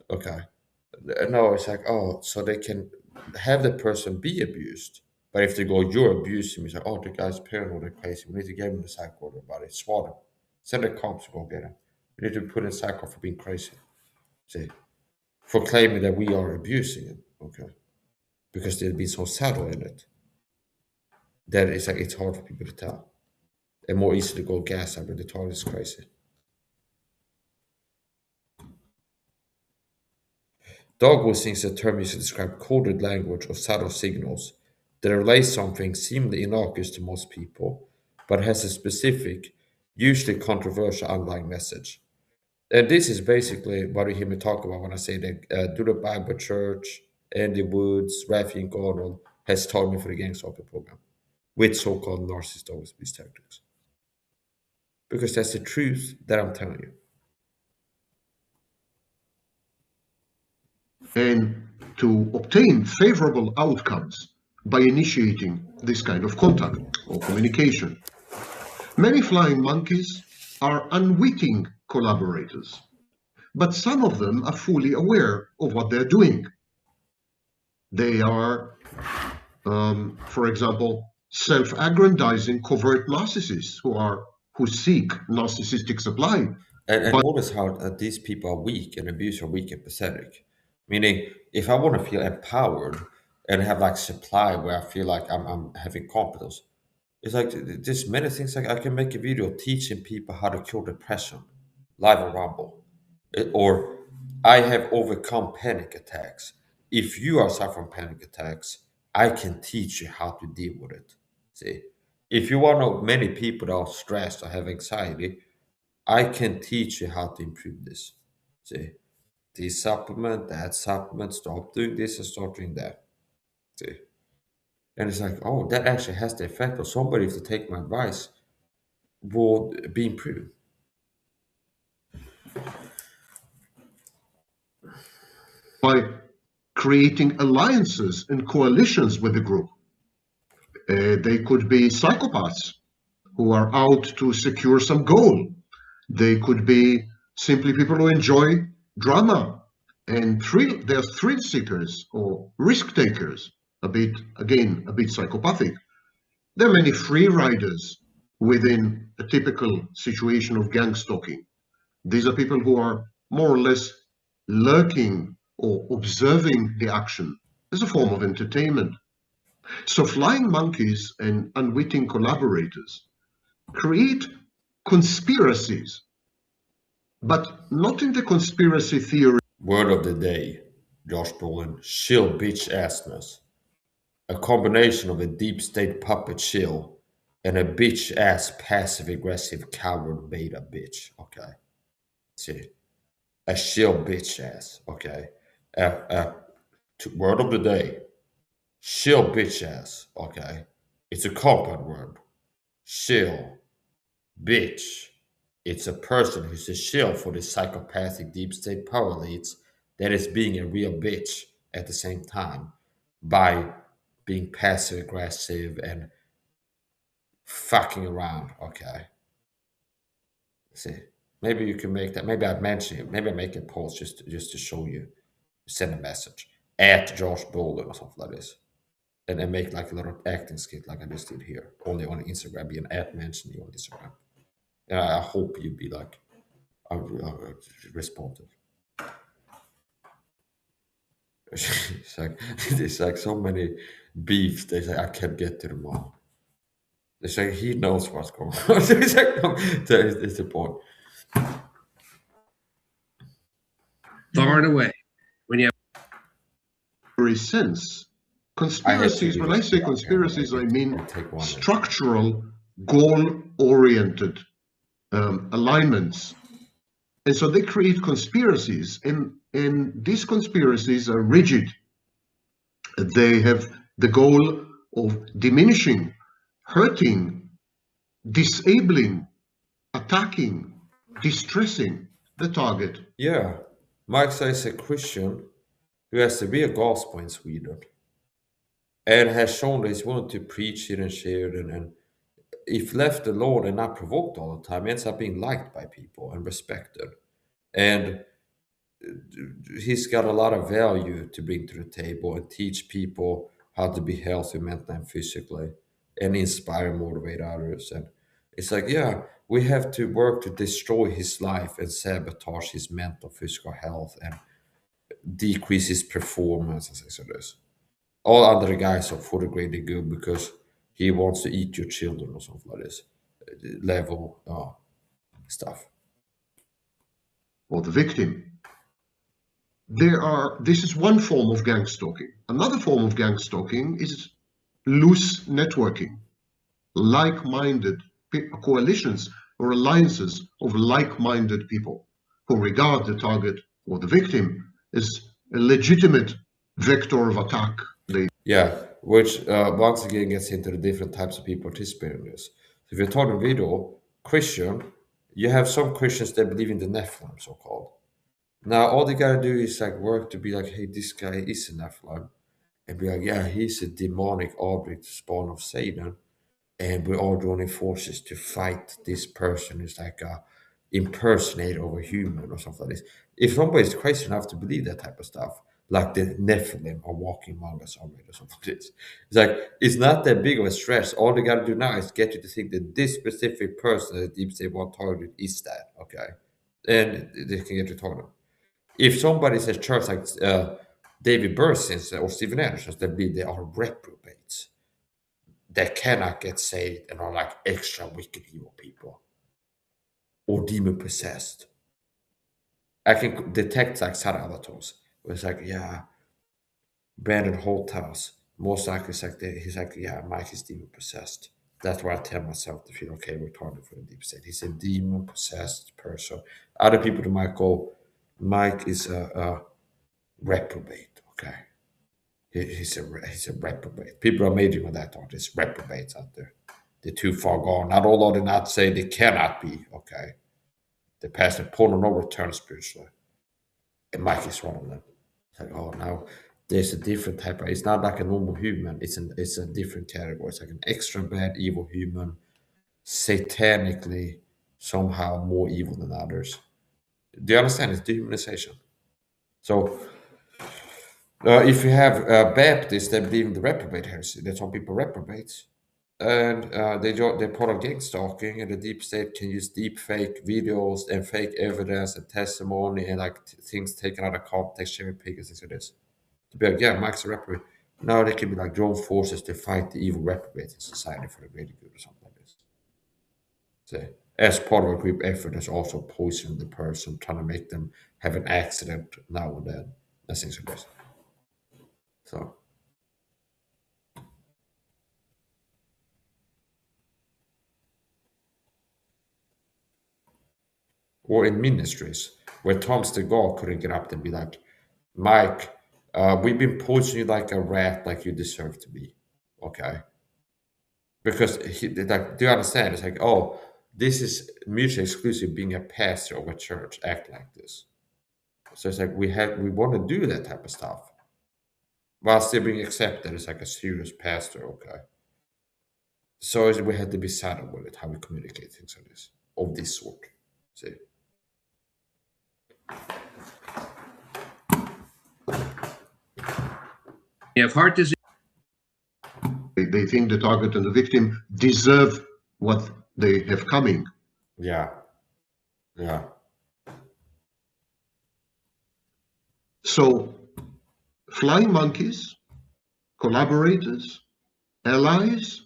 Okay. No, it's like, oh, so they can have the person be abused. But if they go, you're abusing me, it's like, oh, the guy's paranoid and crazy. We need to get him in the psych ward about it. Swat him. Send the cops to go get him. We need to put in psych ward for being crazy. See? For claiming that we are abusing him. Okay. Because they've been so settled in it. That it's like, it's hard for people to tell. And more easy to go gas up when the target is crazy. Dog whistling is a term used to describe coded language or subtle signals that relay something seemingly innocuous to most people, but has a specific, usually controversial underlying message. And this is basically what you hear me talk about when I say that Do the Bible Church, Andy Woods, Rafi and Gordon has taught me for the Gangstalked program with so-called narcissist abuse tactics. Because that's the truth that I'm telling you. And to obtain favorable outcomes by initiating this kind of contact or communication. Many flying monkeys are unwitting collaborators, but some of them are fully aware of what they're doing. They are, for example, self-aggrandizing covert narcissists who seek narcissistic supply. And notice how these people are weak and abuse are weak and pathetic. Meaning, if I want to feel empowered and have like supply where I feel like I'm having competence, it's like there's many things like I can make a video teaching people how to cure depression, live on Rumble, or I have overcome panic attacks. If you are suffering panic attacks, I can teach you how to deal with it. See, if you want to know many people that are stressed or have anxiety, I can teach you how to improve this. See, this supplement, that supplement, stop doing this and start doing that. See, and it's like, oh, that actually has the effect of somebody, if they take my advice, will be improved. By creating alliances and coalitions with the group. They could be psychopaths who are out to secure some goal. They could be simply people who enjoy drama and thrill. They're thrill seekers or risk takers, a bit psychopathic. There are many free riders within a typical situation of gang stalking. These are people who are more or less lurking or observing the action as a form of entertainment. So flying monkeys and unwitting collaborators create conspiracies, but not in the conspiracy theory. Word of the day, Josh Brolin, shill bitch assness. A combination of a deep state puppet shill and a bitch ass passive aggressive coward beta bitch. Okay. See, a shill bitch ass. Okay. Word of the day, shill bitch ass. Okay. It's a compound word. Shill, bitch. It's a person who's a shill for the psychopathic deep state power elites that is being a real bitch at the same time by being passive aggressive and fucking around. Okay. See, maybe you can make that. Maybe I'd mention it. Maybe I make a post just to show you, send a message at Josh Brolin or something like this, and then make like a little acting skit like I just did here, only on Instagram. Be an ad mention you on Instagram, and I hope you'd be like responsive. It's like so many beefs. They say I can't get to them all. They say he knows what's going on. It's like, no, it's the point. Far and away. When you have sense, conspiracies, when I say conspiracies, I mean structural, goal-oriented alignments. And so they create conspiracies, and these conspiracies are rigid. They have the goal of diminishing, hurting, disabling, attacking, distressing the target. Yeah. Mike says a Christian who has the real gospel in Sweden and has shown that he's willing to preach it and share it, and if left alone and not provoked all the time, ends up being liked by people and respected. And he's got a lot of value to bring to the table and teach people how to be healthy mentally and physically and inspire and motivate others. And it's like, yeah, we have to work to destroy his life and sabotage his mental physical health and decrease his performance and things like this. All other guys are for the greater good because he wants to eat your children or something like this level stuff. Or the victim. This is one form of gang stalking. Another form of gang stalking is loose networking, like-minded coalitions or alliances of like-minded people who regard the target or the victim as a legitimate vector of attack. Yeah, which once again gets into the different types of people participating in this. So if you're talking video, Christian, you have some Christians that believe in the Nephilim, so-called. Now all they gotta do is like work to be like, hey, this guy is a Nephilim, and be like, yeah, he's a demonic object, spawn of Satan, and we're all joining forces to fight this person who's like a impersonator of a human or something like this. If somebody's crazy enough to believe that type of stuff, like the Nephilim are walking among us already or something like this, it's like it's not that big of a stress. All they gotta do now is get you to think that this specific person that Deep State One target is that, okay? And they can get you talking. If somebody says church like David Bursins or Stephen Anderson, that believe they are reprobates that cannot get saved and are like extra wicked evil people or demon possessed, I can detect like Saha avatars. It's like, yeah, Brandon Holthouse, most likely it's like he's like, yeah, Mike is demon possessed. That's why I tell myself to feel okay, retarded for the deep state. He's a demon possessed person. Other people that might go, Mike is a reprobate. Okay, he's a reprobate. People are majoring on that thought. There's reprobates out there. They're too far gone. Not all of them not say they cannot be. Okay, they're past the point of no return spiritually. And Mike is one of them. It's like, oh, now there's a different type of. It's not like a normal human. It's a different category. It's like an extra bad evil human, satanically somehow more evil than others. Do you understand? It's dehumanization. So if you have Baptists that believe in the reprobate heresy, that some people reprobates, and they're part of gang stalking, and the deep state can use deep fake videos and fake evidence and testimony and like things taken out of context, cherry pick and things like this. To be like, yeah, Mike's a reprobate. Now they can be like joined forces to fight the evil reprobates in society for the greater good or something like this. So, as part of a group effort, there's also poisoning the person, trying to make them have an accident now and then. That's things like this. So. Or in ministries, where Tom Stegall couldn't get up and be like, Mike, we've been poisoning you like a rat, like you deserve to be. Okay. Because like, do you understand? It's like, oh, this is mutually exclusive being a pastor of a church, act like this. So it's like we want to do that type of stuff. While still being accepted as like a serious pastor, okay. So we had to be subtle with it, how we communicate things like this, of this sort. See? You have heart disease. They think the target and the victim deserve what they have coming. Yeah. Yeah. So, flying monkeys, collaborators, allies,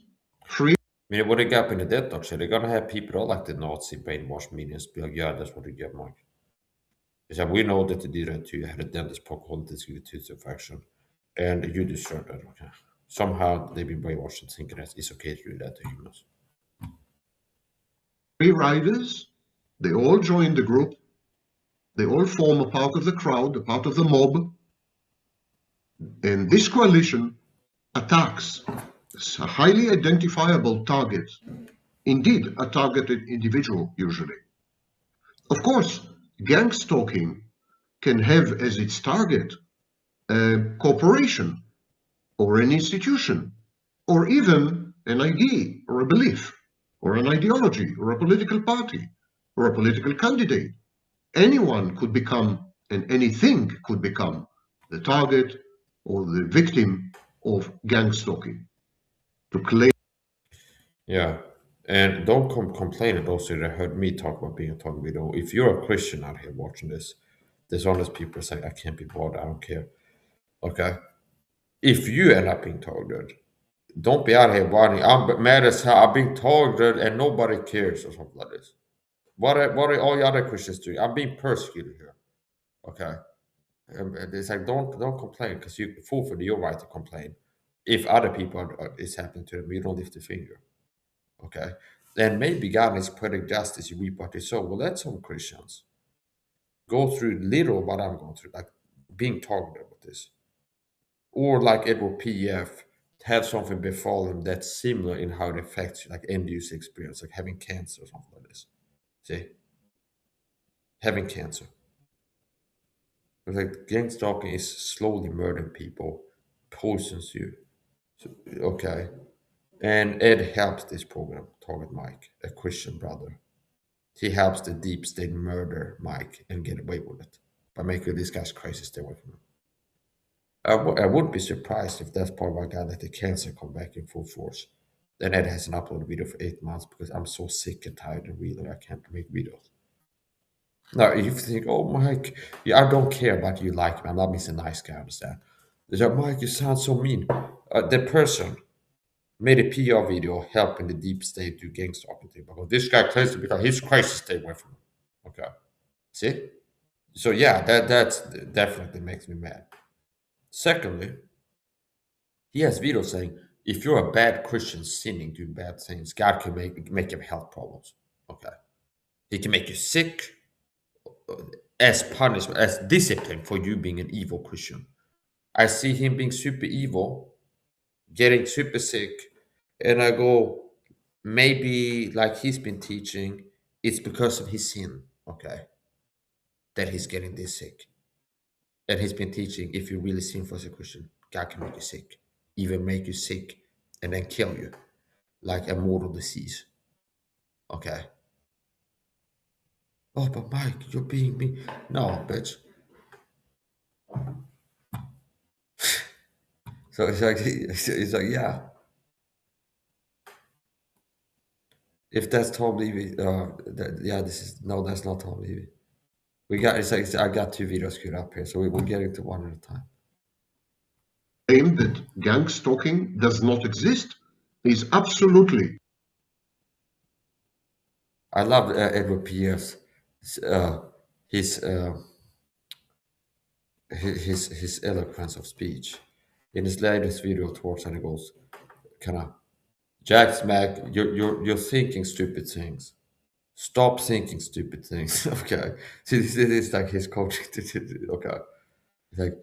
free. I mean, what they got in the death talk, so they're gonna have people all like the Nazi brainwash minions be like, yeah, that's what they get, Mike. It's like, we know that they did that too. You had a dentist poke hole this tooth infection, and you deserve that. Okay. Somehow they've been brainwashed and thinking that it's okay to do that to humans. Free riders, they all join the group. They all form a part of the crowd, a part of the mob. And this coalition attacks a highly identifiable target indeed a targeted individual usually. Of course, gang stalking can have as its target a corporation or an institution or even an idea or a belief or an ideology or a political party or a political candidate. Anyone could become and anything could become the target or the victim of gang stalking. To claim Yeah. And don't complain at those that heard me talk about being a talking video. If you're a Christian out here watching this, there's honest people say, I can't be bothered, I don't care. Okay? If you end up being targeted, don't be out here whining, I'm mad as hell, I'm being targeted and nobody cares or something like this. What are all the other Christians doing? I'm being persecuted here. Okay? And it's like, don't complain, because you fulfill your right to complain. If other people it's happening to them, you don't lift a finger. Okay? Then maybe God is putting justice, you reap what you sow. Well, let some Christians go through little what I'm going through, like being targeted with this. Or like Edward P.F., have something befall him that's similar in how it affects you, like end user experience, like having cancer or something like this. See? Having cancer. It's like gang stalking is slowly murdering people, poisons you. So, okay. And Ed helps this program, Target Mike, a Christian brother. He helps the deep state murder Mike and get away with it by making these guys crazy stay away from him. I would be surprised if that's part of our guy let the cancer come back in full force. Then Ed hasn't uploaded a video for 8 months because I'm so sick and tired and really I can't make videos. Now, if you think, oh, Mike, yeah, I don't care about you like me. I'm not Mr. Nice Guy, I understand. They like, Mike, you sound so mean. The person made a PR video helping the deep state do gang stalking thing. Because this guy claims to be like, he's crazy, stay away from him. Okay. See? So, yeah, that's definitely makes me mad. Secondly, he has videos saying, if you're a bad Christian sinning, doing bad things, God can make you have health problems. Okay. He can make you sick as punishment, as discipline for you being an evil Christian. I see him being super evil, getting super sick, and I go, maybe like he's been teaching, it's because of his sin, okay, that he's getting this sick. And he's been teaching, if you really sin for as a Christian, God can make you sick, even make you sick and then kill you, like a mortal disease. Okay. Oh, but Mike, you're being me. No, bitch. So it's like, yeah. If that's Tom Levy, yeah, this is no, that's not Tom Levy. We got I got two videos queued up here, so we'll get into one at a time. claim that gang stalking does not exist is absolutely. I love Edward Pierce, his his eloquence of speech. In his latest video towards and he goes, kind of, Jack Smack, you're thinking stupid things. Stop thinking stupid things. Okay. See, this is like his coaching. Okay. It's like,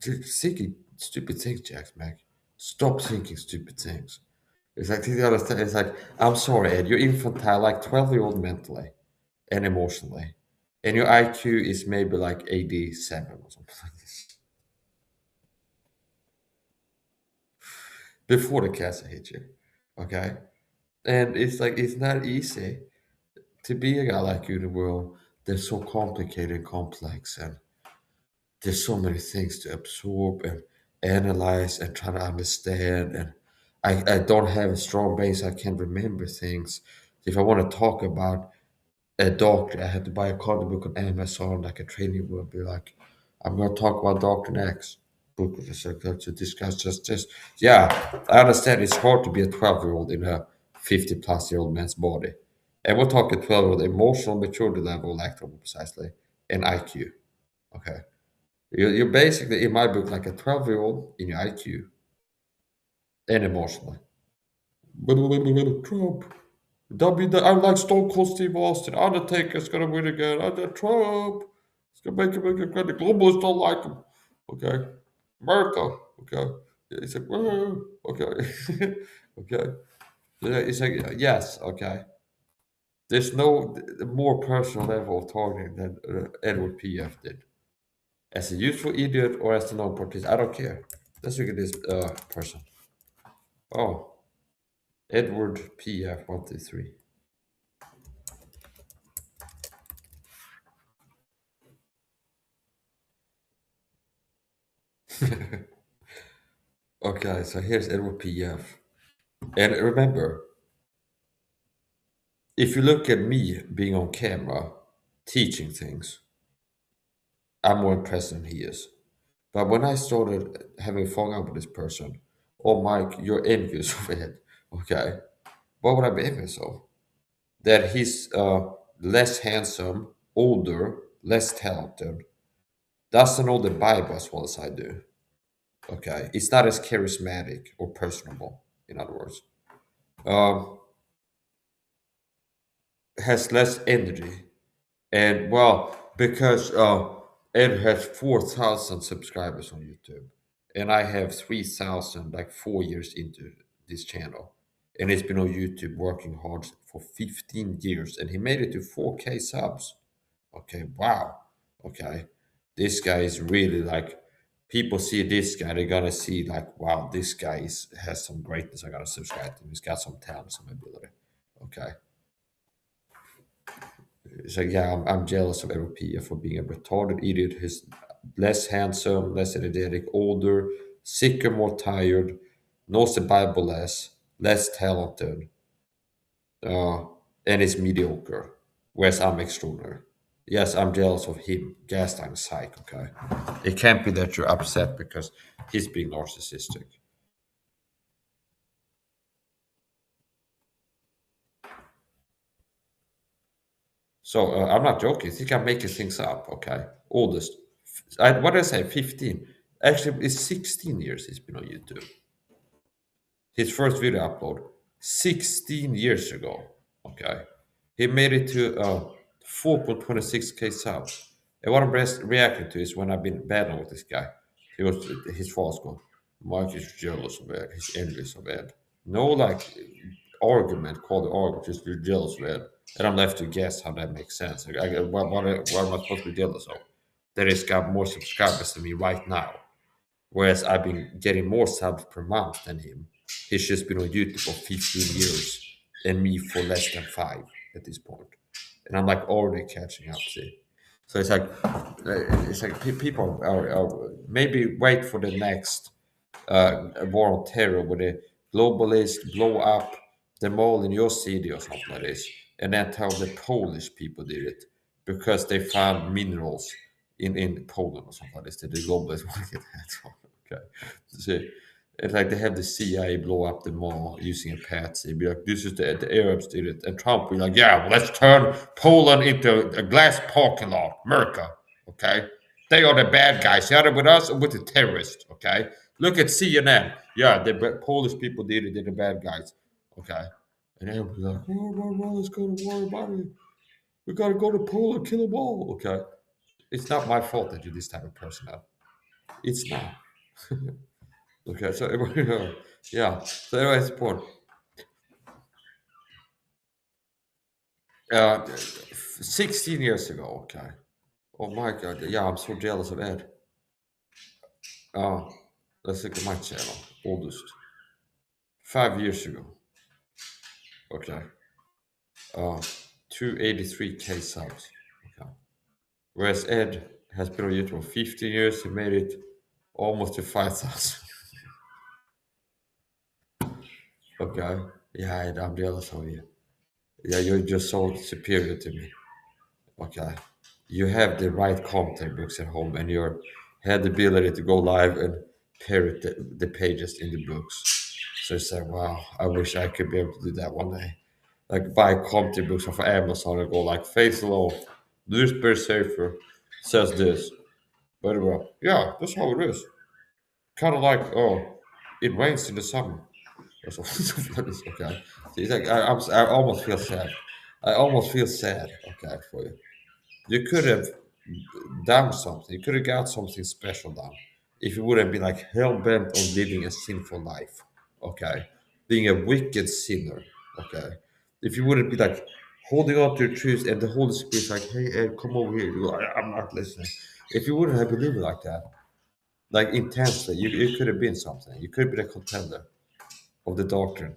you're thinking stupid things, Jack Smack. Stop thinking stupid things. It's like, you understand? It's like, I'm sorry, Ed, you're infantile, like 12-year-old mentally and emotionally. And your IQ is maybe like 87 or something like this. Before the cancer hit you. Okay? And it's like, it's not easy to be a guy like you in the world that's so complicated and complex, and there's so many things to absorb and analyze and try to understand. And I don't have a strong base. I can't remember things. If I want to talk about a doctor, I had to buy a comic book on Amazon, like a training would be like, I'm going to talk about Dr. X book to discuss just this. Yeah, I understand it's hard to be a 12-year-old in a 50-plus-year-old man's body. And we're talking 12-year-old emotional maturity level, like more precisely, and IQ. Okay. You're basically, in my book, like a 12-year-old in your IQ and emotionally. Trump. I like Stone Cold Steve Austin. Undertaker's gonna win again. Trump. It's gonna make him again. The globalists don't like him. Okay. America. Okay. It's like, okay. Okay. It's like, yes, okay. There's no more personal level of targeting than Edward P.F. did. As a useful idiot or as a non-participant, I don't care. Let's look at this person. Oh, Edward P.F. 123. Okay, so here's Edward P.F. And remember, if you look at me being on camera, teaching things, I'm more impressed than he is. But when I started having fun out with this person, oh Mike, you're envious of it. Okay. What would I be envious of? That he's less handsome, older, less talented, doesn't know the Bible as well as I do. Okay. It's not as charismatic or personable, in other words. Um, has less energy. And well, because Ed has 4,000 subscribers on YouTube, and I have 3,000 like 4 years into this channel, and it's been on YouTube working hard for 15 years, and he made it to 4K subs. Okay, wow. Okay, this guy is really like, people see this guy, they're gonna see like, wow, this guy has some greatness. I gotta subscribe to him. He's got some talent, some ability. Okay. It's like, yeah, I'm jealous of LP for being a retarded idiot. He's less handsome, less energetic, older, sicker, more tired, knows the Bible less talented, uh, and is mediocre. Whereas I'm extraordinary. Yes, I'm jealous of him. Gaslighting psych, okay? It can't be that you're upset because he's being narcissistic. So I'm not joking. I think I'm making things up, okay? Oldest. What did I say? 15. Actually, it's 16 years he's been on YouTube. His first video upload, 16 years ago, okay? He made it to 4.26K subs. And what I'm reacting to is when I've been battling with this guy. He was his false going, Mike is jealous of Ed. He's envious of Ed. No, like, argument, called the argument, just you're jealous of Ed. And I'm left to guess how that makes sense. Like, what am I supposed to be jealous of? That he's got more subscribers than me right now. Whereas I've been getting more subs per month than him. He's just been on YouTube for 15 years and me for less than 5 at this point. And I'm like already catching up, see. So it's like people are maybe wait for the next war on terror where the globalists blow up the mall in your city or something like this, and then tell the Polish people did it because they found minerals in Poland or something like this that the globalists want to get hands on. Okay, so it's like they have the CIA blow up the mall using a patsy. Be like, this is the Arabs did it, and Trump be like, yeah, well, let's turn Poland into a glass parking lot, America. Okay, they are the bad guys. Either with us or with the terrorists. Okay, look at CNN. Yeah, the Polish people did it. They're the bad guys. Okay, and everybody's like, well, let's go to war about it. We gotta go to Poland, kill them all. Okay, it's not my fault that you're this type of person. Now. It's not. Okay, so yeah. So anyway, it's point. 16 years ago. Okay. Oh my God. Yeah, I'm so jealous of Ed. Uh, let's look at my channel. Oldest. 5 years ago. Okay. 283K subs. Okay. Whereas Ed has been on YouTube for 15 years. He made it almost to 5,000. Okay. Yeah, Ed, I'm jealous of you. Yeah, you're just so superior to me. Okay. You have the right content books at home and you had the ability to go live and parrot the pages in the books. So it's like, wow, I wish I could be able to do that one day. Like buy content books off of Amazon and go like, face low, this berserker says this. But well, yeah, that's how it is. Kind of like, oh, it rains in the summer. Or something like this, okay. So it's like, I almost feel sad. I almost feel sad, okay, for you. You could have done something. You could have got something special done if you wouldn't be like hell bent on living a sinful life. Okay. being a wicked sinner. Okay, if you wouldn't be like holding on to your truth and the Holy Spirit's like, hey, Ed, come over here. You go, I'm not listening. If you wouldn't have believed like that, like intensely, you could have been something. You could have been a contender of the doctrine.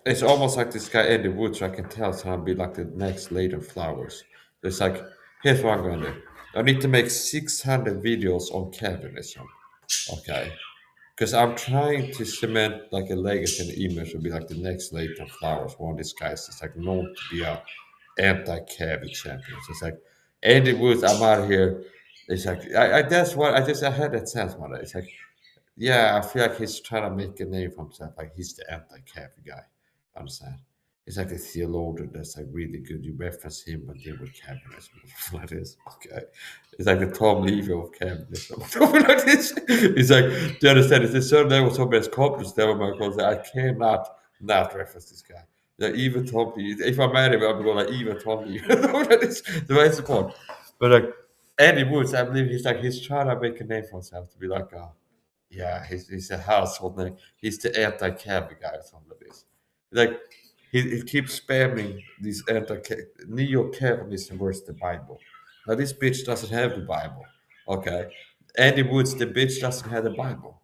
It's almost like this guy Eddie Woods. I can tell it's gonna be like the next Later Flowers. It's like, here's what I'm gonna do. I need to make 600 videos on Calvinism. Okay, because I'm trying to cement like a legacy and image to be like the next Later Flowers. One of these guys is like known to be a anti-Catholic champion. So it's like Eddie Woods. I'm out of here. It's like that's what I had that sense one day. It's like, yeah, I feel like he's trying to make a name for himself. Like he's the anti-Catholic guy. Understand? He's like a theologian that's like really good. You reference him, but deal with Calvinism like this. Okay, it's like the Tom Levy of Calvinism. Like this. It's like, do you understand? It's a certain level of somebody's confidence level. Because I cannot not reference this guy. Like even Tom Levy. If I marry him, I'm going like even Tom Levy. That's the point. But like Eddie Woods, I believe he's trying to make a name for himself to be like yeah, he's a household name. He's the anti-Catholic guy or something like this. Like he keeps spamming these neo-Calvinism versus the Bible. Now this bitch doesn't have the Bible. Okay, Eddie Woods, the bitch doesn't have the Bible.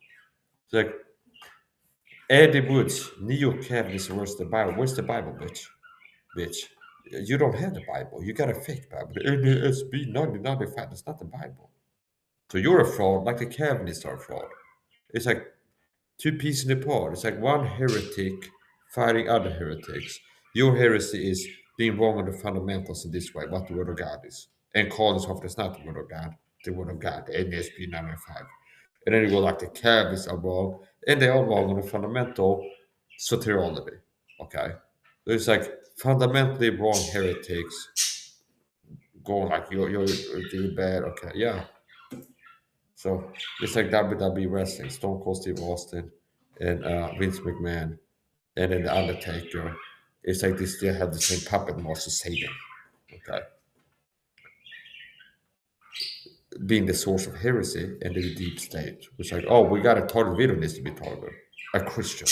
It's like Eddie Woods, neo-Calvinism versus the Bible. Where's the Bible, bitch? Bitch, you don't have the Bible. You got a fake Bible. The NASB 1995. That's not the Bible. So you're a fraud, like the Calvinists are a fraud. It's like two pieces in the pod. It's like one heretic fighting other heretics. Your heresy is being wrong on the fundamentals in this way, what the word of God is. And calling something that's not the word of God, the word of God, the NSP 905. And then you go like the Calvinists are wrong, and they are wrong on the fundamental soteriology. Okay? So it's like fundamentally wrong heretics going like you're doing bad. Okay, yeah. So it's like WWE wrestling, Stone Cold Steve Austin and Vince McMahon, and then the Undertaker. It's like they still have the same puppet master Satan. Okay, being the source of heresy and the deep state. It's like, oh, we got a target. We don't need to be targeted. A Christian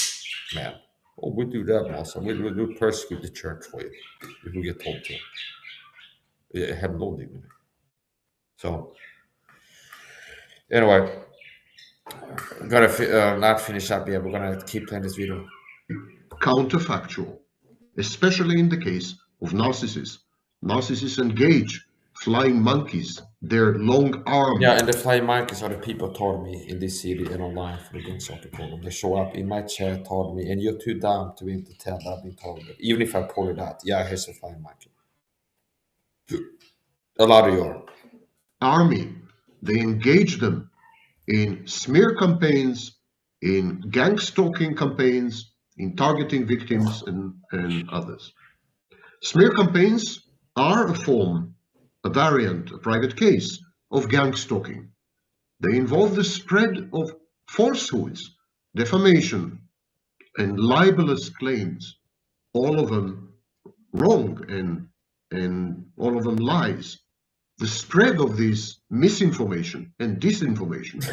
man. Oh, we do that, also. We persecute the church for you if we get told to. It have no dignity. So anyway. I'm gonna not finish up yet. We're gonna keep playing this video. Counterfactual, especially in the case of narcissists. Narcissists engage flying monkeys, their long arms. Yeah, and the flying monkeys are the people told me in this city and online for the Gangstalked program. They show up in my chat, told me, and you're too dumb to be able to tell that I've been told it. Even if I pull it out, yeah, here's a flying monkey. A lot of your army. They engage them in smear campaigns, in gang stalking campaigns, in targeting victims and others. Smear campaigns are a form, a variant, a private case of gang stalking. They involve the spread of falsehoods, defamation, and libelous claims, all of them wrong and all of them lies. The spread of this misinformation and disinformation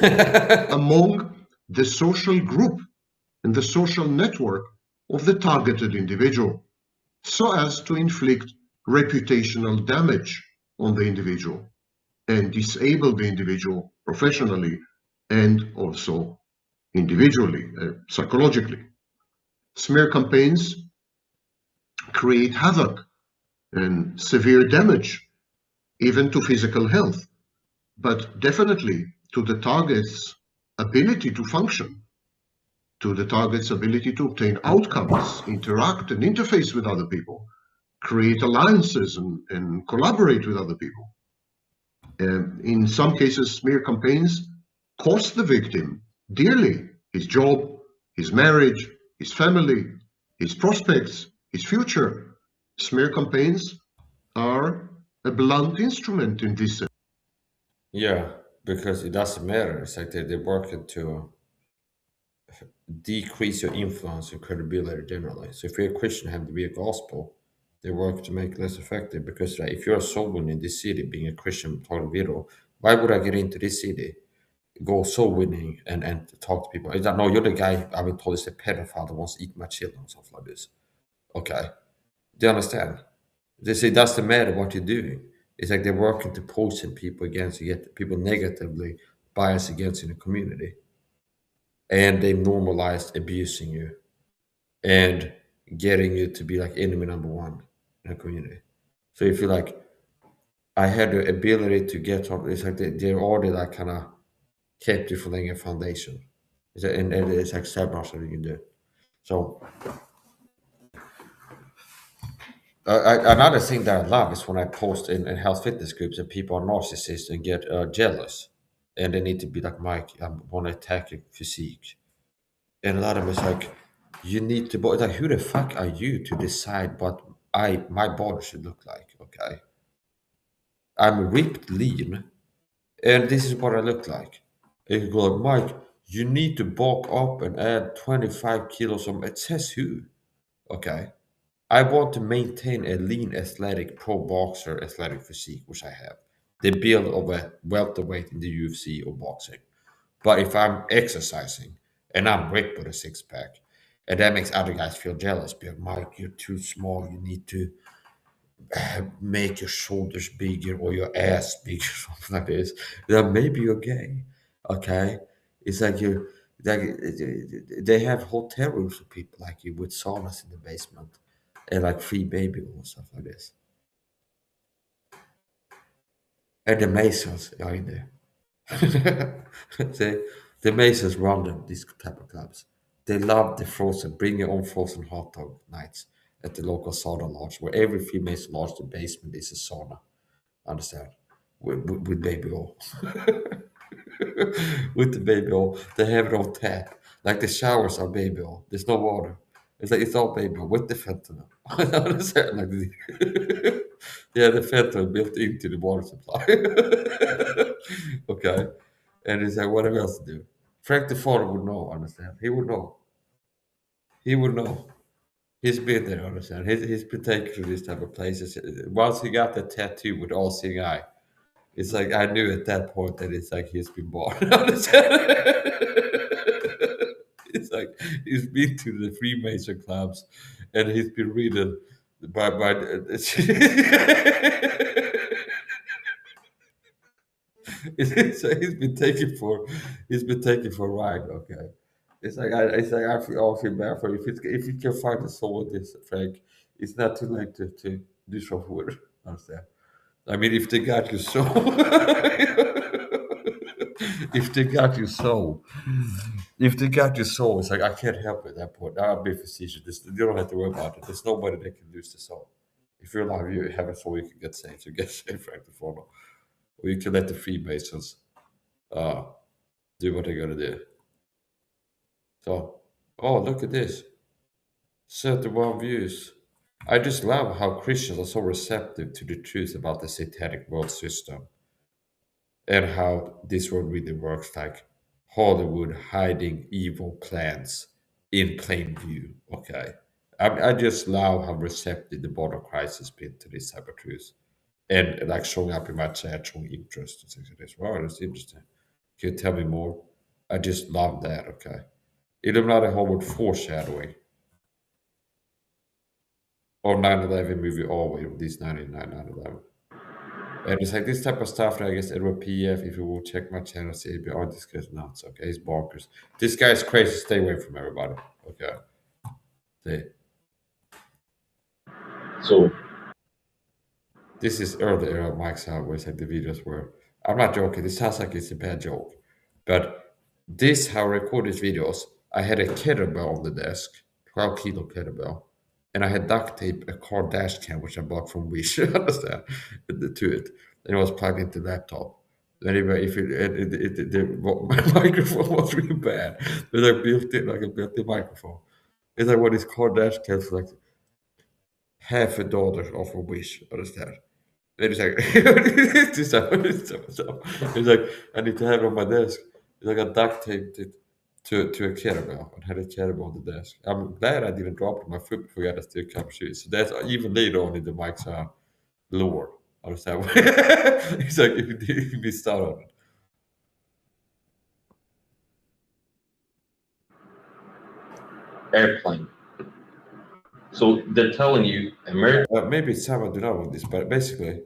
among the social group and the social network of the targeted individual, so as to inflict reputational damage on the individual and disable the individual professionally and also individually, psychologically. Smear campaigns create havoc and severe damage, even to physical health, but definitely to the target's ability to function, to the target's ability to obtain outcomes, interact and interface with other people, create alliances and collaborate with other people. In some cases, smear campaigns cost the victim dearly: his job, his marriage, his family, his prospects, his future. Smear campaigns are a blunt instrument in this sense. yeah, because it doesn't matter. It's like they're working to decrease your influence and credibility generally. So if you're a Christian, you have to be a gospel, They work to make it less effective because like, if you're someone in this city, being a Christian Tornado, why would I get into this city, go soul winning and talk to people? It's like, no, you're the guy I've been told is a pedophile that wants to eat my children and stuff like this. Okay. Do you understand? They say it doesn't matter what you're doing. It's like they're working to poison people against you, get people negatively biased against you in the community. And they've normalized abusing you and getting you to be like enemy number one in a community. So if you like, I had the ability to get on, it's like they're already like kind of kept you from laying a foundation. And it's like several that you can do. So another thing that I love is when I post in health fitness groups and people are narcissists and get jealous. And they need to be like, Mike, I want to attack your physique. And a lot of them is like, you need to, but like, who the fuck are you to decide what my body should look like? Okay. I'm ripped lean, and this is what I look like. And you go like, Mike, you need to bulk up and add 25 kilos of, it says who? Okay. I want to maintain a lean, athletic, pro boxer athletic physique, which I have. The build of a welterweight in the UFC or boxing. But if I'm exercising and I'm ripped with a six pack, and that makes other guys feel jealous, because Mike, you're too small, you need to make your shoulders bigger or your ass bigger, something like this. Then maybe you're gay. Okay? It's like you like they have hotel rooms for people like you with saunas in the basement and like free baby oil and stuff like this. And the Masons are in there. the Masons run them, these type of clubs. They love the frozen, bring your own frozen hot dog nights at the local sauna lodge, where every female lodge, the basement is a sauna. Understand? With baby oil. With the baby oil. They have it on tap. Like the showers are baby oil. There's no water. It's like it's all baby oil with the fentanyl. Understand? Like yeah, the fentanyl built into the water supply. Okay. And it's like, what else to do? Frank the father would know, understand? He would know. He would know. He's been there, understand? He's been taken to these type of places. Once he got the tattoo with all seeing eye, it's like I knew at that point that it's like he's been born. Understand? It's like he's been to the Freemason clubs and he's been reading by he's been taken for a ride. Okay, I feel bad for you. If you can find a soul in this, Frank, it's not too late to do something with it. Understand? I mean, if they got your soul, if they got your soul, if they got your soul, it's like I can't help it at that point. I'll be facetious. You don't have to worry about it. There's nobody that can lose the soul. If you're alive, you have a soul, you can get saved. You get saved, Frank the Former. Or you can let the Freemasons do what they're gonna do. So, oh, look at this. 31 views. I just love how Christians are so receptive to the truth about the satanic world system and how this world really works, like Hollywood hiding evil plans in plain view. Okay. I just love how receptive the body of Christ has been to this type of truth. And like showing up in my chat, showing interest and things like this. Wow, that's interesting. Can you tell me more? I just love that. Okay. Illuminati Hollywood foreshadowing. Or 9/11 movie always released 99 9/11. And it's like this type of stuff that I guess Edward PF, if you will check my channel, say, oh, this guy's nuts. Okay, he's bonkers. This guy's crazy. Stay away from everybody. Okay. See. So this is early era of Mike's out where it's like the videos were. I'm not joking. This sounds like it's a bad joke. But this, how I record these videos, I had a kettlebell on the desk, 12 kilo kettlebell, and I had duct tape a car dash cam, which I bought from Wish, understand, to it. And it was plugged into the laptop. Anyway, if my microphone was really bad, but I built it like a built-in microphone. It's like what is car dash cams like $half off of Wish, understand? And it's like, it's like, I need to have it on my desk. It's like I duct taped it to a kettlebell and had a kettlebell on the desk. I'm glad I didn't drop it. My foot forgot I still come shoes. So that's even later on in the mics are lower. Understand? It's like if you missed out on it. Airplane. So they're telling you America. Maybe it's time I do not want this, but basically,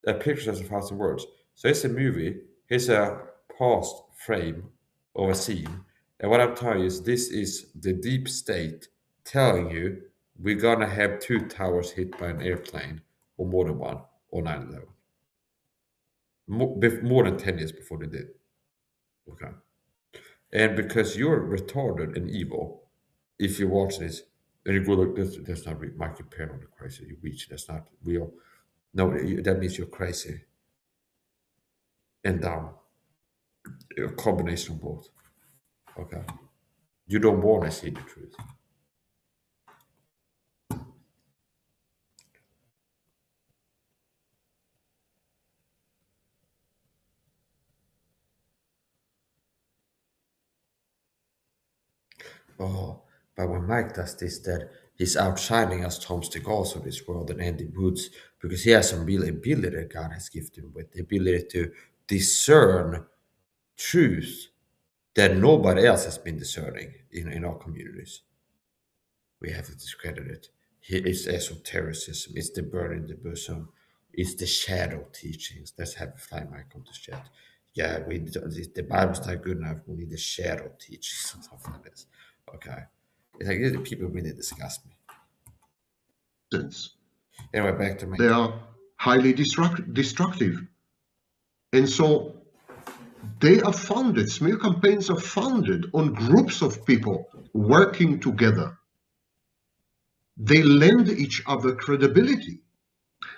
a picture has 1,000 words. So it's a movie. Here's a past frame of a scene, and what I'm telling you is this is the deep state telling you we're gonna have two towers hit by an airplane, or more than one, on 9/11. More than 10 years before they did. Okay, and because you're retarded and evil, if you watch this and you go like that's not real. Michael Perry on the crazy. You reach that's not real. No, that means you're crazy and dumb. A combination of both. Okay. You don't want to see the truth. Oh, but when Mike does this, that he's outshining us Tom Stegals of this world and Andy Woods because he has some real ability that God has gifted him with the ability to discern truth that nobody else has been discerning in our communities. We have to discredit it. It's esotericism, it's the burn in the bosom, it's the shadow teachings. Let's have a fly mic on the chat. Yeah, the Bible's not good enough. We need the shadow teachings and stuff like this. Okay. It's like the people really disgust me. Sense. Anyway, back to my. They are highly destructive. And so they are founded, smear campaigns are founded on groups of people working together. They lend each other credibility.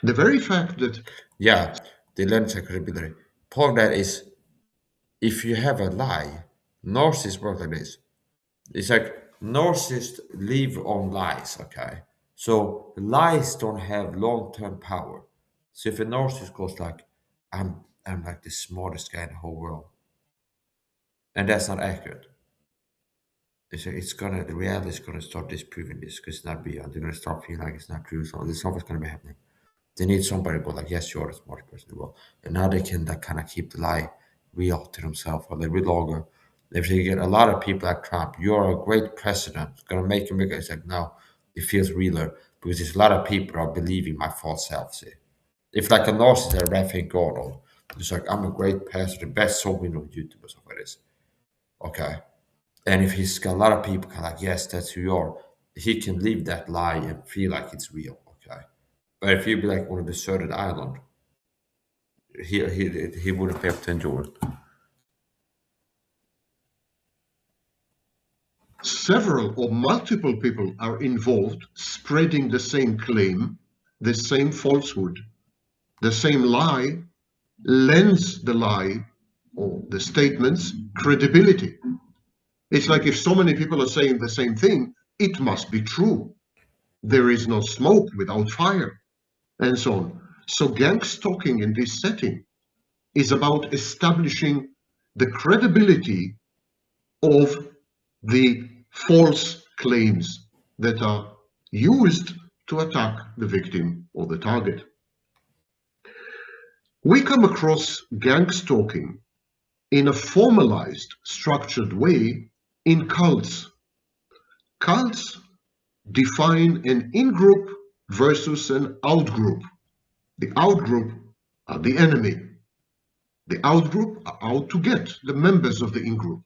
The very fact that Yeah, they lend their credibility. Part of that is if you have a lie, narcissists work like this. It's like narcissists live on lies, okay? So lies don't have long-term power. So if a narcissist goes like, I'm like the smartest guy in the whole world, and that's not accurate. It's gonna the reality is gonna start disproving this because it's not beyond. They're gonna start feeling like it's not true. So this is always gonna be happening. They need somebody to go like, yes, you're the smartest person in the world. And now they can like, kind of keep the lie real to themselves a little bit longer. If they get a lot of people like Trump, you're a great president, it's gonna make America. It's like now it feels realer because there's a lot of people are believing my false self. See, if like a narcissist, a Raphael Gordon, it's like I'm a great pastor, the best soul winner on YouTube or something like this. Okay, and if he's got a lot of people kind of like, yes, that's who you are, he can leave that lie and feel like it's real. Okay, but if you be like on a deserted island, he wouldn't be able to enjoy it. several or multiple people are involved spreading the same claim, the same falsehood, the same lie, lends the lie or the statements credibility. It's like if so many people are saying the same thing, it must be true. There is no smoke without fire, and so on. So gang stalking in this setting is about establishing the credibility of the false claims that are used to attack the victim or the target. We come across gang stalking in a formalized, structured way in cults. Cults define an in-group versus an out-group. The out-group are the enemy. The out-group are out to get the members of the in-group.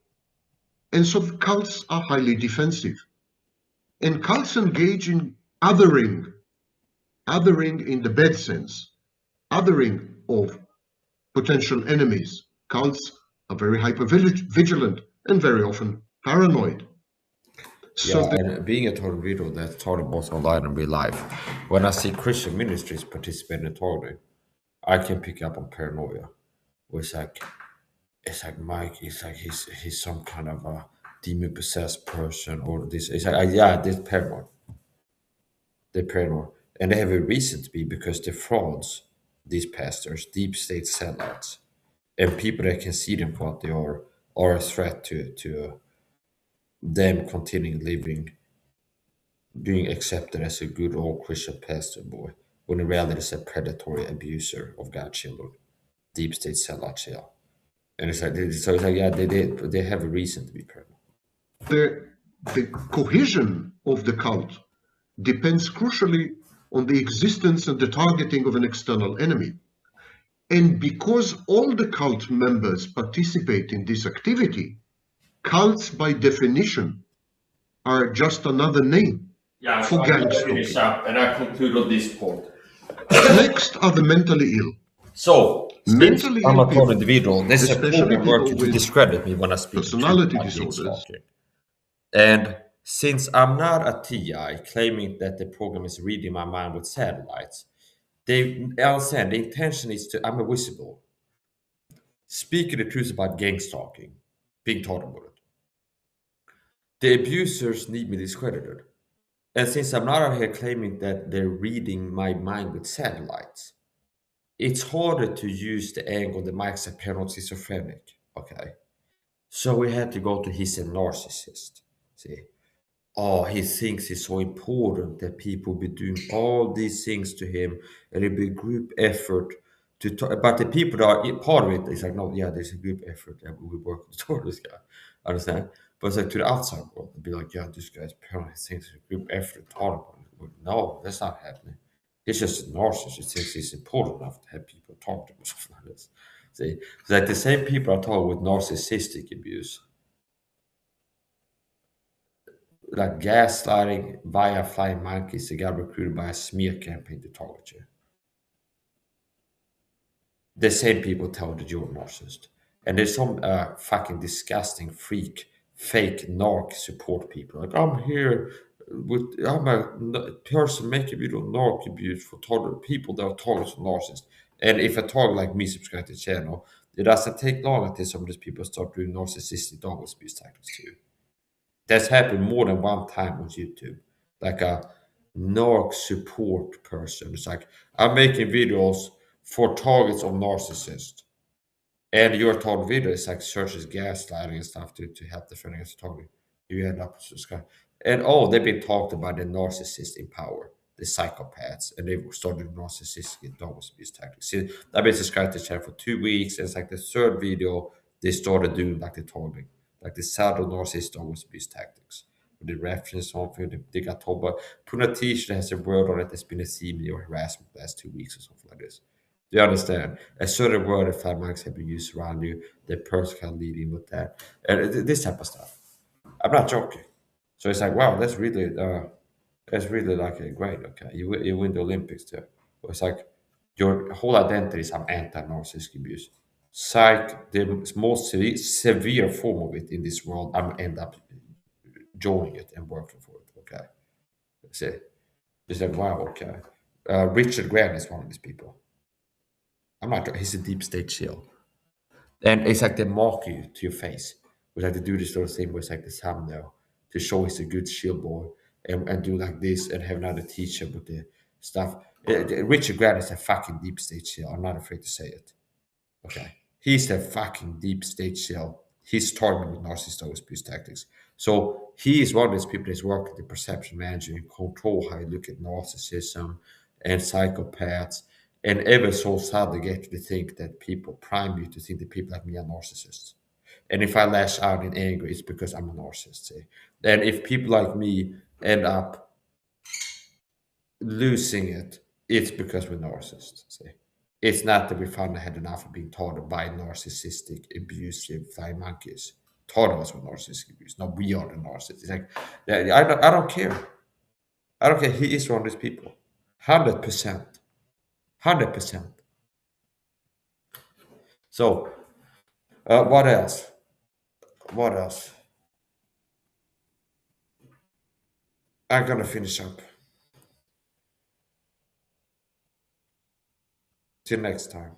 And so cults are highly defensive. And cults engage in othering in the bad sense, othering of potential enemies. Cults are very hyper-vigilant and very often paranoid. So Yeah, and being a total weirdo, that's totally both online and real life. When I see Christian ministries participate in targeting, I can pick up on paranoia. Where it's like Mike, it's like he's some kind of a demon possessed person or this. It's like yeah, they're paranoid. They're paranoid, and they have a reason to be because they're frauds. These pastors, deep state sellouts, and people that can see them for what they are a threat to them continuing living, being accepted as a good old Christian pastor boy, when in reality is a predatory abuser of God's children, deep state sellout jail. And it's like, so it's like, yeah, they have a reason to be pregnant. The cohesion of the cult depends crucially on the existence and the targeting of an external enemy. And because all the cult members participate in this activity, cults by definition are just another name for gang Finish stalking. up, and I conclude on this point. Next are the mentally ill. So, since Mentally I'm ill a poor people, individual, there's a especially program people working to with discredit me when I speak the truth personality about disorders. Gangstalked. And since I'm not a TI claiming that the program is reading my mind with satellites, they understand the intention is to, I'm a whistleblower, speaking the truth about gang stalking, being taught about it. The abusers need me discredited. And since I'm not out here claiming that they're reading my mind with satellites, it's harder to use the angle that Mike's a paranoid schizophrenic. Okay. So we had to go to he's a narcissist. See? Oh, he thinks it's so important that people be doing all these things to him, and it'll be a group effort to talk. But the people that are part of it is like, no, yeah, there's a group effort and we work toward this guy. Understand? But it's like to the outside world, it'd be like, yeah, this guy's paranoid thinks it's a group effort to talk about it. No, that's not happening. He's just a narcissist. He thinks it's important enough to have people talk to him or something like this. See? It's like the same people are talking with narcissistic abuse, like gaslighting via flying monkeys that got recruited by a smear campaign to target you. The same people tell that you're a narcissist. And there's some fucking disgusting freak, fake narc support people. Like, I'm here I'm a person making video narc abuse for people that are targets of narcissists. And if a target like me subscribe to the channel, it doesn't take long until some of these people start doing narcissistic dog abuse tactics too. That's happened more than one time on YouTube. Like a narc support person. It's like, I'm making videos for targets of narcissists. And your target video is like searches gaslighting and stuff to help defend against the target. You end up subscribe. And they've been talked about the narcissist in power, the psychopaths, and they've started narcissistic dog abuse tactics. See, I've been subscribed to the channel for 2 weeks, and it's like the third video they started doing like the targeting, like the subtle narcissist dog abuse tactics. With the reference something they got told about putting a t-shirt that has a word on it that's been a CME or harassment the last 2 weeks or something like this. Do you understand? A certain word if five marks have been used around you, the person can lead in with that. And this type of stuff. I'm not joking. So it's like, wow, that's really like great. Okay, you win the Olympics too. It's like your whole identity is I'm anti-narcissistic abuse. Psych, the most severe form of it in this world, I'm end up joining it and working for it. Okay, see, it's like wow. Okay, Richard Grant is one of these people. I'm not. He's a deep state shill. And it's like they mock you to your face. We like to do this sort of thing where it's like the thumbnail to show he's a good shield boy and do like this and have another teacher with the stuff. Richard Grant is a fucking deep state shield. I'm not afraid to say it. Okay. He's a fucking deep state shield. He's targeted with narcissist abuse tactics. So he is one of those people that's working the perception manager and control how you look at narcissism and psychopaths and ever so sadly get you to think that people prime you to think that people like me are narcissists. And if I lash out in anger, it's because I'm a narcissist. See? And if people like me end up losing it, it's because we're narcissists. See? It's not that we finally had enough of being taught by narcissistic, abusive flying monkeys. Taught us with narcissistic abuse. No, we are the narcissists. It's like, I don't care. I don't care. He is one of these people. 100%. 100%. So, what else? What else? I'm gonna finish up. Till next time.